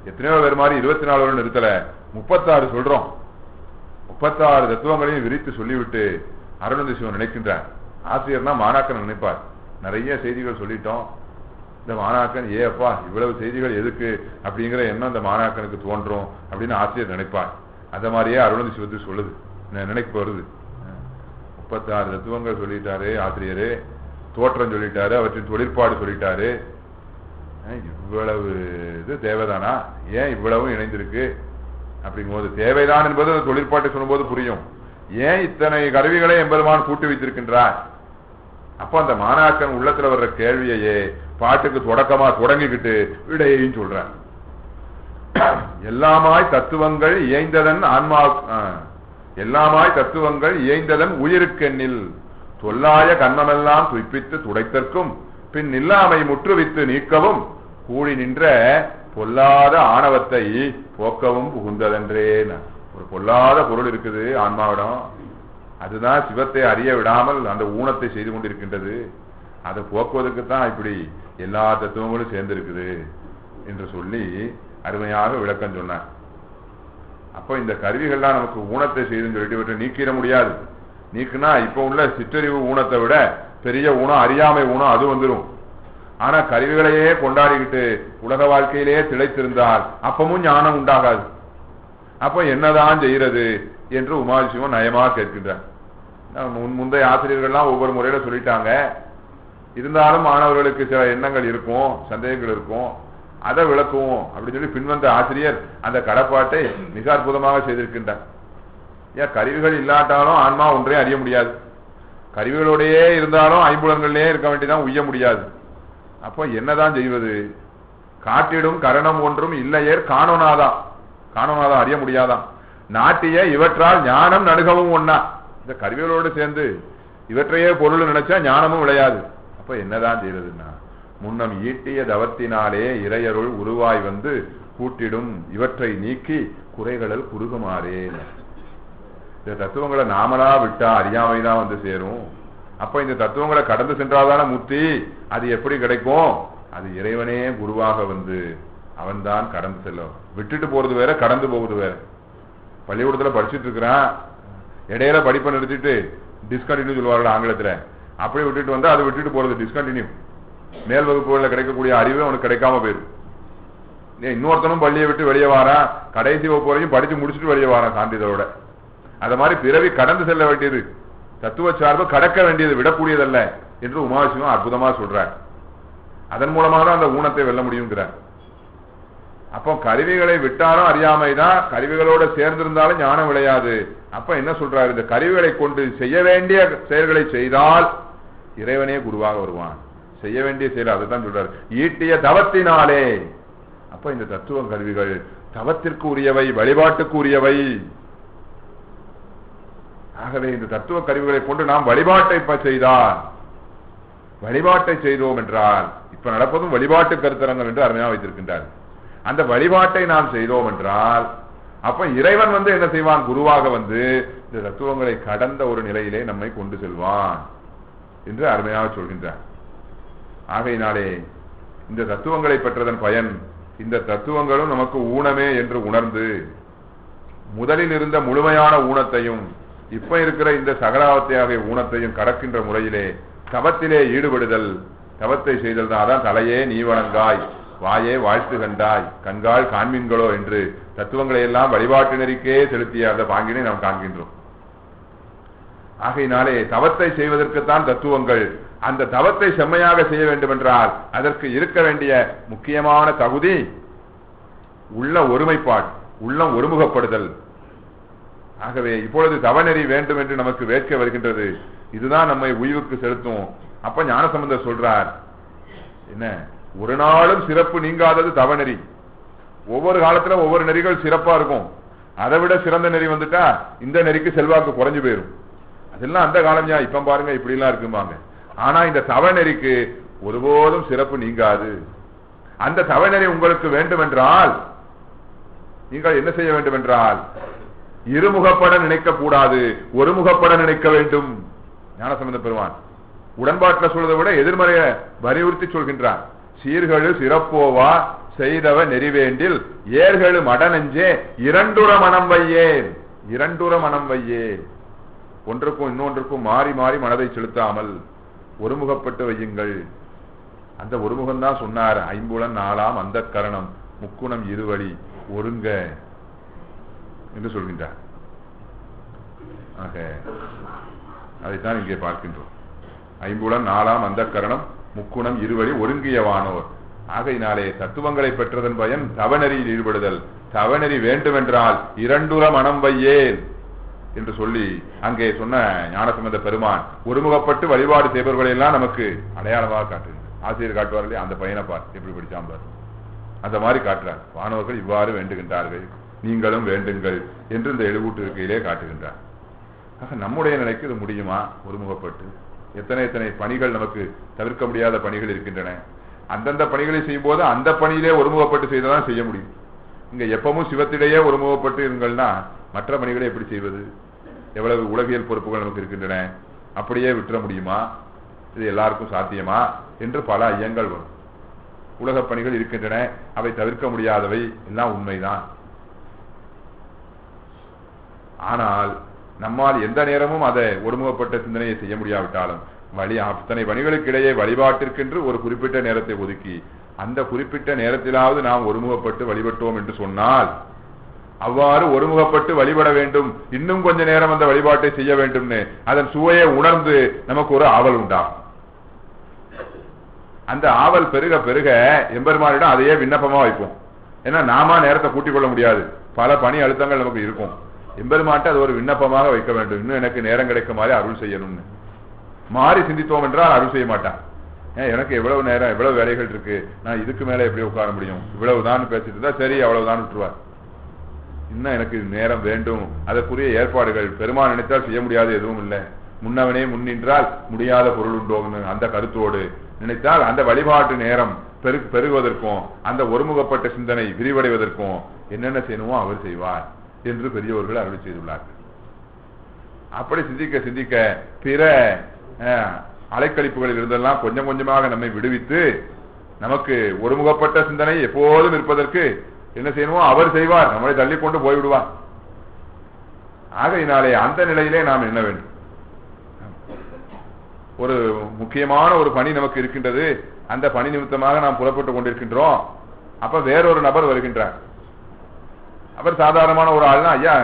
எத்தனையோ பேர் மாதிரி 24 நிறுத்தல, 36 சொல்றோம். 36 தத்துவங்களையும் விரித்து சொல்லிவிட்டு அருணந்தி சிவன் நினைக்கின்றார். ஆசிரியர்னா மாணாக்கன் நினைப்பார், நிறைய செய்திகள் சொல்லிட்டோம், இந்த மாணாக்கன் ஏப்பா இவ்வளவு செய்திகள் எதுக்கு அப்படிங்கிற எண்ணம் இந்த மாணாக்கனுக்கு தோன்றும் அப்படின்னு ஆசிரியர் நினைப்பார். அந்த மாதிரியே அருணந்தி சிவத்து சொல்லுது, நினைப்பு வருது. 36 தத்துவங்கள் சொல்லிட்டாரு ஆசிரியரு, தோற்றம் சொல்லிட்டாரு, அவற்றின் தொழிற்பாடு சொல்லிட்டாரு. இவ்வளவு இது தேவைதானா? ஏன் இவ்வளவும் இணைந்திருக்கு அப்படிங்கும்போது தேவைதான் என்பது தொழிற்பாட்டை சொல்லும் போது புரியும். ஏன் இத்தனை கருவிகளை எம்பெருமான் கூட்டி வைத்திருக்கின்றார்? அப்ப அந்த மாணாக்கன் உள்ளத்துல வர்ற கேள்வியையே பாட்டுக்கு தொடங்கிக்கிட்டு விடையையும் சொல்றார். எல்லாமாய் தத்துவங்கள் இயைந்ததன் ஆன்மா, எல்லாமாய் தத்துவங்கள் இயைந்ததன் உயிருக்கெண்ணில் தொல்லாய கண்மமெல்லாம் துய்ப்பித்து துடைத்தற்கும் பின் நில்லாமை முற்றுவித்து நீக்கவும் கூடி நின்ற பொல்லாத ஆணவத்தை போக்கவும் புகுந்ததென்றே. ஒரு பொல்லாத பொருள் இருக்குது ஆன்மாவிடம், அதுதான் சிவத்தை அறிய விடாமல் அந்த ஊனத்தை செய்து கொண்டிருக்கின்றது. அதை போக்குவதற்குத்தான் இப்படி எல்லா தத்துவங்களும் சேர்ந்திருக்குது என்று சொல்லி அருமையாக விளக்கம் சொன்னார். அப்ப இந்த கருவிகள்லாம் நமக்கு ஊனத்தை செய்துன்னு சொல்லிட்டு இவற்றை நீக்கிட முடியாது. நீக்குனா இப்ப உள்ள சிற்றறிவு ஊனத்தை விட பெரிய ஊனம் அறியாமை ஊனம் அது வந்துடும். ஆனா கருவிகளையே கொண்டாடிக்கிட்டு உலக வாழ்க்கையிலேயே திளைத்திருந்தால் அப்பவும் ஞானம் உண்டாகாது. அப்ப என்னதான் செய்யறது என்று உமாசிவன் நயமா கேட்கின்றார். முந்தைய ஆசிரியர்கள்லாம் ஒவ்வொரு முறையில சொல்லிட்டாங்க. இருந்தாலும் மாணவர்களுக்கு சில எண்ணங்கள் இருக்கும், சந்தேகங்கள் இருக்கும், அதை விளக்குவோம் அப்படின்னு சொல்லி பின்வந்த ஆசிரியர் அந்த கடப்பாட்டை மிக அற்புதமாக செய்திருக்கின்றார். ஏன் கருவிகள் இல்லாட்டாலும் ஆன்மா ஒன்றே அறிய முடியாது, கருவிகளோடையே இருந்தாலும் ஐம்புலன்களிலே இருக்க வேண்டியதான் உய்ய முடியாது. அப்போ என்னதான் செய்வது? காட்டிடும் கரணம் ஒன்றும் இல்லையேர் காணோனாதான், காணோனாதான் அறிய முடியாதான். நாட்டிய இவற்றால் ஞானம் நடுகவும் ஒன்னா. இந்த கருவிகளோடு சேர்ந்து இவற்றையே பொருள் நினைச்சா ஞானமும் விளையாது. அப்ப என்னதான் செய்யறதுன்னா, முன்னம் ஈட்டிய தவத்தினாலே இறையருள் உருவாய் வந்து கூட்டிடும் இவற்றை நீக்கி குறைகளில் குறுகுமாறே. இந்த தத்துவங்களை நாமளா விட்டா அறியாமைதான் வந்து சேரும். அப்ப இந்த தத்துவங்களை கடந்து சென்றாதான முக்தி. அது எப்படி கிடைக்கும்? அது இறைவனே குருவாக வந்து அவன்தான் கடந்து செல்லும். விட்டுட்டு போறது வேற, கடந்து போவது வேற. பள்ளிக்கூடத்துல படிச்சுட்டு இருக்கிறான், இடையில படிப்பை நிறுத்திட்டு டிஸ்கண்டினியூ சொல்லுவார்கள் ஆங்கிலத்துல. அப்படி விட்டுட்டு வந்தா அது விட்டுட்டு போறது டிஸ்கண்டினியூ. மேல் வகுப்புகளில் கிடைக்கக்கூடிய அறிவு அவனுக்கு கிடைக்காம போயிடும். இன்னொருத்தனும் பள்ளியை விட்டு வெளியே வாரான், கடைசி வகுப்பு வரைக்கும் படிச்சு முடிச்சுட்டு வெளியே வாரான் சான்றிதழோட. அத மாதிரி பிறவி கடந்து செல்ல வேண்டியது, தத்துவ சார்பு கடக்க வேண்டியது, விடக்கூடியதல்ல என்று உமாசிவம் அற்புதமா சொல்றார். அதன் மூலமாக தான் அந்த ஊனத்தை வெல்ல முடியுங்கிறார். அப்போ கருவிகளை விட்டாலும் அறியாமைதான், கருவிகளோட சேர்ந்திருந்தாலும் ஞானம் விளையாது. அப்ப என்ன சொல்றாரு? இந்த கருவிகளை கொண்டு செய்ய வேண்டிய செயல்களை செய்தால் இறைவனே குருவாக வருவான். செய்ய வேண்டிய செயல் அதுதான் சொல்றாரு, ஈட்டிய தவத்தினாலே. அப்ப இந்த தத்துவ கருவிகள் தவத்திற்கு உரியவை, வழிபாட்டுக்கு உரியவை. ஆகவே இந்த தத்துவ கருவிகளை கொண்டு நாம் வழிபாட்டை செய்தால், வழிபாட்டை செய்தோம் என்றால், இப்ப நடப்பதும் வழிபாட்டு கருத்தரங்கம் என்று அருமையாக வைத்திருக்கின்றார். அந்த வழிபாட்டை நாம் செய்தோம் என்றால் அப்ப இறைவன் வந்து என்ன செய்வான்? குருவாக வந்து இந்த தத்துவங்களை கடந்த ஒரு நிலையிலே நம்மை கொண்டு செல்வான் என்று அருமையாக சொல்கின்றார். ஆகையினாலே இந்த தத்துவங்களை பெற்றதன் பயன், இந்த தத்துவங்களும் நமக்கு ஊனமே என்று உணர்ந்து முதலில் இருந்த முழுமையான ஊனத்தையும் இப்ப இருக்கிற இந்த சகலாவத்தையாக ஊனத்தையும் கடக்கின்ற முறையிலே தவத்திலே ஈடுபடுதல், தவத்தை செய்தல் தான். அதான் தலையே நீ வணங்காய், வாயே வாழ்த்து கண்டாய், கண்கால் காண்மீன்களோ என்று தத்துவங்களை எல்லாம் வழிபாட்டு நெறிக்கே செலுத்திய அந்த பாங்கினை நாம் காண்கின்றோம். ஆகையினாலே தவத்தை செய்வதற்குத்தான் தத்துவங்கள். அந்த தவத்தை செம்மையாக செய்ய வேண்டும் என்றால் அதற்கு இருக்க வேண்டிய முக்கியமான தகுதி உள்ள ஒருமைப்பாடு, உள்ளம் ஒருமுகப்படுதல். ஆகவே இப்பொழுது தவநெறி வேண்டும் என்று நமக்கு வேட்கை வருகின்றது. இதுதான் நம்மை உய்வுக்கு செலுத்தும். அப்ப ஞானசம்பந்தர் சொல்றார், என்ன, ஒரு நாளும் சிறப்பு நீங்காதது தவநெறி. ஒவ்வொரு காலத்துல ஒவ்வொரு நெறிகள் சிறப்பா இருக்கும். அதை விட சிறந்த நெறி வந்துட்டா இந்த நெறிக்கு செல்வாக்கு குறைஞ்சு போயிடும். அதெல்லாம் அந்த காலம், இப்ப பாருங்க இப்படி எல்லாம் இருக்குமாங்க. ஆனா இந்த தவநெறிக்கு ஒருபோதும் சிறப்பு நீங்காது. அந்த தவநெறி உங்களுக்கு வேண்டும் என்றால் நீங்கள் என்ன செய்ய வேண்டும் என்றால் இருமுகப்பட நினைக்க கூடாது, ஒருமுகப்பட நினைக்க வேண்டும். ஞானசம்பந்த பெருமான் உடன்பாட்டில் சொல்வதை விட எதிர்மறைய வலியுறுத்தி சொல்கின்றார். சீர்களு சிறப்போவா செய்தவ நெறிவேண்டில் ஏர்களு மடனெஞ்சே இரண்டுற மனம் வையேன், இரண்டுற மனம் வையேன். ஒன்றுக்கும் இன்னொன்றுக்கும் மாறி மாறி மனதை செலுத்தாமல் ஒருமுகப்பட்டு வையுங்கள். அந்த ஒருமுகம் தான் சொன்னார், ஐம்புலன் நாலாம் அந்த கரணம் முக்குணம் இருவழி ஒருங்க என்று சொல்கின்றார். ஆக அதைத்தான் இங்கே பார்க்கின்றோம். ஐம்புலன் நாலாம் அந்த கரணம் முக்குணம் இருவழி ஒருங்கியவானோர். ஆகையினாலே தத்துவங்களை பெற்றதன் பயன் தவநெறியில் ஈடுபடுதல். தவநெறி வேண்டுமென்றால் இரண்டுற மனம் வையேன். என்று சொல்லி அங்கே சொன்ன ஞானசம்பந்த பெருமான் ஒருமுகப்பட்டு வழிபாடு செய்பவர்களை எல்லாம் நமக்கு அடையாளமாக காட்டுகிறார். ஆசிரியர் காட்டுவார் இல்லையா, அந்த பையனை பார் எப்படி படிச்சான் பார், அந்த மாதிரி காட்டுறார். வானவர்கள் இவ்வாறு வேண்டுகின்றார்கள், நீங்களும் வேண்டுங்கள் என்று இந்த எழுகூட்டு இருக்கையிலே காட்டுகின்றார். ஆக நம்முடைய நிலைக்கு இது முடியுமா? ஒருமுகப்பட்டு எத்தனை எத்தனை பணிகள் நமக்கு தவிர்க்க முடியாத பணிகள் இருக்கின்றன. அந்தந்த பணிகளை செய்யும் போது அந்த பணியிலே ஒருமுகப்பட்டு செய்ததான் செய்ய முடியும். இங்க எப்பவும் சிவத்திலேயே ஒருமுகப்பட்டு இருங்கள்னா மற்ற பணிகளை எப்படி செய்வது? எவ்வளவு உலகியல் பொறுப்புகள் நமக்கு இருக்கின்றன, அப்படியே விட்டுற முடியுமா? இது எல்லாருக்கும் சாத்தியமா என்று பல ஐயங்கள் வரும். உலக பணிகள் இருக்கின்றன, அவை தவிர்க்க முடியாதவை, எல்லாம் உண்மைதான். ஆனால் நம்மால் எந்த நேரமும் அதை ஒருமுகப்பட்ட சிந்தனையை செய்ய முடியாவிட்டாலும் அத்தனை பணிகளுக்கு இடையே வழிபாட்டிற்கென்று ஒரு குறிப்பிட்ட நேரத்தை ஒதுக்கி அந்த குறிப்பிட்ட நேரத்திலாவது நாம் ஒருமுகப்பட்டு வழிபட்டோம் என்று சொன்னால், அவ்வாறு ஒருமுகப்பட்டு வழிபட வேண்டும், இன்னும் கொஞ்ச நேரம் அந்த வழிபாட்டை செய்ய வேண்டும்னு அதன் சுவையை உணர்ந்து நமக்கு ஒரு ஆவல் உண்டாகும். அந்த ஆவல் பெருக பெருக எம்பெருமானிடம் அதையே விண்ணப்பமா வைப்போம். ஏன்னா நாம நேரத்தை கூட்டிக் கொள்ள முடியாது, பல பணி அழுத்தங்கள் நமக்கு இருக்கும். எம்பெருமான்ட்டு அது ஒரு விண்ணப்பமாக வைக்க வேண்டும், இன்னும் எனக்கு நேரம் கிடைக்க மாதிரி அருள் செய்யணும்னு. மாறி சிந்தித்தோம் என்றால் அருள் செய்ய மாட்டான். எனக்கு எவ்வளவு நேரம், எவ்வளவு வேலைகள் இருக்கு, நான் இதுக்கு மேல எப்படி உட்கார முடியும், இவ்வளவுதான் பேசிட்டு இருந்தா சரி அவ்வளவுதான் விட்டுருவார். இன்னும் எனக்கு நேரம் வேண்டும், அதற்குரிய ஏற்பாடுகள் பெருமான் நினைத்தால் செய்ய முடியாது எதுவும் இல்லை, முன்னவனே முன்னின்றால் முடியாத பொருள் உண்டோன்னு அந்த கருத்தோடு நினைத்தால் அந்த வழிபாட்டு நேரம் பெருகுவதற்கும் அந்த ஒருமுகப்பட்ட சிந்தனை விரிவடைவதற்கும் என்னென்ன செய்யணுமோ அவர் செய்வார் என்று பெரியவர்கள் அருளி செய்துள்ளார்கள். அப்படி சிந்திக்க சிந்திக்க பிற அலைக்கழிப்புகளில் இருந்தெல்லாம் கொஞ்சம் கொஞ்சமாக நம்மை விடுவித்து நமக்கு ஒருமுகப்பட்ட சிந்தனை எப்போதும் இருப்பதற்கு என்ன செய்யணுமோ அவர் செய்வார், நம்மளை தள்ளி கொண்டு போய்விடுவார். ஆகையினாலே அந்த நிலையிலே நாம் என்ன வேண்டும்? ஒரு முக்கியமான ஒரு பணி நமக்கு இருக்கின்றது, அந்த பணி நிமித்தமாக நாம் புறப்பட்டு கொண்டிருக்கின்றோம். அப்ப வேறொரு நபர் வருகின்றார். அவர் சாதாரணமான ஒரு ஆள்னா, ஐயா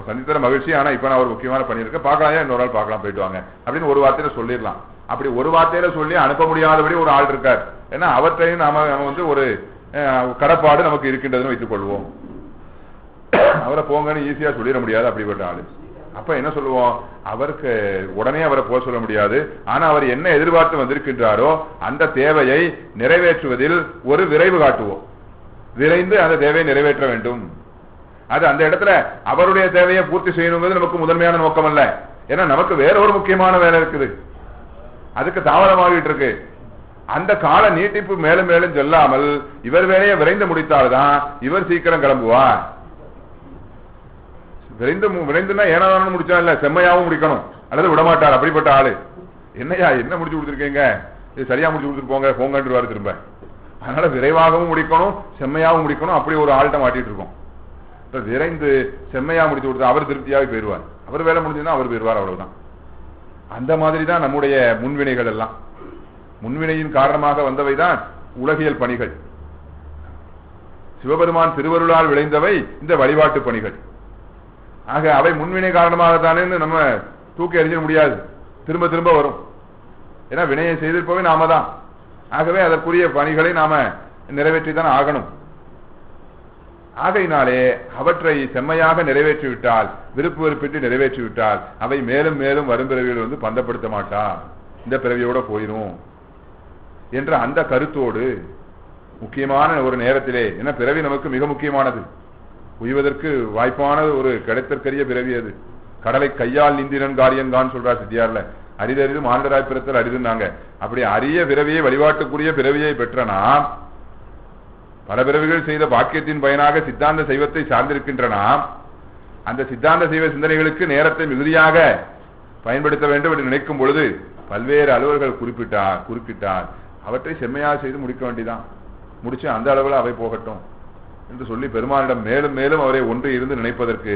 சந்தித்தர மகிழ்ச்சி, ஆனா இப்ப நான் ஒரு முக்கியமான பணி இருக்க பார்க்கலாம், இன்னொரு ஆள் பார்க்கலாம், போயிட்டு வாங்க அப்படின்னு ஒரு வார்த்தையில சொல்லிடலாம். அப்படி ஒரு வார்த்தையில சொல்லி அனுப்ப முடியாதபடி ஒரு ஆள் இருக்கார். ஏன்னா அவற்றையும் நாம வந்து ஒரு கடப்பாடு நமக்கு இருக்கின்றதுன்னு வைத்துக் கொள்வோம். அவரை போங்கன்னு ஈஸியா சொல்லிட முடியாது அப்படிப்பட்ட ஆளு. அப்ப என்ன சொல்லுவோம்? அவருக்கு உடனே அவரை போக சொல்ல முடியாது. ஆனா அவர் என்ன எதிர்பார்த்து வந்திருக்கின்றாரோ அந்த தேவையை நிறைவேற்றுவதில் ஒரு விரைவு காட்டுவோம். விரைந்து அந்த தேவையை நிறைவேற்ற வேண்டும். அது அந்த இடத்துல அவருடைய தேவையை பூர்த்தி செய்யணுங்கிறது நமக்கு முதன்மையான நோக்கம் அல்ல. ஏன்னா நமக்கு வேற ஒரு முக்கியமான வேலை இருக்குது, அதுக்கு தாமதமாகிட்டு இருக்கு. அந்த கால நீட்டிப்பு மேலும் மேலும் செல்லாமல் இவர் வேலையை விரைந்து முடித்தால்தான் இவர் சீக்கிரம் கிளம்புவார். விரைந்துன்னா ஏனாதானும் முடிச்சா இல்ல, செம்மையாவும் முடிக்கணும் அல்லது விடமாட்டார். அப்படிப்பட்ட ஆளு என்னையா என்ன முடிச்சு கொடுத்துருக்கீங்க, இது சரியா முடிச்சு கொடுத்துட்டு போங்க போங்கன்றுவாரு திரும்ப. அதனால விரைவாகவும் முடிக்கணும் செம்மையாகவும் முடிக்கணும். அப்படி ஒரு ஆள்கிட்ட மாட்டிட்டு இருக்கோம். இப்ப விரைந்து செம்மையா முடிச்சு கொடுத்தா அவர் திருப்தியாக போயிடுவார், அவர் வேலை முடிஞ்சதுன்னா அவர் போயிடுவார், அவ்வளவுதான். அந்த மாதிரி தான் நம்முடைய முன்வினைகள் எல்லாம். முன்வினையின் காரணமாக வந்தவைதான் உலகியல் பணிகள். சிவபெருமான் திருவருளால் விளைந்தவை இந்த வழிபாட்டு பணிகள். ஆக அவை முன்வினை காரணமாகத்தானே நம்ம தூக்கி எறிஞ்சிட முடியாது, திரும்ப திரும்ப வரும். ஏன்னா வினையை செய்திருப்பவை நாம தான். ஆகவே அதற்குரிய பணிகளை நாம நிறைவேற்றித்தான் ஆகணும். ஆகையினாலே அவற்றை செம்மையாக நிறைவேற்றிவிட்டால், விருப்பு வெறுப்பிட்டு நிறைவேற்றிவிட்டால் அவை மேலும் மேலும் வரும் பிறவிகள் வந்து பந்தப்படுத்த மாட்டா, இந்த பிறவியோட போயிடும் என்ற அந்த கருத்தோடு முக்கியமான ஒரு நேரத்திலே, ஏன்னா பிறவி நமக்கு மிக முக்கியமானது, உய்வதற்கு வாய்ப்பான ஒரு கிடைத்தற்கரிய பிறவி அது. கடலை கையால் நீந்திரன் காரியன்கான்னு சொல்றார் சித்தியார்ல. அரிதறிது மாண்டராய் பிறத்தல் அரிதுன்னாங்க. அப்படி அரிய பிறவியை வழிபாட்டுக்குரிய பிறவியை பெற்ற நாம் பல பிறவிகள் செய்த பாக்கியத்தின் பயனாக சித்தாந்த சைவத்தை சார்ந்திருக்கின்ற நாம் அந்த சித்தாந்த சைவ சிந்தனைகளுக்கு நேரத்தை மிகுதியாக பயன்படுத்த வேண்டும் என்று நினைக்கும் பொழுது பல்வேறு அலுவல்கள் குறுக்கிட்டார் அவற்றை செம்மையாக செய்து முடிக்க வேண்டிதான். முடிச்சு அந்த அளவில் அவை போகட்டும் என்று சொல்லி பெருமானிடம் மேலும் மேலும் அவரை ஒன்று இருந்து நினைப்பதற்கு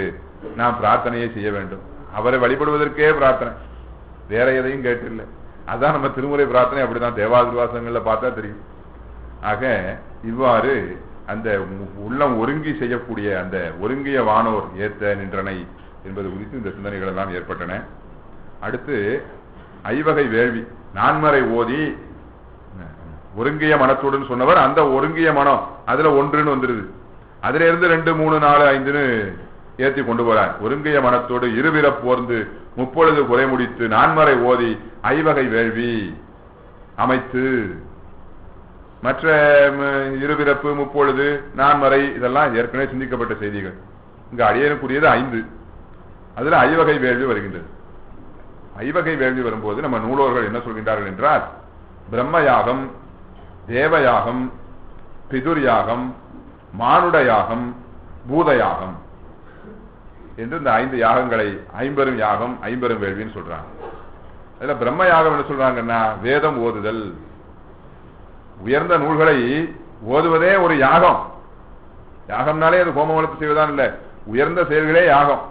நாம் பிரார்த்தனையை செய்ய வேண்டும். அவரை வழிபடுவதற்கே பிரார்த்தனை, வேற எதையும் கேட்டில்லை. அதான் நம்ம திருமுறை பிரார்த்தனை. அப்படிதான் தேவாதிர்வாசங்கள்ல பார்த்தா தெரியும். ஆக இவ்வாறு அந்த உள்ளம் ஒருங்கி செய்யக்கூடிய அந்த ஒருங்கிய வானோர் ஏத்த நின்றனை என்பது குறித்து இந்த சிந்தனைகள் எல்லாம் ஏற்பட்டன. அடுத்து ஐவகை வேள்வி நான்மறை ஓதி ஒருங்கிய மனத்துடன் சொன்னவர் அந்த ஒருங்கிய மனம் அதுல ஒன்றுன்னு வந்துருது. அதுல இருந்து 2, 3, 4, 5ன்னு ஏற்றி கொண்டு போறார். ஒருங்கிய மனத்தோடு இருவிர போர்ந்து முப்பொழுது குறை முடித்து நான்மறை ஓதி ஐவகை வேள்வி அமைத்து. மற்ற இருபிறப்பு முப்பொழுது நான்மறை இதெல்லாம் ஏற்கனவே சிந்திக்கப்பட்ட செய்திகள். இங்க அடியனுக்குரியது 5. அதுல ஐவகை வேள்வி வருகின்றது. ஐவகை வேள்வி வரும்போது நம்ம நூலோர்கள் என்ன சொல்கின்றார்கள் என்றால், பிரம்ம யாகம், தேவயாகம், பிதுர் யாகம், மானுட யாகம், பூத யாகம் என்று இந்த 5 யாகங்களை ஐம்பெரும் யாகம் ஐம்பெரும் வேள்வின்னு சொல்றாங்க. அதுல பிரம்ம யாகம் என்ன சொல்றாங்கன்னா, வேதம் ஓதுதல். உயர்ந்த நூல்களை ஓதுவதே ஒரு யாகம். யாகம்னாலே அது ஹோம வளர்த்து செய்வதான் இல்ல, உயர்ந்த செயல்களே யாகம்.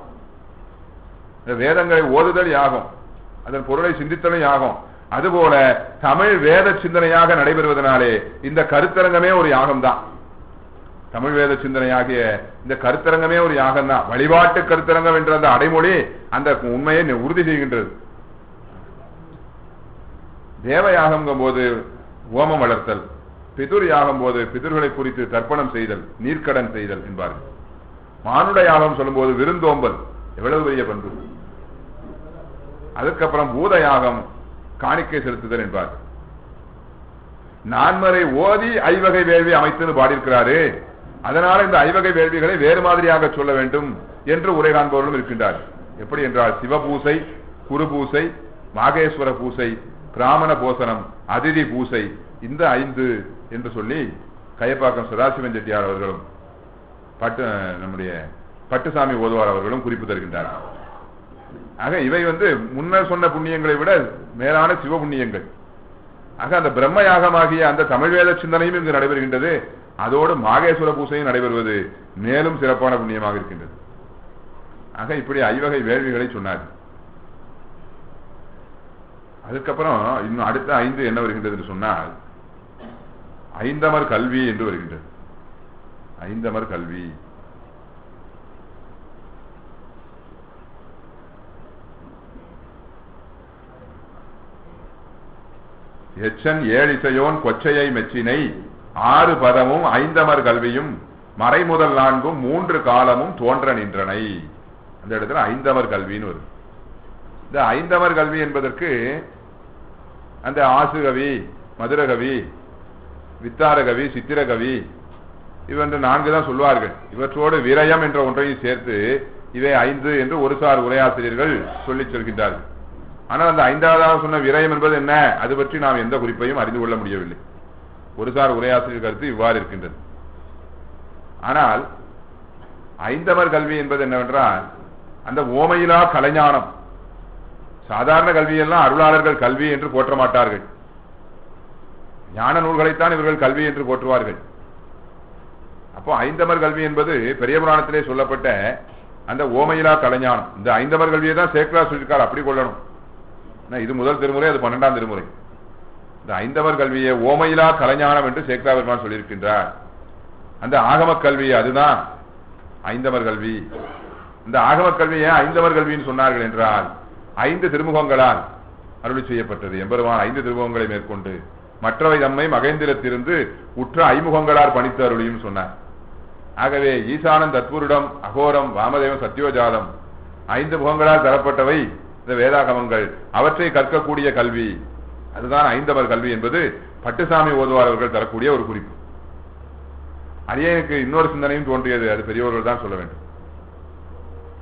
வேதங்களை ஓதுதல் யாகம், அதன் பொருளை சிந்தித்தலும் யாகம். அதுபோல தமிழ் வேத சிந்தனையாக நடைபெறுவதனாலே இந்த கருத்தரங்கமே ஒரு யாகம் தான். தமிழ் வேத சிந்தனையாகிய இந்த கருத்தரங்கமே ஒரு யாகம் தான். வழிபாட்டு கருத்தரங்கம் என்ற அந்த அடைமொழி அந்த உண்மையை உறுதி செய்கின்றது. தேவ யாகம் போது ஓமம் வளர்த்தல், பிதுர் யாகம் போது பிதுர்களை குறித்து தர்ப்பணம் செய்தல், நீர்க்கடன் செய்தல் என்பார்கள். மானுட யாகம் சொல்லும் போது விருந்தோம்பல், எவ்வளவு பெரிய பண்பு. அதுக்கப்புறம் பூத யாகம் காணிக்கை செலுத்துதல் என்பார். நான்மறை ஓதி ஐவகை வேள்வி அமைத்துன்னு பாடியிருக்கிறாரு. அதனால இந்த ஐவகை வேள்விகளை வேறு மாதிரியாக சொல்ல வேண்டும் என்று உரை காண்பவர்களும் இருக்கின்றார். எப்படி என்றால், சிவபூசை, குருபூசை, மாகேஸ்வர பூசை, பிராமண போசனம், அதிதி பூசை, இந்த 5 என்று சொல்லி கையப்பாக்கம் சதாசிவன் செட்டியார் அவர்களும் நம்முடைய பட்டுசாமி ஓதுவார் அவர்களும் குறிப்பு தருகின்றார். ஆக இவை முன்னர் சொன்ன புண்ணியங்களை விட மேலான சிவ புண்ணியங்கள். ஆக அந்த பிரம்ம யாகமாகிய அந்த தமிழ் வேத சிந்தனையும் இங்கு நடைபெறுகின்றது. அதோடு மாகேஸ்வர பூசையும் நடைபெறுவது மேலும் சிறப்பான புண்ணியமாக இருக்கின்றது. ஆக இப்படி ஐவகை வேள்விகளை சொன்னார். அதுக்கப்புறம் இன்னும் அடுத்த 5 என்ன வருகின்றது என்று சொன்னால், ஐந்தமர் கல்வி என்று வருகின்றது. ஐந்தமர் கல்வி. எச்சன் ஏழிசையோன் கொச்சையை மெச்சினை 6 பதமும் 5 கல்வியும் மறைமுதல் 4 3 காலமும் தோன்ற நின்றனை. அந்த இடத்துல 5 கல்வின்னு வருது. இந்த 5 கல்வி என்பதற்கு அந்த ஆசுகவி, மதுரகவி, வித்தாரகவி, சித்திரகவி இவன்று 4 தான் சொல்வார்கள். இவற்றோடு விரயம் என்ற ஒன்றையும் சேர்த்து இவை 5 என்று ஒரு சார் உரையாசிரியர்கள் சொல்லிச் சொல்கின்றார்கள். ஆனால் அந்த 5வது சொன்ன விரயம் என்பது என்ன, அது பற்றி நாம் எந்த குறிப்பையும் அறிந்து கொள்ள முடியவில்லை. ஒரு சார் உரையாசிரியர் கருத்து இவ்வாறு இருக்கின்றது. ஆனால் 5 கல்வி என்பது என்னவென்றால், அந்த ஓமையிலா கலைஞானம். சாதாரண கல்வியெல்லாம் அருளாளர்கள் கல்வி என்று போற்ற மாட்டார்கள். ஞான நூல்களைத்தான் இவர்கள் கல்வி என்று போற்றுவார்கள். அப்போ 5 கல்வி என்பது பெரிய புராணத்திலே சொல்லப்பட்ட அந்த ஓமையிலா கலைஞானம். இந்த 5 கல்வியை தான் சேக்கரா சொல்லியிருக்கார். அப்படி கொள்ளணும். இது முதல் திருமுறை, அது 12ஆம் திருமுறை. இந்த 5 கல்வியை ஓமையிலா கலைஞானம் என்று சேக்கரா பெருமான் சொல்லியிருக்கின்றார். அந்த ஆகம கல்வி அதுதான் 5 கல்வி. இந்த ஆகம கல்வியை 5 கல்வின்னு சொன்னார்கள் என்றால் 5 திருமுகங்களால் அருளி செய்யப்பட்டது. எம்பெருமான் 5 திருமுகங்களை மேற்கொண்டு மற்றவை தம்மை மகேந்திரத்திலிருந்து உற்ற 5 முகங்களால் பணித்து அருளியும் சொன்னார். ஆகவே ஈசானன், தத்புருடம், அகோரம், வாமதேவம், சத்யோஜாதம் 5 முகங்களால் தரப்பட்டவை இந்த வேதாகமங்கள். அவற்றை கற்கக்கூடிய கல்வி அதுதான் 5 கல்வி என்பது பட்டுசாமி ஓதுவார் அவர்கள் தரக்கூடிய ஒரு குறிப்பு. அரியனுக்கு இன்னொரு சிந்தனையும் தோன்றியது. அது பெரியவர்கள் தான் சொல்ல வேண்டும்.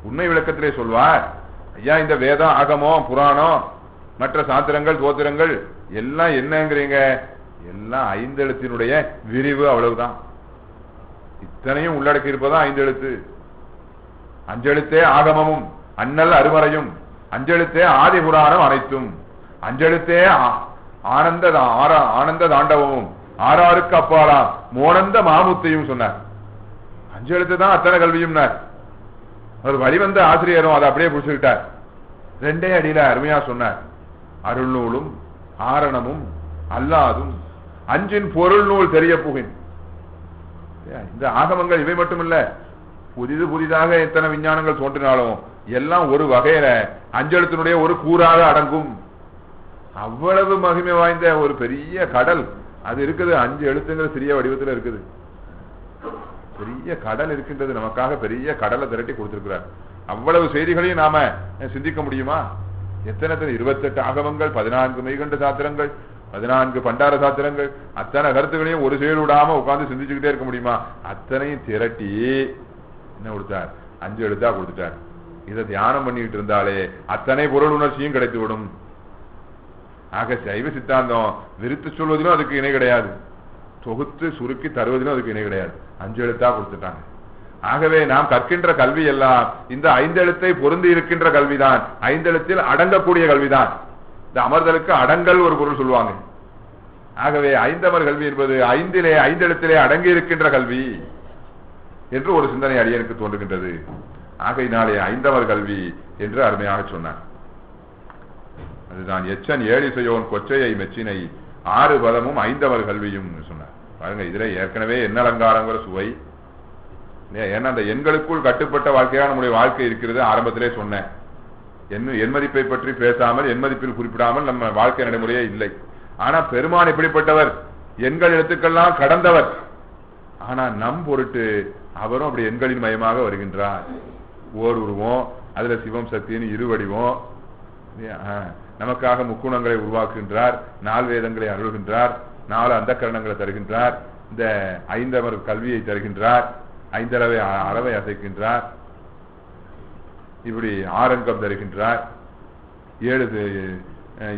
உண்மை விளக்கத்திலே சொல்வார், ஐயா இந்த வேதம், ஆகமம், புராணம், மற்ற சாத்திரங்கள், தோத்திரங்கள் எல்லாம் என்னங்கிறீங்க, எல்லாம் 5 எழுத்தினுடைய விரிவு, அவ்வளவுதான். இத்தனையும் உள்ளடக்கி இருப்பதான் 5 எழுத்து. 5 எழுத்தே ஆகமமும் அண்ணல் அருமறையும், 5 எழுத்தே ஆதி புராணம் அனைத்தும், 5 எழுத்தே ஆனந்த தாண்டவமும், 6 அப்பாலா மோனந்த மாமுத்தையும் சொன்னார். 5 எழுத்து தான் அத்தனை கல்வியும். அவர் வழிவந்த ஆசிரியரும் அதை அப்படியே புடிச்சுக்கிட்டார். 2 அடியில அருமையா சொன்னார். அருள் நூலும் ஆரணமும் அல்லாதும் 5 பொருள் நூல் தெரிய புகின். இந்த ஆகமங்கள் இவை மட்டுமில்ல, புதிதாக எத்தனை விஞ்ஞானங்கள் தோன்றினாலும் எல்லாம் ஒரு வகையில 5 எழுத்தினுடைய ஒரு கூறாக அடங்கும். அவ்வளவு மகிமை வாய்ந்த ஒரு பெரிய கடல் அது இருக்குது. 5 எழுத்துங்கிற சிறிய வடிவத்தில் இருக்குது. பெரிய கடல் இருக்கின்றது, நமக்காக பெரிய கடலை திரட்டி கொடுத்திருக்கிறார். அவ்வளவு செய்திகளையும் நாம சிந்திக்க முடியுமா? எத்தனை 28 ஆகமங்கள், 14 மெய்கண்ட சாத்திரங்கள், 14 பண்டார சாத்திரங்கள், அத்தனை கருத்துக்களையும் ஒரு செயல் விடாம உட்கார்ந்து சிந்திச்சுக்கிட்டே இருக்க முடியுமா? அத்தனையும் திரட்டி என்ன கொடுத்தார்? 5 எழுத்தா கொடுத்துட்டார். இதை தியானம் பண்ணிட்டு இருந்தாலே அத்தனை பொருள் உணர்ச்சியும் கிடைத்து விடும். ஆக சைவ சித்தாந்தம் விருத்து சொல்வதிலும் அதுக்கு இணை கிடையாது, தொகுத்து சுருக்கி தருவதிலும் அதுக்கு இணை கிடையாது. 5 எழுத்தா கொடுத்துட்டாங்க. ஆகவே நாம் கற்கின்ற கல்வி எல்லாம் இந்த 5 எழுத்தை பொருந்தி இருக்கின்ற கல்விதான், 5 எழுத்தில் அடங்கக்கூடிய கல்விதான். இந்த அமர்தலுக்கு அடங்கல் ஒரு பொருள் சொல்லுவாங்க. ஆகவே ஐந்தமர் கல்வி என்பது 5 எழுத்திலே அடங்கி இருக்கின்ற கல்வி என்று ஒரு சிந்தனை அடியனுக்கு தோன்றுகின்றது. ஆகையினாலே ஐந்தமர் கல்வி என்று அருமையாக சொன்னார். அதுதான் எச்சன் ஏழிசையோன் கொச்சையை மெச்சினை 6 பதமும் 5 கல்வியும் சொன்னார். பாருங்க, இதுல ஏற்கனவே எண்ண அலங்காரங்கிற சுவை, ஏன்னா அந்த எண்களுக்குள் கட்டுப்பட்ட வாழ்க்கையா நம்முடைய வாழ்க்கை இருக்கிறது. ஆரம்பத்திலே சொன்னேன், என் மதிப்பை பற்றி பேசாமல், என் மதிப்பில் குறிப்பிடாமல் நம்ம வாழ்க்கை நடைமுறையே இல்லை. ஆனா பெருமான் எப்படிப்பட்டவர்? எண்கள் எழுத்துக்கெல்லாம் கடந்தவர். ஆனா நம் பொருட்டு அவரும் அப்படி எண்களின் மயமாக வருகின்றார். ஓர் உருவம், அதுல சிவம் சக்தியின் இருவடிவம், நமக்காக முக்குணங்களை உருவாக்குகின்றார், 4 வேதங்களை அருள்கின்றார், 4 அந்த கரணங்களை தருகின்றார், இந்த 5 கல்வியை தருகின்றார், 5 அறவை அசைக்கின்றார், இப்படி 6 அங்கம் தருகின்றார், 7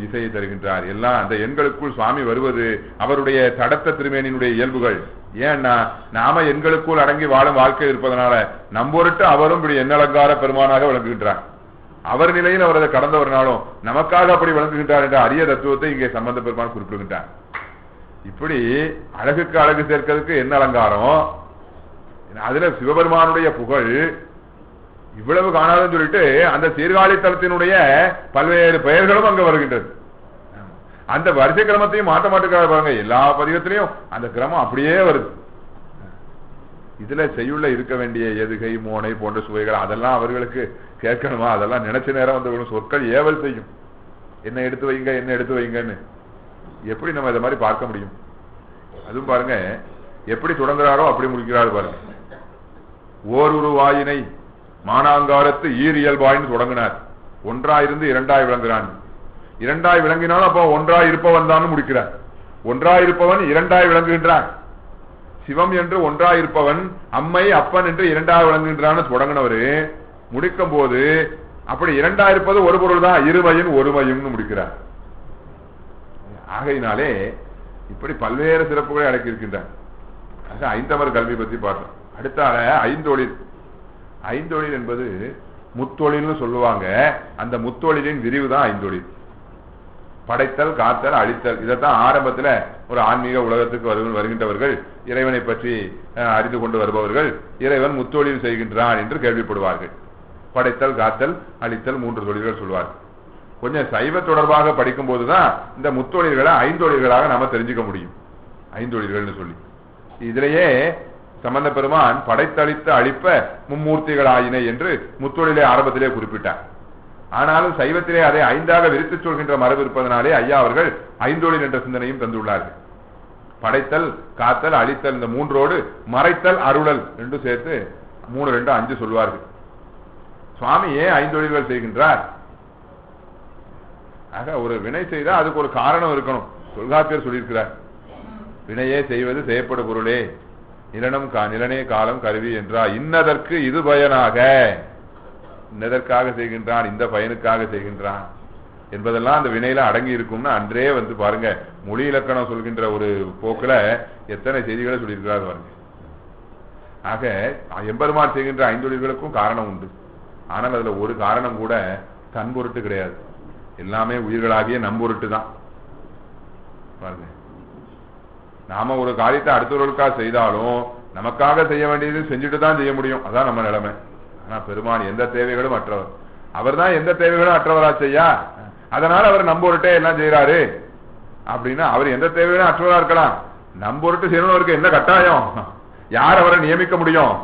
இசையை தருகின்றார். எல்லாம் அந்த எண்களுக்குள் சுவாமி வருவது அவருடைய தடத்த திருமேனியினுடைய இயல்புகள். ஏன்னா நாம எண்களுக்குள் அடங்கி வாழும் வாழ்க்கை இருப்பதனால நம்பொருட்டு அவரும் இப்படி எண்ணலங்கார பெருமானாக விளங்குகின்றார். அவர் நிலையில் அவர் அதை கடந்தவர்னாலும் நமக்காக அப்படி விளங்குகின்றார் என்ற அரிய தத்துவத்தை இங்கே சம்பந்த பெருமான் குறிப்பிடுகின்றார். இப்படி அழகுக்கு அழகு சேர்க்கிறதுக்கு என்ன அலங்காரம், அதுல சிவபெருமானுடைய புகழ் இவ்வளவு காணாதுன்னு சொல்லிட்டு அந்த சீர்காழி தலத்தினுடைய பல்வேறு பெயர்களும் அங்க வருகின்றது. அந்த வரிசை கிரமத்தையும் மாற்ற மாட்டுக்கிறார் பாருங்க. எல்லா பதிகத்திலையும் அந்த கிரமம் அப்படியே வருது. இதுல செய்யுள்ள இருக்க வேண்டிய எதுகை மோனை போன்ற சுவைகள் அதெல்லாம் அவர்களுக்கு கேட்கணுமா? அதெல்லாம் நினைச்ச நேரம் வந்து சொற்கள் ஏவல் செய்யும். என்ன எடுத்து வைங்க, என்ன எடுத்து வைங்கன்னு எப்படி நம்ம இதை மாதிரி பார்க்க முடியும்? அதுவும் பாருங்க, எப்படி தொடங்குறாரோ அப்படி முடிக்கிறாரு பாருங்க. ஓர் உருவாயினை மானாங்காரத்து ஈரியல்பாயின்னு தொடங்கினார். ஒன்றாயிருந்து 2ஆய் விளங்குறான். 2ஆய் விளங்கினாலும் அப்போ ஒன்றாய் இருப்பவன் தான் முடிக்கிறார். ஒன்றாய் இருப்பவன் 2ஆய் விளங்குகின்றான். சிவம் என்று ஒன்றாய் இருப்பவன், அம்மை அப்பன் என்று 2ஆய் விளங்குகின்றான்னு தொடங்கினவரு முடிக்கும் போது அப்படி 2ஆய் இருப்பது ஒரு பொருள் தான், இருமையின் ஒருமையும் முடிக்கிறார். ஆகையினாலே இப்படி பல்வேறு சிறப்புகளை அடக்கி இருக்கின்றார். அது 5 கல்வி பத்தி பார்த்தோம். அடுத்தால ஐந்தொழில். ஐந்தொழில் என்பது முத்தொழில்னு சொல்லுவாங்க. அந்த முத்தொழிலின் விரிவு தான் ஐந்தொழில். படைத்தல், காத்தல், அழித்தல். இதைத்தான் ஆரம்பத்துல ஒரு ஆன்மீக உலகத்துக்கு வருகின்றவர்கள், இறைவனை பற்றி அறிந்து கொண்டு வருபவர்கள் இறைவன் முத்தொழில் செய்கின்றான் என்று கேள்விப்படுவார்கள். படைத்தல், காத்தல், அழித்தல் 3 தொழில்கள் சொல்வார்கள். கொஞ்சம் சைவ தொடர்பாக படிக்கும் போதுதான் இந்த முத்தொழில்களை 5 நாம தெரிஞ்சுக்க முடியும். 5 சொல்லி இதிலேயே சம்பந்த பெருமான் படைத்தளித்த அழிப்ப மும்மூர்த்திகளாயினை என்று முத்தொழிலை ஆரம்பத்திலே குறிப்பிட்டார். ஆனாலும் சைவத்திலே அதை 5ஆக விரித்து சொல்கின்ற மரபு இருப்பதனாலே ஐயா அவர்கள் 5 என்ற சிந்தனையும் தந்துள்ளார்கள். படைத்தல், காத்தல், அழித்தல் இந்த 3ஓடு மறைத்தல், அருளல் 2 சேர்த்து 3, 2, 5 சொல்வார்கள். சுவாமி ஏன் 5 செய்கின்றார்? ஆக ஒரு வினை செய்தால் அதுக்கு ஒரு காரணம் இருக்கணும். தொல்காப்பியர் சொல்லியிருக்கிறார், வினையே செய்வது செய்யப்படும் பொருளே நிலனம் நிலனே காலம் கருவி என்றார். இன்னதற்கு இது பயனாக, இன்னதற்காக செய்கின்றான், இந்த பயனுக்காக செய்கின்றான் என்பதெல்லாம் அந்த வினையில அடங்கி இருக்கும்னு அன்றே வந்து பாருங்க, மொழி இலக்கணம் சொல்கின்ற ஒரு போக்குல எத்தனை செய்திகளை சொல்லியிருக்கிறார் பாருங்க. ஆக எம்பெருமான் செய்கின்ற 5 காரணம் உண்டு. ஆனால் அதுல ஒரு காரணம் கூட தன் பொருட்டு கிடையாது. எல்லாமே உயிர்களாகிய நம்பொருட்டு தான். பாருங்க, நாம ஒரு காரியத்தை அடுத்தவர்களுக்காக செய்தாலும் நமக்காக செய்ய வேண்டியது செஞ்சுட்டு தான் செய்ய முடியும். அதான் நம்ம நிலைமை. ஆனா பெருமான் எந்த தேவைகளும் அற்றவர். அவர் தான் எந்த தேவைகளும் அற்றவரா செய்யா, அதனால அவர் நம்பொருட்டே எல்லாம் செய்யறாரு அப்படின்னா அவர் எந்த தேவைகளும் அற்றவரா இருக்கலாம். நம்பொருட்டு செய்யணும் அவருக்கு என்ன கட்டாயம்? யார் அவரை நியமிக்க முடியும்?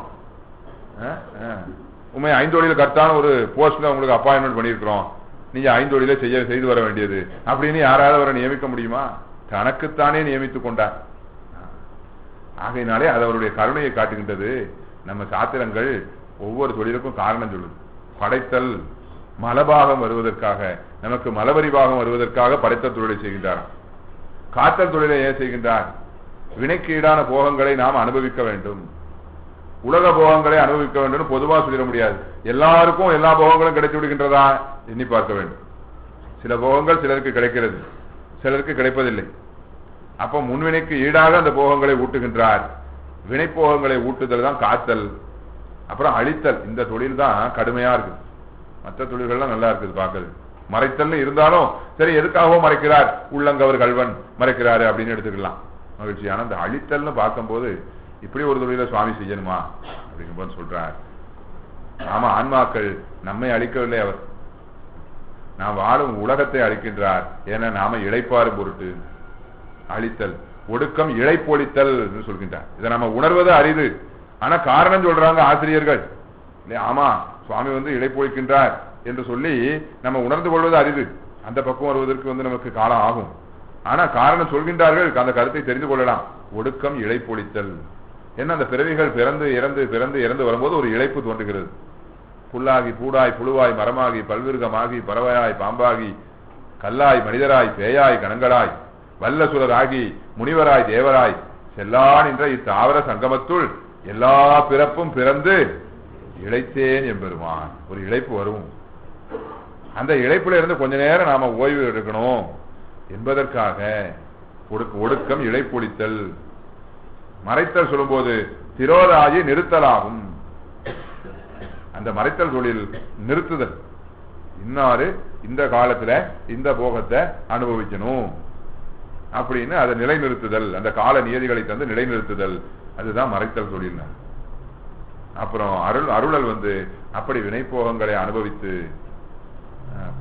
உண்மை 5 கர்த்தான ஒரு போஸ்ட்ல உங்களுக்கு அப்பாயின்மெண்ட் பண்ணிருக்கிறோம், நீங்க 5 செய்து வர வேண்டியது அப்படின்னு யாராவது அவரை நியமிக்க முடியுமா? தனக்குத்தானே நியமித்துக் கொண்டார். ஆகையினாலே அது அவருடைய கருணையை காட்டுகின்றது. நம்ம சாத்திரங்கள் ஒவ்வொரு தொழிலுக்கும் காரணம் சொல்லுது. படைத்தல் மலபாகம் வருவதற்காக, நமக்கு மலபரி பாகம் வருவதற்காக படைத்தல் தொழிலை செய்கின்றார். காத்தல் தொழிலை ஏன் செய்கின்றார்? வினைக்கு ஈடான போகங்களை நாம் அனுபவிக்க வேண்டும், உலக போகங்களை அனுபவிக்க வேண்டும். பொதுவாக சொல்லிட முடியாது. எல்லாருக்கும் எல்லா போகங்களும் கிடைத்து விடுகின்றதா எண்ணி பார்க்க வேண்டும். சில போகங்கள் சிலருக்கு கிடைக்கிறது, சிலருக்கு கிடைப்பதில்லை. அப்ப முன்வினைக்கு ஈடாக அந்த போகங்களை ஊட்டுகின்றார். வினைப்போகங்களை ஊட்டுதல் தான் காத்தல். அப்புறம் அழித்தல். இந்த தொழில் தான் கடுமையா இருக்கு. மற்ற தொழில்கள்லாம் நல்லா இருக்குது பார்க்குது. மறைத்தல் இருந்தாலும் சரி, எதுக்காகவும் மறைக்கிறார், உள்ளங்கவர் கல்வன் மறைக்கிறாரு அப்படின்னு எடுத்துக்கலாம் மகிழ்ச்சி. ஆனா இந்த அழித்தல்னு பார்க்கும்போது இப்படி ஒரு தொழிலை சுவாமி செய்யணுமா அப்படிங்கும்போது சொல்றார், ஆமா, ஆன்மாக்கள் நம்மை அழிக்கவில்லை, அவர் நாம் வாழும் உலகத்தை அழிக்கின்றார். ஏன்னா நாம இழைப்பாறு பொருட்டு அழித்தல், ஒடுக்கம் இழைப்பொழித்தல் என்று சொல்கின்றார். இதை நம்ம உணர்வது அரிது. ஆனா காரணம் சொல்றாங்க ஆசிரியர்கள். ஆமா, சுவாமி இழைப்பொழிக்கின்றார் என்று சொல்லி நம்ம உணர்ந்து கொள்வது அரிது. அந்த பக்கம் வருவதற்கு நமக்கு காலம் ஆகும். ஆனா காரணம் சொல்கின்றார்கள், அந்த கருத்தை தெரிந்து கொள்ளலாம். ஒடுக்கம் இழைப்பொழித்தல். என்ன, அந்த பிறவிகள் பிறந்து இறந்து பிறந்து இறந்து வரும்போது ஒரு இழைப்பு தோன்றுகிறது. புல்லாகி பூடாய் புழுவாய் மரமாகி பல்விருகமாகி பறவையாய் பாம்பாகி கல்லாய் மனிதராய் பேயாய் கணங்களாய் வல்லசுரராகி முனிவராய் தேவராய் செல்லான் என்ற இத்தாவர சங்கமத்துள் எல்லா பிறப்பும் பிறந்து இழைத்தேன் என்பெருமான். ஒரு இழைப்பு வரும். அந்த இழைப்புல இருந்து கொஞ்ச நேரம் நாம ஓய்வு எடுக்கணும் என்பதற்காக ஒடுக்கம் இழைப்பொழித்தல். மறைத்தல் சொல்லும்போது திரோதாயி நிறுத்தலாகும். அந்த மறைத்தல் தொழில் நிறுத்துதல். இன்னாரு இந்த காலத்துல இந்த போகத்தை அனுபவிக்கணும் அப்படின்னு அதை நிலைநிறுத்துதல், அந்த கால நியதிகளை தந்து நிலைநிறுத்துதல், அதுதான் மறைத்தல் தொழில். அப்புறம் அருளல் அப்படி வினைப்போகங்களை அனுபவித்து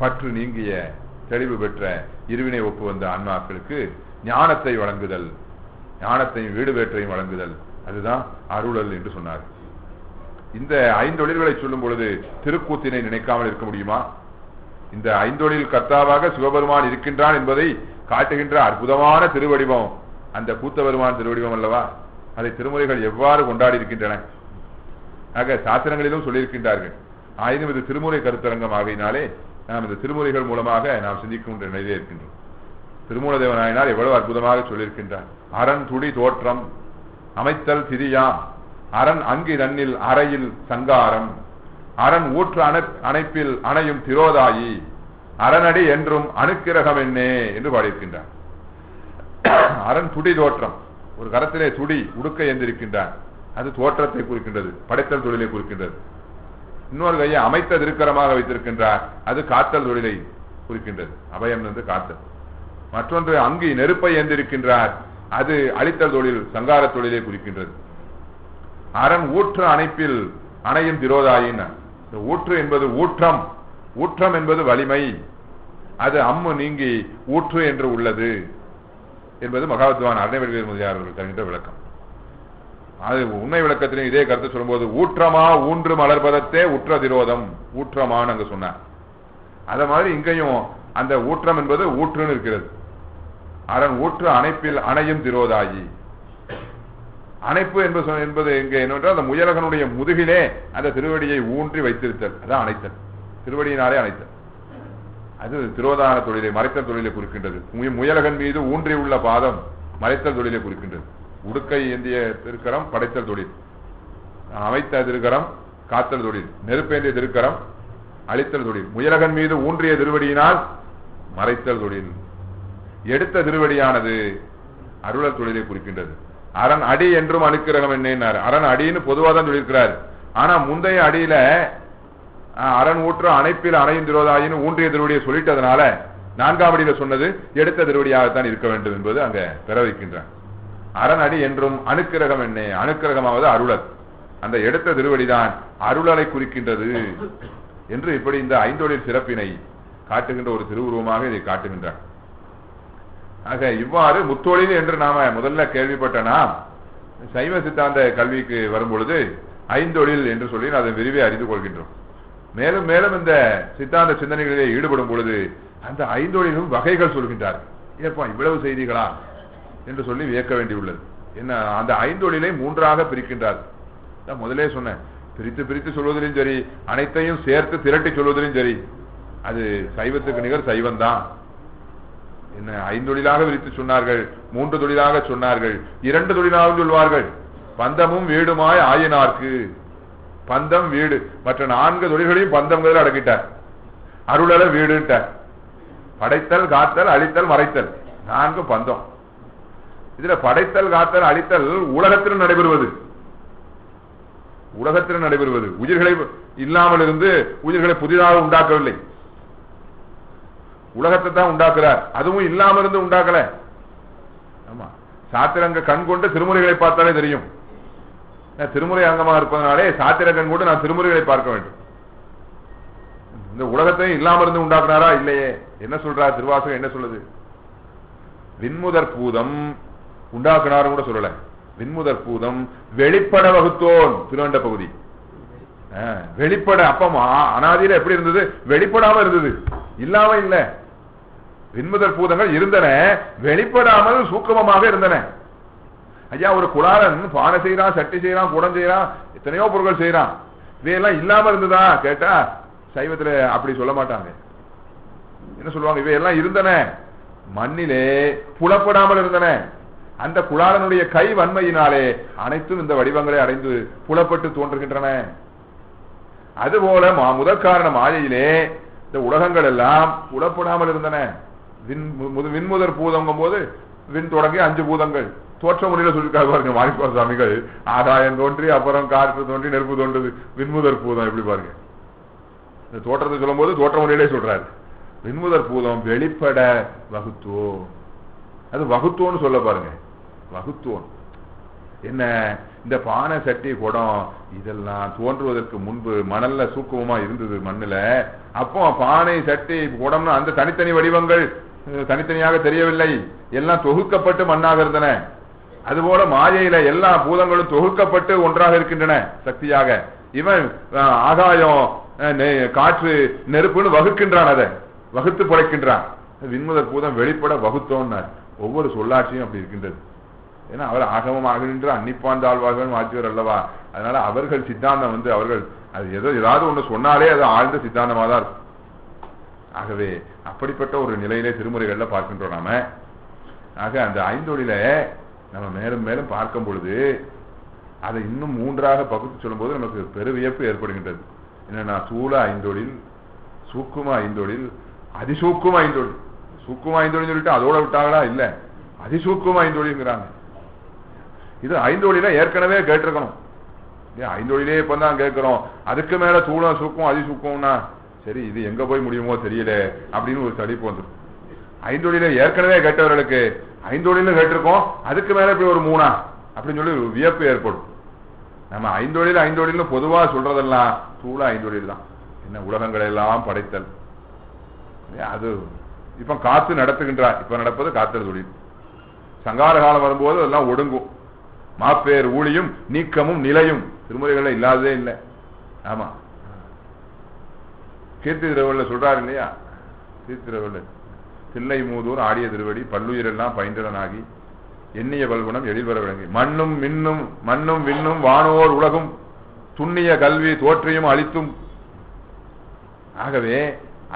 பற்று நீங்கிய தெளிவு பெற்ற இருவினை ஒப்பு வந்த ஆன்மாக்களுக்கு ஞானத்தை வழங்குதல், ஞானத்தையும் வீடு வேற்றையும் வழங்குதல், அதுதான் அருளல் என்று சொன்னார். இந்த ஐந்தொழில்களை சொல்லும் பொழுது திருக்கூத்தினை நினைக்காமல் இருக்க முடியுமா? இந்த ஐந்தொழில் கர்த்தாவாக சிவபெருமான் இருக்கின்றான் என்பதை காட்டுகின்ற அற்புதமான திருவடிவம் அந்த கூத்தபெருமான் திருவடிவம் அல்லவா? அதை திருமுறைகள் எவ்வாறு கொண்டாடி இருக்கின்றன. ஆக சாத்திரங்களிலும் சொல்லியிருக்கின்றார்கள். ஆயினும் இது திருமுறை கருத்தரங்கம் ஆகையினாலே நாம் இந்த திருமுறைகள் மூலமாக நாம் சிந்திக்கின்ற நிலையிலே இருக்கின்றோம். திருமூலதேவனாயினால் எவ்வளவு அற்புதமாக சொல்லியிருக்கின்றார். அரண் துடி தோற்றம் அமைத்தல் திரியாம், அரண் அங்கி தன்னில் அறையில் சங்காரம், அரண் ஊற்று அணைப்பில் அணையும் திரோதாயி, அரணடி என்றும் அணுக்கிரகம் என்னே என்று பாடியிருக்கின்றார். அரண் துடி தோற்றம், ஒரு கரத்திலே துடி உடுக்க எந்திருக்கின்றார். அது தோற்றத்தை குறிக்கின்றது, படைத்தல் தொழிலை குறிக்கின்றது. இன்னொரு கையை அமைத்த திருக்கரமாக வைத்திருக்கின்றார், அது காத்தல் தொழிலை குறிக்கின்றது, அபயம் என்று காத்தல். மற்றொன்று அங்கி நெருப்பை ஏந்திருக்கின்றார், அது அழித்தல் தொழில் சங்கார தொழிலை குறிக்கின்றது. அரண் ஊற்று அணைப்பில் அணையும் திரோதாயின், ஊற்று என்பது ஊற்றம், ஊற்றம் என்பது வலிமை, அது அம்மு நீங்கி ஊற்று என்று உள்ளது என்பது மகாவித்வான் அருணவேல் முதலியார் அவர்கள் தருகின்ற விளக்கம். அது உண்மை விளக்கத்திலும் இதே கருத்து சொல்லும்போது ஊற்றமா ஊன்று மலர்பதத்தே உற்ற திரோதம், ஊற்றமான்னு அங்க சொன்னார். அத மாதிரி இங்கேயும் அந்த ஊற்றம் என்பது ஊற்றுன்னு இருக்கிறது. அரண் ஊற்று அணைப்பில் அணையும் திரோதாயி, அணைப்பு என்பது இங்க என்னவென்றால் அந்த முயலகனுடைய முதுகிலே அந்த திருவடியை ஊன்றி வைத்திருத்தல், அதான் அணைத்தல், திருவடியினாலே அணைத்தல். அது திரோதான தொழிலை மறைத்தல் தொழிலை குறிக்கின்றது. முயலகன் மீது ஊன்றி உள்ள பாதம் மறைத்தல் தொழிலை குறிக்கின்றது. உடுக்கை ஏந்திய திருக்கரம் படைத்தல் தொழில், அமைத்த திருக்கரம் காத்தல் தொழில், நெருப்பேந்திய திருக்கரம் அழித்தல் தொழில், முயலகன் மீது ஊன்றிய திருவடியினால் மறைத்தல் தொழில். எடுத்த திருவடியானது அருளல் தொழிலை குறிக்கின்றது. அரண் அடி என்றும் அணுக்கிரகம் என்ன, அரண் அடின்னு பொதுவாக தான் சொல்லியிருக்கிறார். ஆனா முந்தைய அடியில அரண் ஊற்று அணைப்பில் அணையும் திரோதாயின்னு ஊன்றிய திருவடியை சொல்லிட்டதுனால நான்காம் அடியில சொன்னது எடுத்த திருவடியாகத்தான் இருக்க வேண்டும் என்பது அங்க பெற வைக்கின்றான். அரண் அடி என்றும் அணுக்கிரகம் என்ன, அணுக்கிரகமாவது அருளல், அந்த எடுத்த திருவடிதான் அருளலை குறிக்கின்றது என்று இப்படி இந்த ஐந்தொழில் சிறப்பினை காட்டுகின்ற ஒரு திருவுருவமாக இதை காட்டுகின்றார். ஆக இவ்வாறு முத்தொழில் என்று நாம முதல்ல கேள்விப்பட்ட நாம் சைவ சித்தாந்த கல்விக்கு வரும் பொழுது ஐந்தொழில் என்று சொல்லி அதை விரிவே அறிந்து கொள்கின்றோம். மேலும் மேலும் இந்த சித்தாந்த சிந்தனைகளிலே ஈடுபடும் பொழுது அந்த ஐந்தொழிலும் வகைகள் சொல்கின்றார். ஏற்பா இவ்வளவு செய்திகளா என்று சொல்லி வியக்க வேண்டியுள்ளது. என்ன அந்த ஐந்தொழிலை மூன்றாக பிரிக்கின்றார். முதலே சொன்னேன், பிரித்து பிரித்து சொல்வதிலும் சரி, அனைத்தையும் சேர்த்து திரட்டி சொல்வதிலும் சரி, அது சைவத்துக்கு நிகர் சைவம் தான். என்ன ஐந்தொழிலாக விரித்து சொன்னார்கள், மூன்று தொழிலாக சொன்னார்கள், இரண்டு தொழிலாக சொல்வார்கள். பந்தமும் வீடுமாய் ஆயினார்க்கு, பந்தம் வீடு, மற்ற 4 தொழில்களையும் பந்தங்கள் அடக்கிட்டார். அருளல வீடுட்டார். படைத்தல், காத்தல், அழித்தல், மறைத்தல், 4 பந்தம். இதுல படைத்தல், காத்தல், அழித்தல் உலகத்தில் நடைபெறுவது, உலகத்தில் நடைபெறுவது. உயிர்களை இல்லாமல் இருந்து உயிர்களை புதிதாக உண்டாக்கவில்லை, உலகத்தை தான் உண்டாக்குறார். அதுவும் இல்லாமல் இருந்து உண்டாக்கல. ஆமா, சாத்திரங்க கண் கொண்டு திருமுறைகளை பார்த்தாலே தெரியும். திருமுறை அங்கமா இருப்பதனாலே சாத்திர கண் கொண்டு நான் திருமுறைகளை பார்க்க வேண்டும். இந்த உலகத்தையும் இல்லாமல் இருந்து உண்டாக்குனாரா? இல்லையே. என்ன சொல்றார் திருவாசகம்? என்ன சொல்லுது? விண்முதற் பூதம் உண்டாக்குனாரும் கூட சொல்லல. விண்முதற் பூதம் வெளிப்பட வகுத்தோன், திருவண்ட பகுதி வெளிப்பட. அப்பமா அனாதியில எப்படி இருந்தது? வெளிப்படாம இருந்தது, இல்லாம இல்ல. விண்முதற் பூதங்கள் இருந்தன, வெளிப்படாமல் சூக்குமமாக இருந்தன. ஐயா, ஒரு குளாரன் பானை செய்யறான், சட்டி செய்யறான், குடம் செய்யறான், எத்தனையோ பொருட்கள் செய்யறான். இவையெல்லாம் இல்லாம இருந்ததா கேட்டா சைவத்துல அப்படி சொல்ல மாட்டாங்க. என்ன சொல்லுவாங்க? இவையெல்லாம் இருந்தன, மண்ணிலே புலப்படாமல் இருந்தன. அந்த குளாரனுடைய கை வன்மையினாலே அனைத்தும் இந்த வடிவங்களை அடைந்து புலப்பட்டு தோன்றுகின்றன. அதுபோல முதற் காரண மாயையிலே இந்த உலகங்கள் எல்லாம் புலப்படாமல் இருந்தன. விண்முதற் பூதங்கும் போது விண் தொடங்கி 5 பூதங்கள் தோற்ற முறையில சொல்லிருக்காரு மாணிக்க சுவாமிகள். ஆகாயம் தோன்றி, அப்புறம் காற்று தோன்றி, நெருப்பு தோன்றது, விண்முதற் பூதம். எப்படி பாருங்க, இந்த தோற்றத்தை சொல்லும் போது தோற்ற முறையிலே சொல்றாரு. விண்முதற் பூதம் வெளிப்பட வகுத்தோ, அது வகுத்தோன்னு சொல்ல பாருங்க. வகுத்தோன் என்ன? இந்த பானை, சட்டி, குடம் இதெல்லாம் தோன்றுவதற்கு முன்பு மணல்ல சூக்குமமா இருந்தது, மண்ணுல. அப்போ பானை, சட்டி, குடம்னு அந்த தனித்தனி வடிவங்கள் தனித்தனியாக தெரியவில்லை, எல்லாம் தொகுக்கப்பட்டு மண்ணாக இருந்தன. அதுபோல மாயையில எல்லா பூதங்களும் தொகுக்கப்பட்டு ஒன்றாக இருக்கின்றன சக்தியாக. இவன் ஆகாயம், காற்று, நெருப்புன்னு வகுக்கின்றான், அதை வகுத்து படைக்கின்றான். விண்முதற் பூதம் வெளிப்பட வகுத்தோன்னார். ஒவ்வொரு சொல்லாட்சியும் அப்படி இருக்கின்றது. ஏன்னா அவர் ஆகமம் ஆகின்ற அன்னிப்பான் தாழ்வார்கள் மாற்றியவர் அல்லவா. அதனால அவர்கள் சித்தாந்தம் அவர்கள் அது ஏதாவது ஒண்ணு சொன்னாலே அது ஆழ்ந்த சித்தாந்தமா தான் இருக்கும். ஆகவே அப்படிப்பட்ட ஒரு நிலையிலே திருமுறைகள்ல பார்க்கின்றோம் நாம. ஆக அந்த ஐந்தொழில நம்ம மேலும் மேலும் பார்க்கும் பொழுது அதை இன்னும் மூன்றாக பகுத்து சொல்லும் போது நமக்கு பெருவியப்பு ஏற்படுகின்றது. என்னன்னா, சூழ ஐந்தொழில், சூக்கும ஐந்தொழில், அதிசூக்கும ஐந்தொழில். சூக்கும ஐந்தொழில் சொல்லிட்டு அதோட விட்டாங்களா? இல்ல, அதிசூக்கும ஐந்தொழில்ங்கிறாங்க. இது ஐந்தொழில ஏற்கனவே கேட்டிருக்கணும். ஐந்தொழிலே இப்பதான் கேட்கிறோம். அதுக்கு மேல சூழம், சூக்கம், அதிசூக்கம்னா சரி, இது எங்க போய் முடியுமோ தெரியல அப்படின்னு ஒரு தடிப்பு வந்துடும். ஐந்தொழில ஏற்கனவே கேட்டவர்களுக்கு ஐந்தொழில கேட்டிருக்கோம், அதுக்கு மேல இப்படி ஒரு 3 அப்படின்னு சொல்லி வியப்பு ஏற்படும். நம்ம ஐந்தொழில் பொதுவா சொல்றதெல்லாம் சூழ ஐந்தொழில் தான். என்ன, உலகங்களை எல்லாம் படைத்தல். அது இப்ப காத்து நடத்துகின்றார். இப்ப நடப்பது காத்தல் தொழில். சங்கார காலம் வரும்போது அதெல்லாம் ஒடுங்கும். மாப்பேர் ஊழியும் நீக்கமும் நிலையும் திருமுறைகள்ல இல்லாததே இல்லை. ஆமா, கீர்த்தி திருவள்ள சொல்றாரு இல்லையா? கீர்த்தி திருவள்ள தில்லை மூதூர் ஆடிய திருவடி பல்லுயிரெல்லாம் பயின்றனாகி எண்ணிய பல்குணம் எழில்வர விளங்கி மண்ணும் விண்ணும் வானோர் உலகும் துண்ணிய கல்வி தோற்றியும் அளித்தும். ஆகவே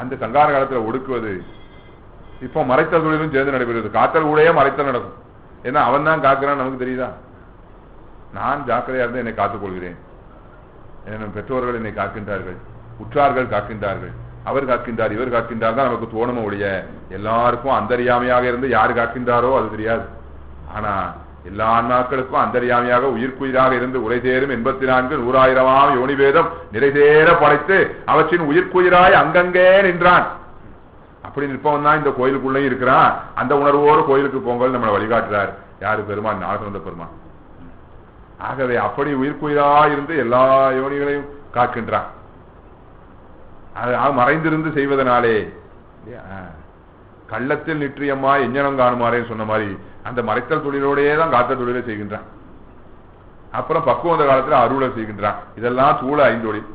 அந்த சங்கார காலத்துல ஒடுக்குவது இப்போ மறைத்தல் தொழிலும் சேர்ந்து நடைபெறுவது. காத்தல் ஊழையே மறைத்தல் நடக்கும். ஏன்னா அவன் தான் காக்கிறான், நமக்கு தெரியுதா? நான் ஜாக்கிரதையா இருந்து என்னை காத்துக் கொள்கிறேன். என் பெற்றோர்கள் என்னை காக்கின்றார்கள், உற்றார்கள் காக்கின்றார்கள், அவர் காக்கின்றார், இவர் காக்கின்றார் தான் நமக்கு தோணுமோ ஒழிய எல்லாருக்கும் அந்தரியாமையாக இருந்து யாரு காக்கின்றாரோ அது தெரியாது. ஆனா எல்லா நாட்களுக்கும் அந்தரியாமையாக உயிர்க்குயிராக இருந்து உரை தேரும் 84 100,000 யோனிவேதம் நிறைதேற படைத்து அவற்றின் உயிர்க்குயிராய் அங்கங்கே நின்றான். அப்படி நிற்பவன் தான் இந்த கோயிலுக்குள்ளே இருக்கிறான். அந்த உணர்வோடு கோயிலுக்கு போங்கள் நம்மளை வழிகாட்டுறார். யாரு? பெருமான், ஞானசம்பந்த பெருமான். ஆகவே அப்படி உயிர்க்குயிராய் இருந்து எல்லா யோனிகளையும் காக்கின்றான். மறைந்திருந்து செய்வதனாலே கள்ளத்தில் நிற்றியம்மா எஞ்சனம் காணுமாறேன்னு சொன்ன மாதிரி அந்த மறைத்தல் தொழிலோடையே தான் காத்தல் தொழிலை செய்கின்றான். அப்புறம் பக்குவந்த காலத்துல அருளை செய்கின்றான். இதெல்லாம் சூழ ஐந்தொழில்.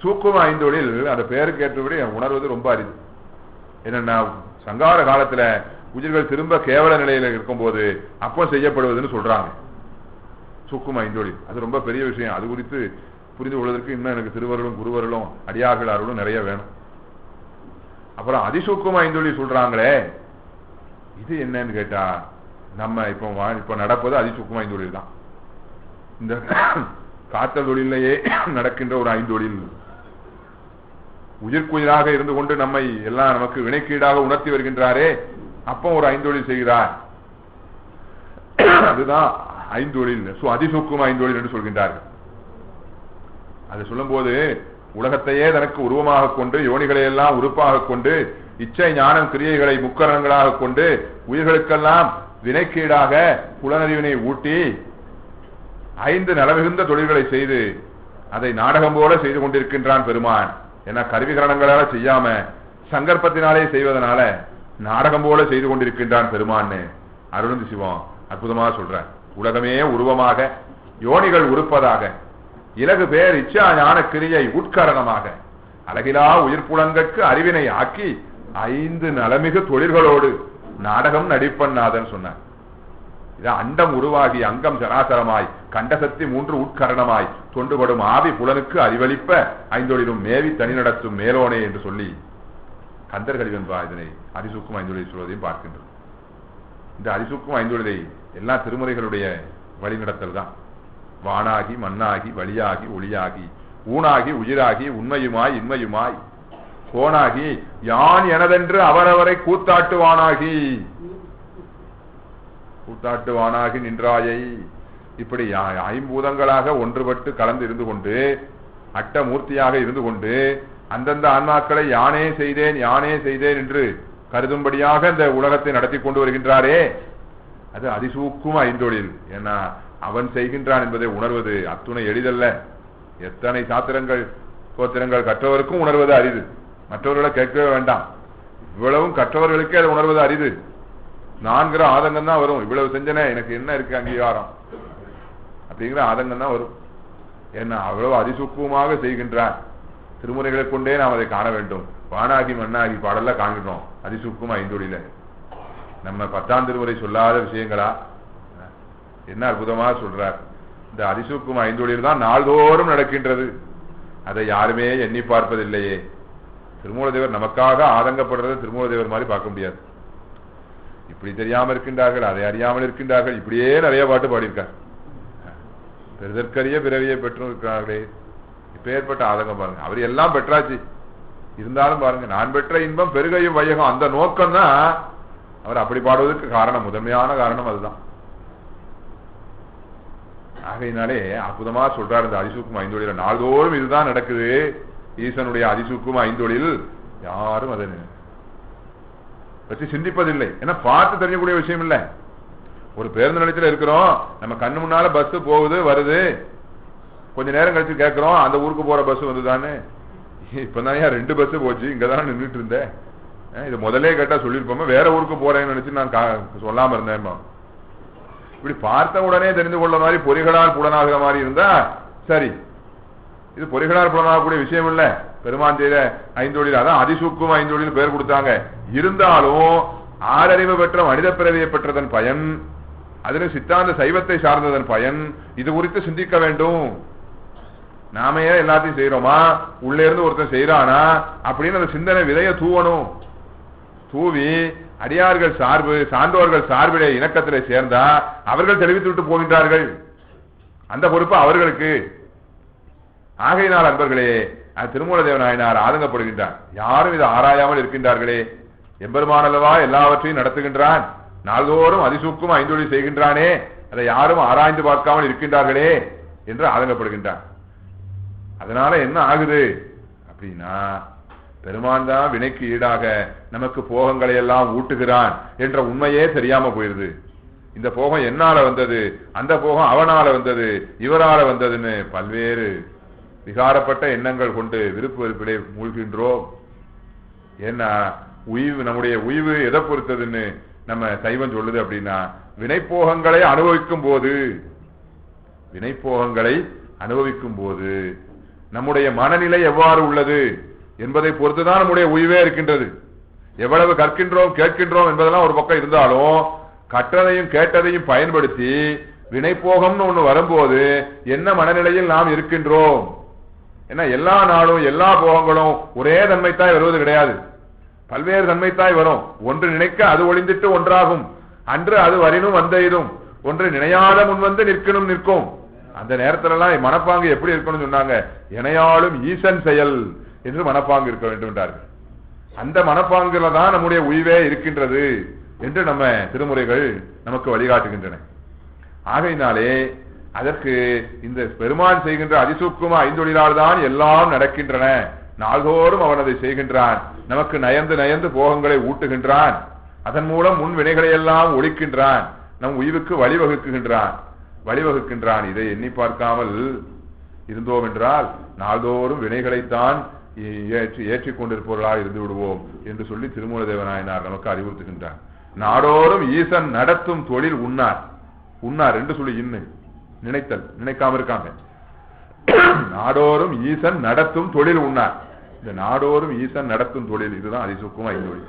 சூக்கும ஐந்தொழில் அந்த பேருக்கு ஏற்றபடி உணர்வது ரொம்ப அரிது. என்னன்னா, சங்கார காலத்துல உயிர்கள் திரும்ப கேவல நிலையில இருக்கும்போது அப்போ செய்யப்படுவதுன்னு சொல்றாங்க சூக்கும ஐந்தொழில். அது ரொம்ப பெரிய விஷயம். அது குறித்து புரிந்து கொள்வதற்கு இன்னும் எனக்கு திருவருளும் குருவருளும் அடியார்கள் அருளும் நிறைய வேணும். அப்புறம் அதிசூக்கும ஐந்தொழில் சொல்றாங்களே, இது என்னன்னு கேட்டா நம்ம இப்ப நடப்பது அதிசூக்கும ஐந்தொழில் தான். இந்த காத்தல் தொழிலையே நடக்கின்ற ஒரு ஐந்தொழில், உயிர்க்குயிராக இருந்து கொண்டு நம்மை எல்லாம் நமக்கு வினைக்கீடாக உணர்த்தி வருகின்றாரே, அப்போ ஒரு ஐந்தொழில் செய்கிறார். அதுதான் ஐந்தொழில், அதிசூக்கும ஐந்தொழில் என்று சொல்கின்றார்கள். அது சொல்லும் போது உலகத்தையே தனக்கு உருவமாக கொண்டு யோனிகளை எல்லாம் உறுப்பாக கொண்டு இச்சை ஞானம் கிரியைகளை முக்கரணங்களாக கொண்டு உயிர்களுக்கெல்லாம் வினைக்கீடாக புலனறிவினை ஊட்டி 5 நலமிகுந்த தொழில்களை செய்து அதை நாடகம் போல செய்து கொண்டிருக்கின்றான் பெருமான். ஏன்னா கருவிகரணங்களால செய்யாம சங்கற்பத்தினாலே செய்வதனால நாடகம் போல செய்து கொண்டிருக்கின்றான் பெருமான்னு அருணந்தி சிவம் அற்புதமாக சொல்ற. உலகமே உருவமாக யோனிகள் உறுப்பதாக இலகு பேர் இச்சா ஞான கிரியை உட்கரணமாக அழகிலா உயிர்ப்புலங்கற்கு அறிவினை ஆக்கி 5 நலமிகு தொழில்களோடு நாடகம் நடிப்பன்னாதன் சொன்னார். இதான் அண்டம் உருவாகி அங்கம் சராசரமாய் கண்டசக்தி 3 உட்கரணமாய் தொண்டுபடும் ஆவி புலனுக்கு அறிவளிப்ப 5 தொழிலும் மேவி தனி நடத்தும் மேலோனே என்று சொல்லி கந்தர்கழிவன்பா இதனை அதிசூக்கும் 5 தொழில் சொல்வதையும் பார்க்கின்றோம். இந்த அதிசூக்கும் 5 தொழிலை எல்லா திருமுறைகளுடைய வழிநடத்தல் தான். வானாகி மண்ணாகி வழியாகி ஒளியாகி ஊனாகி உயிராகி உண்மையுமாய் இன்மையுமாய் கோனாகி யான் எனதென்று அவரவரை கூத்தாட்டுவானாகி நின்றாயை. இப்படி 5 பூதங்களாக ஒன்றுபட்டு கலந்து இருந்து கொண்டு அட்டமூர்த்தியாக இருந்து கொண்டு அந்தந்த ஆன்மாக்களை யானே செய்தேன் என்று கருதும்படியாக இந்த உலகத்தை நடத்தி கொண்டு வருகின்றாரே, அது அதிசூக்கும ஐந்தொழில். ஏன்னா அவன் செய்கின்றான் என்பதை உணர்வது அத்துணை எளிதல்ல. எத்தனை சாத்திரங்கள் கோத்திரங்கள் கற்றவருக்கும் உணர்வது அரிது, மற்றவர்களை கேட்கவே வேண்டாம். இவ்வளவும் கற்றவர்களுக்கே அதை உணர்வது அரிது. 4 ஆதங்கம் தான் வரும். இவ்வளவு செஞ்சனே எனக்கு என்ன இருக்கு அங்கீகாரம் அப்படிங்கிற ஆதங்கம் தான் வரும். ஏன்னா அவ்வளவு அதிசூக்குமாக செய்கின்றான். திருமுறைகளை கொண்டே நாம் அதை காண வேண்டும். வானாகி மண்ணாகி பாடல்ல காண்கிறோம் அதிசூக்கும ஐந்தொழில. நம்ம 10ஆம் திருமுறை சொல்லாத விஷயங்களா என்ன அற்புதமாக சொல்றார். இந்த அதிசூக்கும ஐந்தொழில் தான் நாள்தோறும் நடக்கின்றது. அதை யாருமே எண்ணி பார்ப்பதில்லையே. திருமூலதேவர் நமக்காக ஆதங்கப்படுறதை திருமூலதேவர் மாதிரி பார்க்க முடியாது. இப்படி தெரியாம இருக்கின்றார்கள், அதை அறியாமல் இருக்கின்றார்கள். இப்படியே நிறைய பாட்டு பாடியிருக்கார். பெருதற்கரிய பிறவியை பெற்றும் இருக்கிறார்களே, இப்ப ஏற்பட்ட ஆதங்கம் பாருங்க. அவர் எல்லாம் பெற்றாச்சு, இருந்தாலும் பாருங்க நான் பெற்ற இன்பம் பெருகையும் வையகம், அந்த நோக்கம் தான் அவர் அப்படி பாடுவதற்கு காரணம், முதன்மையான காரணம் அதுதான். ஆகையினாலே அற்புதமா சொல்றாரு இந்த அதிசூக்கும ஐந்தொழில். நாள்தோறும் இதுதான் நடக்குது. ஈசனுடைய அதிசூக்கும ஐந்தொழில் யாரும் அதை பற்றி சிந்திப்பதில்லை. ஏன்னா பார்த்து தெரியக்கூடிய விஷயம் இல்லை. ஒரு பேருந்து நிலையத்தில் இருக்கிறோம், நம்ம கண்ணு முன்னால பஸ் போகுது வருது, கொஞ்ச நேரம் கழிச்சு கேட்கிறோம் அந்த ஊருக்கு போற பஸ் வந்துதானே. இப்பதான் 2 பஸ் போச்சு, இங்கதான் நின்றுட்டு இருந்தேன். இது முதலே கேட்டா சொல்லிருப்போம், வேற ஊருக்கு போறேன்னு நினைச்சு நான் சொல்லாம இருந்தேன். இப்படி பார்த்த உடனே தெரிந்து கொள்ள மாதிரி பொறிகளால் புலனாகிற மாதிரி இருந்தா சரி. இது பொறிகளால் புலனாகக்கூடிய விஷயம் இல்ல. பெருமான் செய்த ஐந்தொழில், அதான் அதிசூக்கும ஐந்தொழில் பெயர் கொடுத்தாங்க. இருந்தாலும் ஆறறிவு பெற்ற மனித பிறவியை பெற்றதன் பயன், அதில் சித்தாந்த சைவத்தை சார்ந்ததன் பயன், இது குறித்து சிந்திக்க வேண்டும். நாமையே எல்லாத்தையும் செய்யறோமா, உள்ளே இருந்து ஒருத்தன் செய்யறானா அப்படின்னு அந்த சிந்தனை விதைய தூவணும். தூவி அடியார்கள் சான்றோர்கள் சார்பிலே இணக்கத்திலே சேர்ந்தா அவர்கள் தெளிவித்து விட்டு போகின்றார்கள். அந்த பொறுப்பு அவர்களுக்கு. ஆகையினால் அன்பர்களே, திருமூலதேவ நாயனார் ஆதங்கப்படுகின்றார். யாரும் இதை ஆராயாமல் இருக்கின்றார்களே. எம்பெருமான் அல்லவா எல்லாவற்றையும் நடத்துகின்றான், நாள்தோறும் அதிசூக்கும் ஐந்தொழில் செய்கின்றானே, அதை யாரும் ஆராய்ந்து பார்க்காமல் இருக்கின்றார்களே என்று ஆதங்கப்படுகின்றார். அதனால என்ன ஆகுது அப்படின்னா, பெருமான் தான் வினைக்கு ஈடாக நமக்கு போகங்களை எல்லாம் ஊட்டுகிறான் என்ற உண்மையே தெரியாம போயிருது. இந்த போகம் என்னால வந்தது, அந்த போகம் அவனால வந்தது, இவரால வந்ததுன்னு பல்வேறு விகாரப்பட்ட எண்ணங்கள் கொண்டு விருப்பு வெறுப்பிலே மூழ்கின்றோம். ஏன்னா உய்வு, நம்முடைய உய்வு எதை பொறுத்ததுன்னு நம்ம சைவம் சொல்லுது அப்படின்னா, வினைப்போகங்களை அனுபவிக்கும் போது நம்முடைய மனநிலை எவ்வாறு உள்ளது என்பதை பொறுத்துதான் நம்முடைய உய்வே இருக்கின்றது. எவ்வளவு கற்கின்றோம் கேட்கின்றோம் என்பதெல்லாம் ஒரு பக்கம் இருந்தாலும் கற்றதையும் கேட்டதையும் பயன்படுத்தி வினைப்போகம்னு ஒண்ணு வரும்போது என்ன மனநிலையில் நாம் இருக்கின்றோம்? ஏன்னா எல்லா நாளும் எல்லா போகங்களும் ஒரே தன்மைத்தாய் வருவது கிடையாது, பல்வேறு தன்மைத்தாய் வரும். ஒன்று நினைக்க அது ஒளிந்திட்டு ஒன்றாகும், அன்று அது வரினும் வந்த இதும் ஒன்று நினையாத முன் வந்து நிற்கணும் நிற்கும். அந்த நேரத்துல எல்லாம் மனப்பாங்கு எப்படி இருக்கணும்னு சொன்னாங்க, இணையாலும் ஈசன் செயல் என்று மனப்பாங்கு இருக்க வேண்டும் என்றார்கள். அந்த மனப்பாங்குல தான் நம்முடைய உயிரே இருக்கின்றது என்று நம்ம திருமுறைகள் நமக்கு வழிகாட்டுகின்றன. ஆகையினாலே அதற்கு இந்த பெருமான் செய்கின்ற அதிசூக்கும ஐந்தொழிலால் தான் எல்லாம் நடக்கின்றன. நாள்தோறும் அவன் அதை செய்கின்றான், நமக்கு நயந்து நயந்து போகங்களை ஊட்டுகின்றான், அதன் மூலம் முன் வினைகளை எல்லாம் ஒழிக்கின்றான், நம் உயிருக்கு வழிவகுக்கின்றான். இதை எண்ணி பார்க்காமல் இருந்தோம் என்றால் நாள்தோறும் வினைகளைத்தான் ஏற்றிக் கொண்டிருப்பவர்களாக இருந்து விடுவோம் என்று சொல்லி திருமூல தேவநாயனார் நமக்கு அறிவுறுத்துகின்றார். நாடோறும் ஈசன் நடத்தும் தொழில் உண்ணார் என்று சொல்லி நினைத்தல் நினைக்காம இருக்காங்க. நாடோறும் ஈசன் நடத்தும் தொழில் உண்ணார். இந்த நாடோறும் ஈசன் நடத்தும் தொழில் இதுதான் அதிசூக்கும ஐந்தொழில்.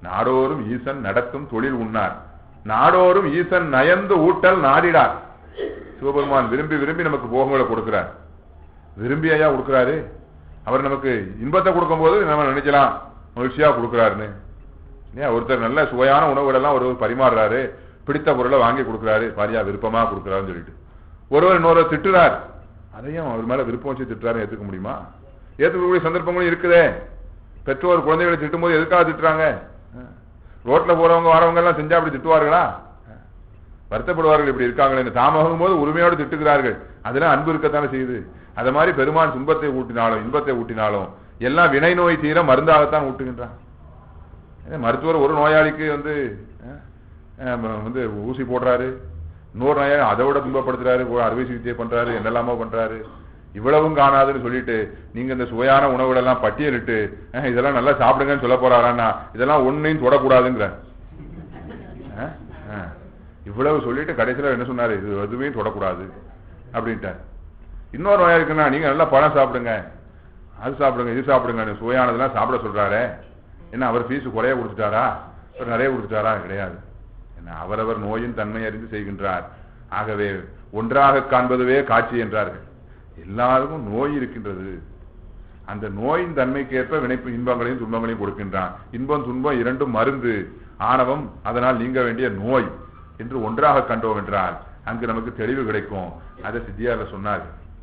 நாடோறும் ஈசன் நடத்தும் தொழில் உண்ணார், நாடோறும் ஈசன் நயந்து ஊட்டல் நாடிடார். சிவபெருமான் விரும்பி விரும்பி நமக்கு போகங்களை கொடுக்கிறார். விரும்பியா கொடுக்கிறாரு? அவர் நமக்கு இன்பத்தை கொடுக்கும் போது நம்ம நினைக்கலாம் மகிழ்ச்சியா கொடுக்கிறாருன்னு. ஏன் ஒருத்தர் நல்ல சுவையான உணவுகள் எல்லாம் ஒருவர் பரிமாறுறாரு, பிடித்த பொருளை வாங்கி கொடுக்கிறாரு, பாரியா விருப்பமா கொடுக்கிறாருன்னு சொல்லிட்டு ஒருவர் இன்னொரு திட்டுறார், அதையும் அவர் மேல விருப்பம் வச்சு திட்டுறாரு, ஏத்துக்க முடியுமா? ஏத்துக்கக்கூடிய சந்தர்ப்பங்களும் இருக்குதே. பெற்றோர் குழந்தைகளை திட்டும் போது எதுக்காக திட்டுறாங்க? ரோட்ல போறவங்க வரவங்க எல்லாம் செஞ்சா அப்படி திட்டுவார்களா? வருத்தப்படுவார்கள் இப்படி இருக்காங்களே. தாமகும் போது உரிமையோடு திட்டுகிறார்கள், அதெல்லாம் அன்பு இருக்கத்தானே செய்யுது. அது மாதிரி பெருமான் துன்பத்தை ஊட்டினாலும் இன்பத்தை ஊட்டினாலும் எல்லாம் வினை நோய் தீர மருந்தாகத்தான் ஊட்டுகின்றான். மருத்துவர் ஒரு நோயாளிக்கு வந்து ஊசி போடுறாரு, இன்னொரு நோயாளி அதை விட துன்பப்படுத்துறாரு, அறுவை சிகிச்சை பண்றாரு, என்னெல்லாமோ பண்றாரு. இவ்வளவும் காணாதுன்னு சொல்லிட்டு நீங்க இந்த சுவையான உணவுகள் எல்லாம் பட்டியலிட்டு இதெல்லாம் நல்லா சாப்பிடுங்கன்னு சொல்ல போறாரான்னா இதெல்லாம் ஒன்னையும் தொடக்கூடாதுங்கிற இவ்வளவு சொல்லிட்டு கடைசியில என்ன சொன்னாரு, இது எதுவுமே தொடக்கூடாது அப்படின்ட்டார். இன்னொரு நோயா இருக்குன்னா நீங்க நல்லா பழம் சாப்பிடுங்க, அது சாப்பிடுங்க, இது சாப்பிடுங்க, சுவையானதெல்லாம் சாப்பிட சொல்றாரு. என்ன அவர் ஃபீஸ் குறைய கொடுத்துட்டாரா, அவர் நிறைய கொடுத்துட்டாரா? கிடையாது. என்ன அவரவர் நோயின் தன்மை அறிந்து செய்கின்றார். ஆகவே ஒன்றாக காண்பதுவே காட்சி என்றார்கள். எல்லாருக்கும் நோய் இருக்கின்றது, அந்த நோயின் தன்மைக்கேற்ப வினைப்பு இன்பங்களையும் துன்பங்களையும் கொடுக்கின்றான். இன்பம் துன்பம் இரண்டும் மருந்து, ஆணவம் அதனால் நீங்க வேண்டிய நோய் என்று ஒன்றாக கண்டோம் என்றால் அங்கு நமக்கு தெளிவு கிடைக்கும். அதை சித்தியார் சொன்னார்.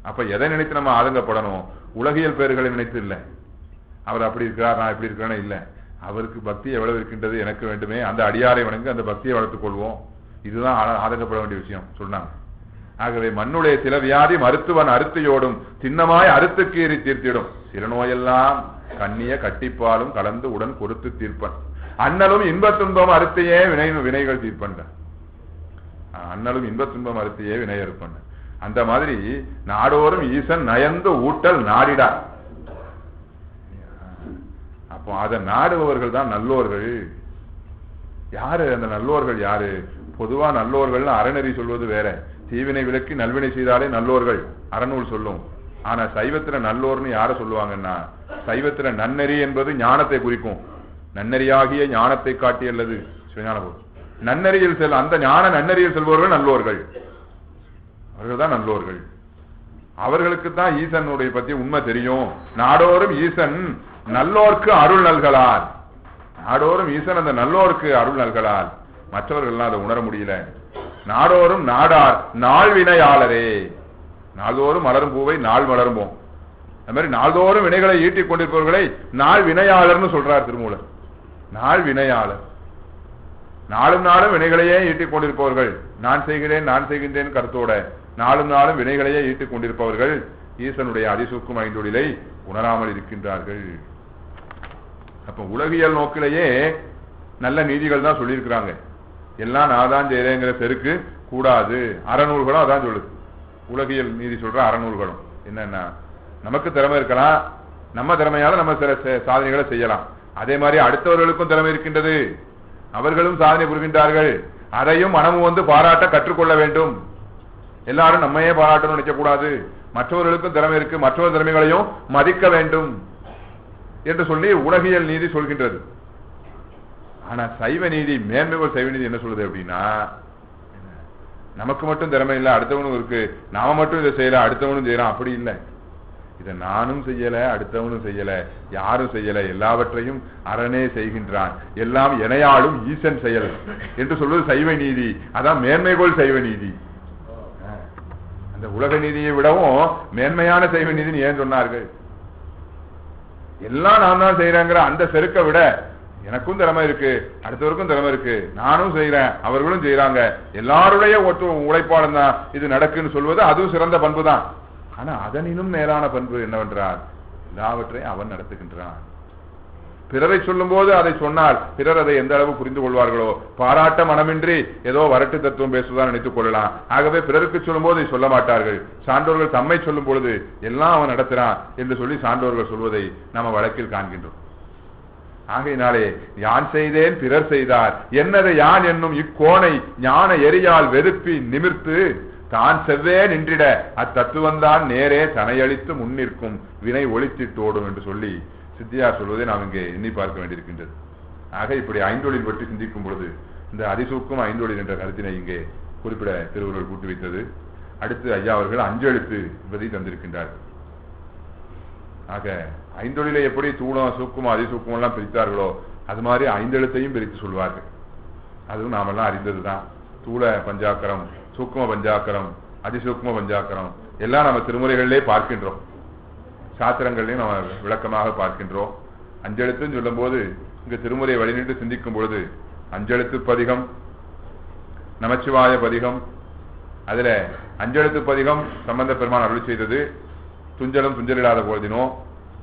அப்ப எதை நினைத்து நம்ம ஆதங்கப்படணும்? உலகியல் பேர்களை நினைத்து இல்லை. அவர் அப்படி இருக்கிறார், நான் எப்படி இருக்கிறேன்னு இல்லை. அவருக்கு பக்தி எவ்வளவு இருக்கின்றது எனக்கு வேண்டுமே, அந்த அடியாரை வணங்கி அந்த பக்தியை வளர்த்துக் கொள்வோம். இதுதான் ஆதங்கப்பட வேண்டிய விஷயம் சொன்னாங்க. ஆகவே மண்ணுடைய சில வியாதி மருத்துவன் அறுத்தையோடும் திண்ணமாய் அறுத்து கீறி தீர்த்திடும், சில நோயெல்லாம் கண்ணிய கட்டிப்பாலும் கலந்து உடன் கொடுத்து தீர்ப்பன், அண்ணலும் இன்பத்துன்பம் அறுத்தையே வினைகள் தீர்ப்பன். அண்ணலும் இன்பத்துன்பம் அறுத்தையே வினை அறுப்பன். அந்த மாதிரி நாடோறும் ஈசன் நயந்து ஊட்டல் நாடிடார். அப்போ அதை நாடுபவர்கள் தான் நல்லோர்கள். யாரு அந்த நல்லோர்கள்? யாரு? பொதுவா நல்லோர்கள் அறநெறி சொல்வது வேற, தீவினை விலக்கி நல்வினை செய்தாலே நல்லோர்கள் அறநூல் சொல்லும். ஆனா சைவத்துல நல்லோர்னு யார சொல்லுவாங்கன்னா, சைவத்துல நன்னெறி என்பது ஞானத்தை குறிக்கும். நன்னெறியாகிய ஞானத்தை காட்டி அல்லது சிவஞான போது நன்னெறியில் செல், அந்த ஞான நன்னெறியில் செல்பவர்கள் நல்லோர்கள், அவர்கள் தான் நல்லோர்கள். அவர்களுக்கு தான் ஈசனுடைய பத்தி உண்மை தெரியும். நாடோறும் ஈசன் நல்லோர்க்கு அருள் நல்கலால், நாடோறும் ஈசன் அந்த நல்லோருக்கு அருள் நல்கலால் மற்றவர்கள் அதை உணர முடியல. நாடோறும் நாடார் நாள் வினையாளரே, நாள்தோறும் மலரும் பூவை நாள் மலரும்போம். அது மாதிரி நாள்தோறும் வினைகளை ஈட்டிக் கொண்டிருப்பவர்களை நாள் வினையாளர்னு சொல்றார் திருமூலர். நாள் வினையாளர், நாளும் நாளும் வினைகளையே ஈட்டிக் கொண்டிருப்பவர்கள், நான் செய்கிறேன் நான் செய்கின்றேன் கருத்தோட நாளும் நாளும் வினைகளையே ஈட்டிக் கொண்டிருப்பவர்கள் ஈசனுடைய அதிசூக்கும் ஐந்தொழிலை உணராமல் இருக்கின்றார்கள். அப்ப உலகியல் நோக்கிலேயே நல்ல நீதிகள் தான் சொல்லியிருக்கிறாங்க. எல்லாம் நான் தான் செய்யறேங்கிற செருக்கு கூடாது. அறநூல்களும் அதான் சொல்லுது. உலகியல் நீதி சொல்ற அறநூல்களும் என்னன்னா, நமக்கு திறமை இருக்கலாம், நம்ம திறமையால நம்ம சில சாதனைகளை செய்யலாம். அதே மாதிரி அடுத்தவர்களுக்கும் திறமை இருக்கின்றது, அவர்களும் சாதனை புரிகின்றார்கள். அதையும் மனமும் வந்து பாராட்ட கற்றுக்கொள்ள வேண்டும். எல்லாரும் நம்மையே பாராட்டணும் நினைக்க கூடாது. மற்றவர்களுக்கும் திறமை இருக்கு, மற்றவர் திறமைகளையும் மதிக்க வேண்டும் என்று சொல்லி உலகியல் நீதி சொல்கின்றது. ஆனா சைவ நீதி, மேன்மைகள் சைவ நீதி என்ன சொல்லுது அப்படின்னா, நமக்கு மட்டும் திறமை இல்லை, அடுத்தவனும் இருக்கு, நாம மட்டும் இதை செய்யல, அடுத்தவனும் செய்யறான், அப்படி இல்லை. இதை நானும் செய்யல, அடுத்தவனும் செய்யல, யாரும் செய்யல, எல்லாவற்றையும் அரணே செய்கின்றான், எல்லாம் எனையாளும் ஈசன் செயல் என்று சொல்வது சைவ நீதி. அதான் மேன்மைகோள் சைவ நீதி. அந்த உலக நீதியை விடவும் மேன்மையான சைவ நீதினு ஏன் சொன்னார்கள்? எல்லாம் நான் தான் செய்யறேங்கிற அந்த செருக்க விட, எனக்கும் திறமை இருக்கு, அடுத்தவருக்கும் திறமை இருக்கு, நானும் செய்யறேன், அவர்களும் செய்யறாங்க, எல்லாருடைய உழைப்பாளன் தான் இது நடக்குன்னு சொல்வது அதுவும் சிறந்த பண்பு தான். ஆனா அதனினும் மேலான பண்பு என்னவென்றால், எல்லாவற்றையும் அவன் நடத்துகின்றான். பிறரை சொல்லும் போது அதை சொன்னால் பிறர் அதை எந்த அளவு புரிந்து கொள்வார்களோ, பாராட்ட மனமின்றி ஏதோ வரட்டு தத்துவம் பேசுவதான் நினைத்துக் கொள்ளலாம். ஆகவே பிறருக்கு சொல்லும் போது சொல்ல மாட்டார்கள். சான்றோர்கள் தம்மை சொல்லும் பொழுது எல்லாம் அவன் நடத்துறான் என்று சொல்லி சான்றோர்கள் சொல்வதை நம்ம வழக்கில் காண்கின்றோம். ஆகையினாலே யான் செய்தேன் பிறர் செய்தார் என்னதை யான் என்னும் இக்கோணை ஞான எரியால் வெறுப்பி நிமிர்த்து தான் செவ்வே நின்றிட அத்தத்துவந்தான் நேரே தனையளித்து முன்னிற்கும் வினை ஒளித்திட்டோடும் என்று சொல்லி சித்தியார் சொல்வதை நாம் இங்கே எண்ணி பார்க்க வேண்டியிருக்கின்றது. ஆக இப்படி ஐந்தொழில் பற்றி சிந்திக்கும் பொழுது இந்த அதிசூக்கும் ஐந்தொழில் என்ற கருத்தினை இங்கே குறிப்பிட திருவள்ளுவர் கூட்டி வைத்தது. அடுத்து ஐயா அவர்கள் அஞ்செழுத்து என்பதை தந்திருக்கின்றார். ஆக ஐந்தொழிலை எப்படி தூளம் சூக்குமம் அதிசூக்குமம் எல்லாம் பிரித்தார்களோ அது மாதிரி ஐந்தெழுத்தையும் பிரித்து சொல்வார்கள். அதுவும் நாமெல்லாம் அறிந்ததுதான். தூள பஞ்சாக்கரம், சூக்கும பஞ்சாக்கரம், அதிசூக்கும பஞ்சாக்கரம் எல்லாம் நம்ம திருமுறைகளிலே பார்க்கின்றோம், சாத்திரங்களையும் நம்ம விளக்கமாக பார்க்கின்றோம். அஞ்செழுத்துன்னு சொல்லும் போது இங்கு திருமுறையை வழிநின்று சிந்திக்கும் பொழுது அஞ்செழுத்து பதிகம், நமச்சிவாய பதிகம், அதுல அஞ்செழுத்து பதிகம் சம்பந்த பெருமான் அருள் செய்தது. துஞ்சலும் துஞ்சலில்லாத போதினோ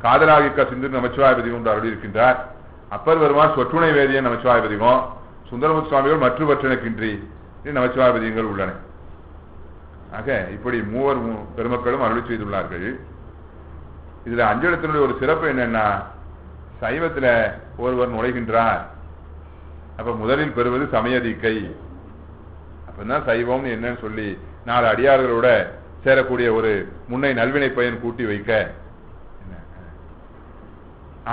காதலாகிக்க சிந்து நமச்சிவாய பதிகம் என்று அருள் இருக்கின்றார். அப்பர் பெருமான் சொற்றுணை வேதியன் நமச்சிவாய பதிகம், சுந்தரமுத்து சுவாமிகள் மற்றவற்றினக்கின்றி நமச்சிவாய பதிகங்கள் உள்ளன. ஆக இப்படி மூவர் பெருமக்களும் அருள் செய்துள்ளார்கள். இதுல அஞ்செழுத்தினுடைய ஒரு சிறப்பு என்னன்னா, சைவத்துல ஒருவர் நுழைகின்றார், அப்ப முதலில் பெறுவது சமய தீக்கை. அப்பதான் சைவம் என்னன்னு சொல்லி 4 அடியார்களோட சேரக்கூடிய ஒரு முன்னை நல்வினை பயன் கூட்டி வைக்க,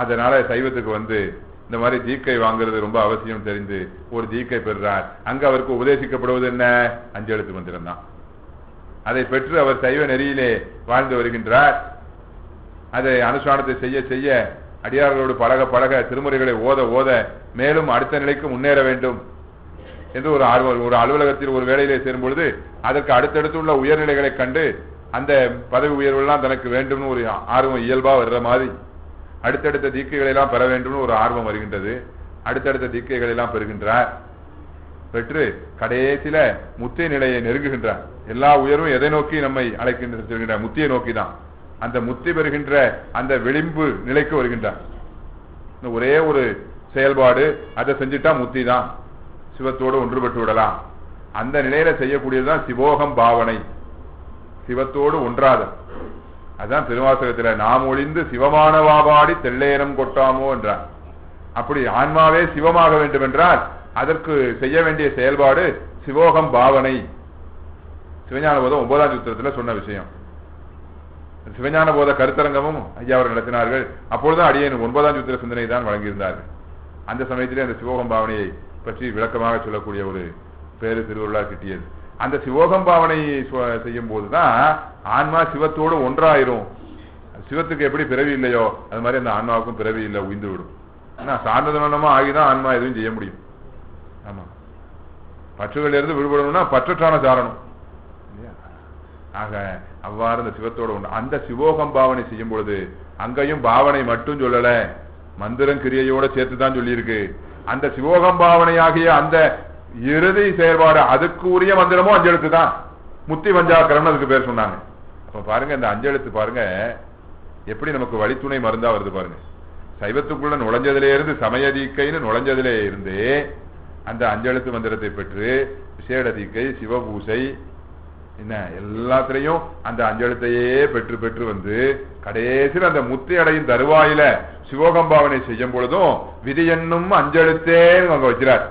அதனால சைவத்துக்கு இந்த மாதிரி தீக்கை வாங்குறது ரொம்ப அவசியம் தெரிந்து ஒரு தீக்கை பெறுறார். அங்க அவருக்கு உபதேசிக்கப்படுவது என்ன? அஞ்செழுத்து மந்திரம் தான். அதை பெற்று அவர் சைவ நெறியிலே வாழ்ந்து வருகின்றார். அதை அனுஷ்டானத்தை செய்ய செய்ய அடியார்களோடு பழக பழக திருமுறைகளை ஓத ஓத மேலும் அடுத்த நிலைக்கு முன்னேற வேண்டும் என்று ஒரு ஆர்வம். ஒரு அலுவலகத்தில் ஒரு வேலையிலே சேரும் பொழுது அதற்கு அடுத்தடுத்துள்ள உயர்நிலைகளை கண்டு அந்த பதவி உயர்வுலாம் தனக்கு வேண்டும் ஒரு ஆர்வம் இயல்பா வர்ற மாதிரி அடுத்தடுத்த தீக்கைகளை எல்லாம் பெற வேண்டும் ஒரு ஆர்வம் வருகின்றது. அடுத்தடுத்த தீக்கைகளை எல்லாம் பெறுகின்றார். பெற்று கடைசியில முத்திய நிலையை நெருங்குகின்றார். எல்லா உயர்வும் எதை நோக்கி நம்மை அழைக்கின்ற? முத்தியை நோக்கி தான். அந்த முத்தி பெறுகின்ற அந்த விளிம்பு நிலைக்கு வருகின்றார். ஒரே ஒரு செயல்பாடு அதை செஞ்சுட்டா முத்தி தான், சிவத்தோடு ஒன்றுபட்டு விடலாம். அந்த நிலையில செய்யக்கூடியதுதான் சிவோகம் பாவனை, சிவத்தோடு ஒன்றாத. அதுதான் திருவாசகத்துல நாம் ஒளிந்து சிவமானவாபாடி தெல்லேனம் கொட்டாமோ என்றார். அப்படி ஆன்மாவே சிவமாக வேண்டும் என்றால் அதற்கு செய்ய வேண்டிய செயல்பாடு சிவோகம் பாவனை. சிவஞான போதம் 9ஆம் சூத்திரத்துல சொன்ன விஷயம். சிவஞான போத கருத்தரங்கமும் ஐயா அவர் நடத்தினார்கள். அப்பொழுதும் அடியேன் 9ஆம் சூத்திர சிந்தனை தான் வழங்கியிருந்தார்கள். அந்த சமயத்திலே அந்த சிவோகம் பாவனையை பற்றி விளக்கமாக சொல்லக்கூடிய ஒரு பேரு திருவள்ளுவர் கிட்டியது. அந்த சிவோகம் பாவனை செய்யும் போதுதான் ஆன்மா சிவத்தோடு ஒன்றாயிரும். சிவத்துக்கு எப்படி பிறவி இல்லையோ அது மாதிரி அந்த ஆன்மாவுக்கும் பிறவி இல்லை, உயிர்ந்து விடும். ஆனா சார்ந்ததனமா ஆகிதான் ஆன்மா எதுவும் செய்ய முடியும். ஆமா, பற்றுகள் இருந்து விடுபடணும்னா பற்றற்றான சாரணம். ஆக அவ்வாறு அந்த சிவத்தோடு ஒன்று. அந்த சிவோகம் பாவனை செய்யும் பொழுது அங்கேயும் பாவனை மட்டும் சொல்லல, மந்திரம் கிரியையோட சேர்த்துதான் சொல்லி இருக்கு. அந்த சிவோகம் பாவனை ஆகிய அந்த இறுதி செயல்பாடு அதுக்கு உரிய மந்திரமும் அஞ்செழுத்து தான். முத்தி பஞ்சாக்கரம் அதுக்கு பேர் சொன்னாங்க. அப்ப பாருங்க, இந்த அஞ்செழுத்து பாருங்க எப்படி நமக்கு வழித்துணை மருந்தா வருது பாருங்க. சைவத்துக்குள்ள நுழைஞ்சதிலே இருந்து சமய தீக்கைன்னு நுழைஞ்சதிலே இருந்து அந்த அஞ்செழுத்து மந்திரத்தை பெற்று விசேட தீக்கை, சிவபூசை, என்ன எல்லாத்திலையும் அந்த அஞ்செழுத்தையே பெற்று பெற்று கடைசியில் அந்த முத்தி அடையும் தருவாயில சிவோகம் பாவனை செய்யும் பொழுதும் விதி என்னும் அஞ்செழுத்தே அங்க வச்சிறார்.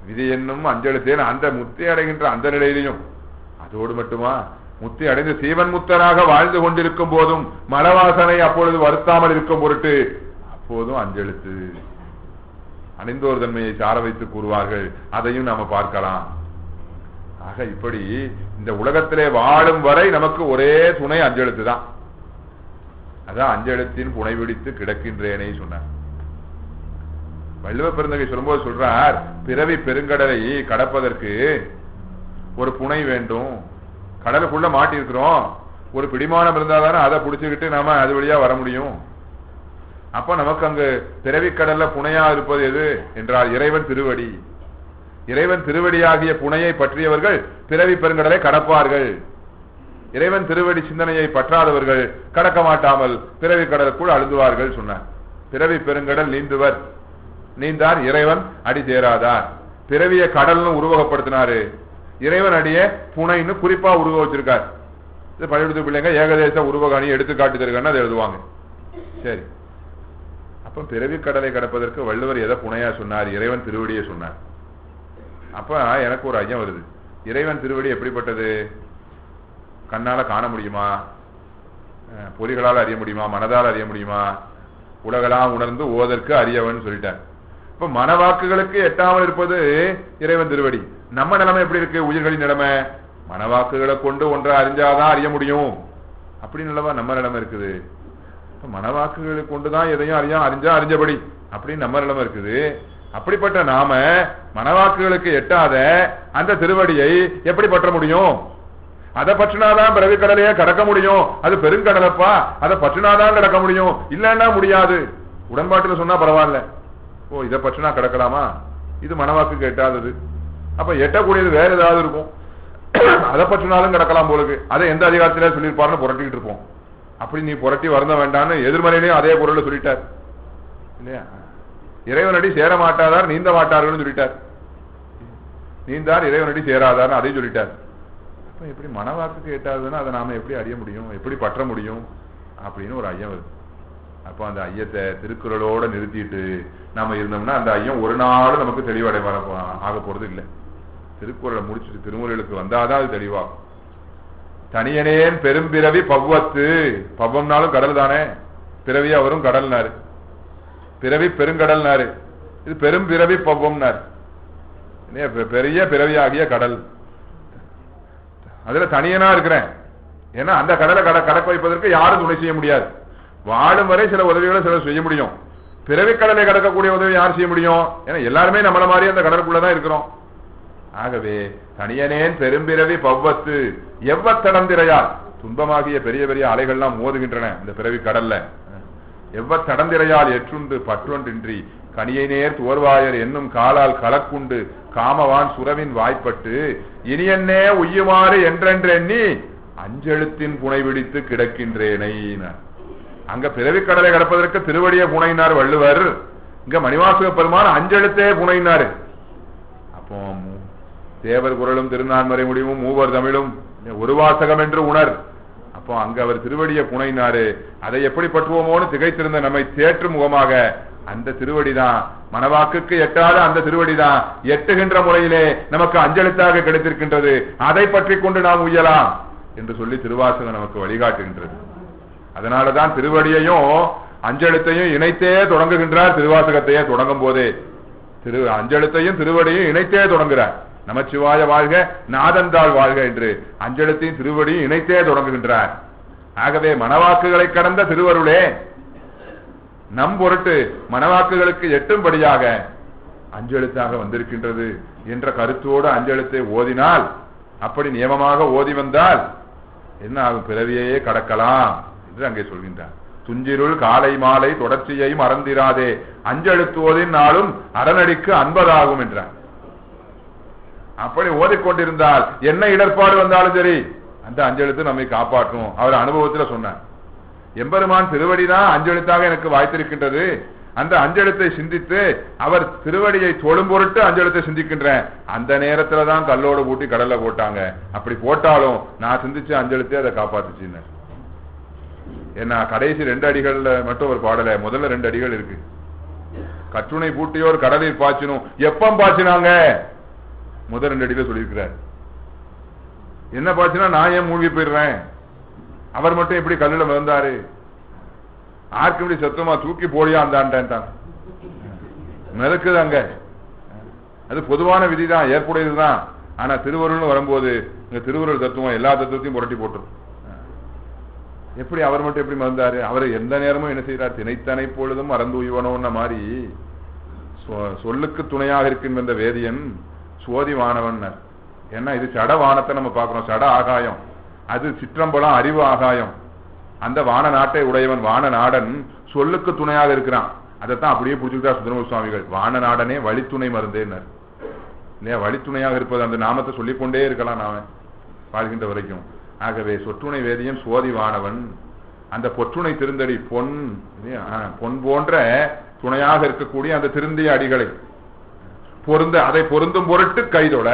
விதி என்னும் அஞ்செழுத்தேன் அந்த முத்தி அடைகின்ற அந்த நிலையிலையும். அதோடு மட்டுமா, முத்தி அடைந்து சீவன் முத்தராக வாழ்ந்து கொண்டிருக்கும் போதும் மலவாசனை அப்பொழுது வருத்தாமல் இருக்கும் பொருட்டு அப்போதும் அஞ்செழுத்து. அணிந்தோர் தன்மையை சார வைத்து கூறுவார்கள். அதையும் நாம பார்க்கலாம். ஆக இப்படி இந்த உலகத்திலே வாழும் வரை நமக்கு ஒரே துணை அஞ்செழுத்து தான். அதான் அஞ்செழுத்தின் புனை பிடித்து கிடக்கின்றேனே சொன்னார். வள்ளுவ பெருந்தகை சொல்லும்போது சொல்றார், பிறவி பெருங்கடலை கடப்பதற்கு ஒரு புனை வேண்டும். கடலுக்குள்ள மாட்டி இருக்கிறோம், ஒரு பிடிமானம் இருந்தாதானே அதை புடிச்சுக்கிட்டு நாம அது வழியா வர முடியும். அப்ப நமக்கு அங்கு பிறவிக்கடல்ல புனையா இருப்பது எது என்றால் இறைவன் திருவடி. இறைவன் திருவடியாகிய புனையை பற்றியவர்கள் பிறவி பெருங்கடலை கடப்பார்கள். இறைவன் திருவடி சிந்தனையை பற்றாதவர்கள் கடக்க மாட்டாமல் பிறவி கடலுக்குள் அழுந்துவார்கள் சொன்னார். பிறவி பெருங்கடல் நீந்துவர், நீந்தார் இறைவன் அடி சேராதார். பிறவிய கடல்னு உருவகப்படுத்தினாரு, இறைவன் அடிய புனைன்னு குறிப்பா உருவ வச்சிருக்கார். பள்ளிக்கூடத்து பிள்ளைங்க ஏகதேச உருவகாணி எடுத்து காட்டு தருகன்னு அதை எழுதுவாங்க. சரி, அப்ப பிறவி கடலை கடப்பதற்கு வள்ளுவர் எதை புனையா சொன்னார்? இறைவன் திருவடியை சொன்னார். அப்ப எனக்கு ஒரு ஐயம் வருது, இறைவன் திருவடி எப்படிப்பட்டது? கண்ணால காண முடியுமா? பொறிகளால் அறிய முடியுமா? மனதால் அறிய முடியுமா? உலகெல்லாம் உணர்ந்து ஓதற்கு அறியவன் சொல்லிட்டார். இப்ப மனவாக்குகளுக்கு எட்டாமல் இருப்பது இறைவன் திருவடி. நம்ம நிலைமை எப்படி இருக்கு? உயிர்களின் நிலைமை மனவாக்குகளை கொண்டு ஒன்றை அறிஞ்சாதான் அறிய முடியும் அப்படின்னு நிலவா நம்ம நிலைமை இருக்குது. மனவாக்குகளை கொண்டுதான் எதையும் அறிஞ்சா அறிஞ்சபடி அப்படின்னு நம்ம நிலைமை இருக்குது. அப்படிப்பட்ட நாம மனவாக்குகளுக்கு எட்டாத அந்த திருவடியை எப்படி பற்ற முடியும்? அதை பற்றினாதான் பிறவி கடலையே கடக்க முடியும். அது பெருங்கடலப்பா, அதை பற்றினாதான் கடக்க முடியும், இல்லன்னா முடியாது. உடன்பாட்டுல சொன்னா பரவாயில்ல, ஓ இதை பற்றினா கடக்கலாமா? இது மனவாக்குக்கு எட்டாதது. அப்ப எட்டக்கூடியது வேற ஏதாவது இருக்கும், அதை பற்றினாலும் கிடக்கலாம் போலுக்கு. அதை எந்த அதிகாரத்திலே சொல்லியிருப்பாருன்னு புரட்டிக்கிட்டு இருப்போம். அப்படி நீ புரட்டி வருந்த வேண்டான்னு எதிர்மறையிலையும் அதே பொருள் சொல்லிட்டார் இல்லையா? இறைவனடி சேர மாட்டாதார் நீந்த மாட்டார்கள் சொல்லிட்டார். நீந்தார் இறைவனடி சேராதார் அதையும் சொல்லிட்டார். அப்ப எப்படி மனவாக்குக்கு எட்டாதுன்னா அதை நாம எப்படி அறிய முடியும், எப்படி பற்ற முடியும் அப்படின்னு ஒரு ஐயம் வருது. அப்ப அந்த ஐயத்தை திருக்குறளோட நிறுத்திட்டு நாம இருந்தோம்னா அந்த ஐயம் ஒரு நாள் நமக்கு தெளிவடை ஆக போறது இல்லை. திருக்குறளை முடிச்சுட்டு திருமுறைகளுக்கு வந்தாதான் அது தெளிவாகும். தனியனேன் பெரும்பிறவி பவ்வத்து, பவ்வம்னாலும் கடல் தானே, பிறவியா வரும் கடல்னாரு, பிறவி பெருங்கடல்னாரு, இது பெரும் பிறவி பவ்வம்னாரு, பெரிய பிறவியாகிய கடல். அதுல தனியனா இருக்கிறேன். ஏன்னா அந்த கடலை கடக்க வைப்பதற்கு யாரும் துணை செய்ய முடியாது. வாழும் வரை சில உதவிகளை சிலர் செய்ய முடியும். பிறவி கடலை கடக்கக்கூடிய உதவி யார் செய்ய முடியும்? ஏன்னா எல்லாருமே நம்மள மாதிரி அந்த கடலுக்குள்ளதான் இருக்கிறோம். ஆகவே தனியனேன் பெரும்பிறவி பவ்வத்து எவ்வத்தடந்திரையால், துன்பமாகிய பெரிய பெரிய அலைகள்லாம் மோதுகின்றன இந்த பிறவி கடல்ல. எவ்வத்தடந்திரையால் எற்றுண்டு பற்றொன்றின்றி கனியை நேர் துவர்வாயர் என்னும் காலால் கலக்குண்டு காமவான் சுரவின் வாய்ப்பட்டு இனியன்னே உய்யுமாறு என்றென்று எண்ணி அஞ்செழுத்தின் புனை பிடித்து கிடக்கின்றேனை. அங்க பிறவி கடலை கடப்பதற்கு திருவடியை புனையினார் வள்ளுவர், இங்க மணிவாசக பெருமான் அஞ்செழுத்தே புனையினாரு. அப்போ தேவர் குரலும் திருநான்மறை முடிவும் மூவர் தமிழும் ஒரு வாசகம் என்று உணர். அப்போ அங்க அவர் திருவடியை புனையினாரு. அதை எப்படி பற்றுவோமோன்னு திகைத்திருந்த நம்மை தேற்றும் முகமாக அந்த திருவடிதான், மனவாக்குக்கு எட்டாத அந்த திருவடிதான் எட்டுகின்ற முறையிலே நமக்கு அஞ்செழுத்தாக கிடைத்திருக்கின்றது. அதை பற்றி கொண்டு நாம் உய்யலாம் என்று சொல்லி திருவாசகம் நமக்கு வழிகாட்டுகின்றது. அதனாலதான் திருவடியையும் அஞ்செழுத்தையும் இணைத்தே தொடங்குகின்றார். திருவாசகத்தையே தொடங்கும் போதே அஞ்செழுத்தையும் திருவடியும் இணைத்தே தொடங்குகிறார். நமச்சிவாய வாழ்க நாதந்தாள் வாழ்க என்று அஞ்செழுத்தையும் திருவடியும் இணைத்தே தொடங்குகின்றார். ஆகவே மனவாக்குகளை கடந்த திருவருளே நம் பொருட்டு மனவாக்குகளுக்கு எட்டும்படியாக அஞ்செழுத்தாக வந்திருக்கின்றது என்ற கருத்தோடு அஞ்செழுத்தை ஓதினால், அப்படி நியமமாக ஓதி வந்தால் என்ன ஆகும்? பிறவியையே கடக்கலாம் என்று அங்கே சொல்கின்றார். துஞ்சிருள் காலை மாலை தொடர்ச்சியை மறந்திராதே அஞ்செழுத்து ஓதின் நாளும் அரணடிக்கு 50 ஆகும் என்றார். அப்படி ஓதிக்கொண்டிருந்தால் என்ன இடர்பாடு வந்தாலும் சரி அந்த அஞ்செழுத்து நம்மை காப்பாற்றும். அவர் அனுபவத்தில் சொன்னார், எம்பெருமான் திருவடிதான் அஞ்செழுத்தாக எனக்கு வாய்த்திருக்கின்றது. அந்த அஞ்செழுத்தை சிந்தித்து அவர் திருவடியை தொழும் பொருட்டு அஞ்செழுத்தை சிந்திக்கின்றேன். அந்த நேரத்துல தான் கல்லோடு பூட்டி கடல்ல போட்டாங்க. அப்படி போட்டாலும் நான் சிந்திச்சு அஞ்செழுத்தே அதை காப்பாத்துச்சு. ஏன்னா கடைசி 2 அடிகள்ல மட்டும் ஒரு பாடல, முதல்ல 2 அடிகள் இருக்கு. கற்றுணை பூட்டியோர் கடலில் பாய்ச்சினும் எப்பம் பாய்ச்சினாங்க முதல் 2 அடியில சொல்லியிருக்கிறார். என்ன பாய்ச்சினா நான் ஏன் மூழ்கி போயிடுறேன், அவர் மட்டும் எப்படி கல்லுல மிதந்தாரு, ஆர்க்கு சத்தமா தூக்கி போடியா அந்தான்ட்டான். மிதக்குது அங்க. அது பொதுவான விதிதான், ஏற்புடையதுதான். ஆனா திருவருள்னு வரும்போது இந்த திருவருள் தத்துவம் எல்லா தத்துவத்தையும் புரட்டி போட்டுரும். எப்படி அவர் மட்டும் எப்படி மறந்தாரு? அவர் எந்த நேரமும் என்ன செய்யறார்? திணைத்தனை பொழுதும் மறந்து உய்வனோன்ன மாதிரி சொல்லுக்கு துணையாக இருக்கின்ற வேதியன் சோதிவானவன். ஏன்னா இது சட வானத்தை நம்ம பார்க்கிறோம், சட ஆகாயம். அது சிற்றம்பலம் அறிவு ஆகாயம். அந்த வான நாட்டை உடையவன் வான நாடன் சொல்லுக்கு துணையாக இருக்கிறான். அதைத்தான் அப்படியே பிடிச்சிருக்கா சுந்தரமூர்த்தி சுவாமிகள். வான நாடனே வழித்துணை மருந்தேன்னார் இல்லையா? வழித்துணையாக இருப்பது அந்த நாமத்தை சொல்லிக்கொண்டே இருக்கலாம் நாம வாழ்கின்ற வரைக்கும். ஆகவே சொற்றுணை வேதியன் சோதிவானவன். அந்த பொற்றுணை திருந்தடி பொன் பொன் போன்ற துணையாக இருக்கக்கூடிய அந்த திருந்திய அடிகளை அதை பொருந்தும் பொருட்டு கைதொட,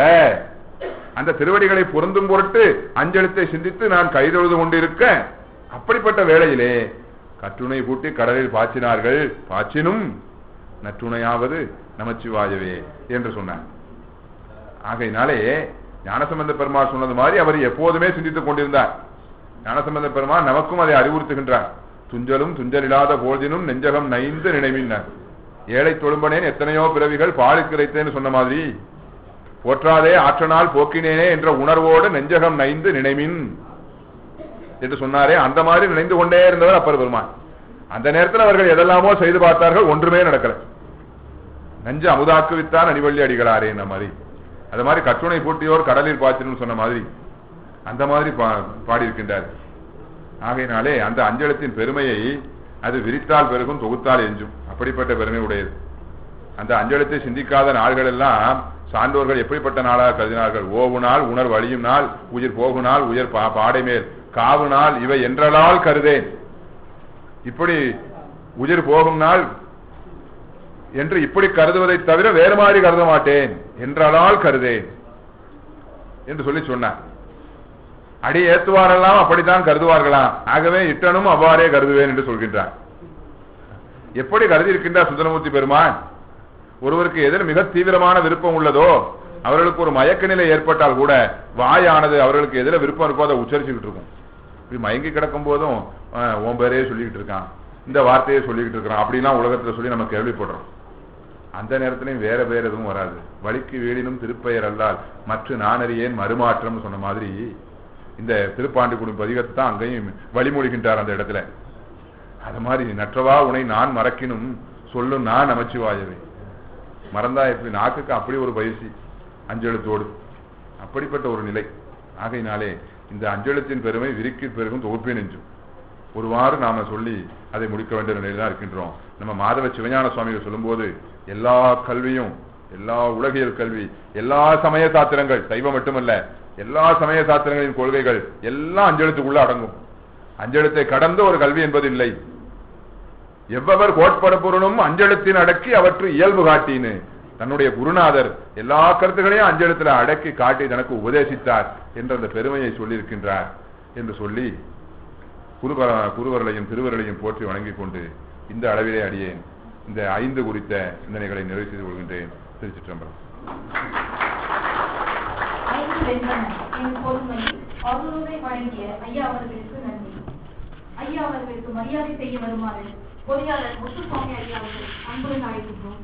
அந்த திருவடிகளை பொருந்தும் பொருட்டு அஞ்செழுத்தை சிந்தித்து நான் கைதொழுது கொண்டிருக்க, அப்படிப்பட்ட வேளையிலே கற்றுணை பூட்டி கடலில் பாய்ச்சினார்கள். பாய்ச்சினும் நற்றுணையாவது நமச்சிவாயவே என்று சொன்னார். ஆகையினாலே ஞானசம்பந்த பெருமாள் சொன்னது மாதிரி அவர் எப்போதுமே சிந்தித்துக் கொண்டிருந்தார். ஞானசம்பந்த பெருமாள் நமக்கும் அதை அறிவுறுத்துகின்றார். துஞ்சலும் துஞ்சலில்லாத போதினும் நெஞ்சகம் நைந்து நினைவினார். ஏழை தொழும்பனேன் எத்தனையோ பிறவிகள் பாலி கிடைத்தேன்னு சொன்ன மாதிரி போற்றாதே ஆற்றனால் போக்கினேனே என்ற உணர்வோடு நெஞ்சகம் நைந்து நினைமின் என்று சொன்னாரே, அந்த மாதிரி நினைந்து கொண்டே இருந்தவர் அப்பர் பெருமான். அந்த நேரத்தில் அவர்கள் எதெல்லாமோ செய்து பார்த்தார்கள், ஒன்றுமே நடக்கல. நஞ்சு அமுதாக்கு வித்தான் அணிவள்ளி அடிகளாரே என்ன மாதிரி, அது மாதிரி கற்றுணை பூட்டியோர் கடலில் பாய்ச்சணும் சொன்ன மாதிரி அந்த மாதிரி பாடியிருக்கின்றார். ஆகையினாலே அந்த அஞ்சலத்தின் பெருமையை அது விரித்தால் பெருகும், தொகுத்தால் எஞ்சும். அப்படிப்பட்ட பெருமை உடையது. அந்த அஞ்சலத்தை சிந்திக்காத நாள்கள் எல்லாம் சான்றோர்கள் எப்படிப்பட்ட நாளாக கருதினார்கள்? ஓவு நாள் உணர்வு அழியும் நாள், உயிர் போகு நாள், உயர் பாடை மேல் காவு நாள், இவை என்றலால் கருதேன். இப்படி உயிர் போகும் நாள் என்று இப்படி கருதுவதை தவிர வேறு மாதிரி கருத மாட்டேன் என்றால் கருதேன் என்று சொல்லி சொன்னார். அடி ஏத்துவாரெல்லாம் அப்படித்தான் கருதுவார்களாம். ஆகவே இட்டனும் அவ்வாறே கருதுவேன் என்று சொல்கின்றார். எப்படி கருதி இருக்கின்றார் சுந்தரமூர்த்தி பெருமான்? ஒருவருக்கு எதில் மிக தீவிரமான விருப்பம் உள்ளதோ, அவர்களுக்கு ஒரு மயக்க நிலை ஏற்பட்டால் கூட வாயானது அவர்களுக்கு எதில் விருப்பம் இருக்கோ அதை உச்சரிச்சுக்கிட்டு இருக்கும். இப்படி மயங்கி கிடக்கும் போதும் உன் பேரையே சொல்லிக்கிட்டு இருக்கான், இந்த வார்த்தையை சொல்லிக்கிட்டு இருக்கிறான் அப்படிலாம் உலகத்துல சொல்லி நம்ம கேள்விப்படுறோம். அந்த நேரத்திலையும் வேற வேற எதுவும் வராது. வலிக்கு வீடினும் திருப்பெயர் அல்லால் மற்ற நானறியேன் மறுமாற்றம் சொன்ன மாதிரி இந்த திருப்பாண்டிக்குடி பதிகத்தை தான் அங்கேயும் வழிமொழிகின்றார் அந்த இடத்துல. அது மாதிரி நற்றவா உனை நான் மறக்கினும் சொல்லும் நான் நமச்சிவாயவே. மறந்தா எப்படி? நாக்குக்கு அப்படி ஒரு பயிற்சி அஞ்செழுத்தோடு, அப்படிப்பட்ட ஒரு நிலை. ஆகையினாலே இந்த அஞ்செழுத்தின் பெருமை விரிக்கு பெருகும் தொகுப்பே நெஞ்சும். ஒருவாறு நாம சொல்லி அதை முடிக்க வேண்டிய நிலையில் தான் இருக்கின்றோம். நம்ம மாதவ சிவஞான சுவாமிகள் சொல்லும்போது எல்லா கல்வியும், எல்லா உலகியல் கல்வி, எல்லா சமய சாத்திரங்கள், சைவம் மட்டுமல்ல எல்லா சமய சாத்திரங்களின் கொள்கைகள் எல்லாம் அஞ்செழுத்துக்குள்ள அடங்கும். அஞ்செழுத்தை கடந்த ஒரு கல்வி என்பது இல்லை. எவ்வவர் கோட்பட பொருளும் அஞ்செழுத்தின் அடக்கி அவற்று இயல்பு காட்டின்னு தன்னுடைய குருநாதர் எல்லா கருத்துக்களையும் அஞ்செழுத்துல அடக்கி காட்டி தனக்கு உபதேசித்தார் என்ற அந்த பெருமையை சொல்லியிருக்கின்றார் என்று சொல்லி குருவர்களையும் திருவர்களையும் போற்றி வணங்கிக் கொண்டு இந்த அளவிலே அடியேன் இந்த 5 குறித்த சிந்தனைகளை நிறைவு செய்து கொள்கின்றேன். திருச்சிற்றம்பலம். வழங்கிய ஐயா அவர்களுக்கு நன்றி. ஐயா அவர்களுக்கு மரியாதை செய்ய வருமாறு பொறியாளர் முத்துசுவாமி ஐயா அவர்கள் அன்புடன் அழைக்கின்றோம்.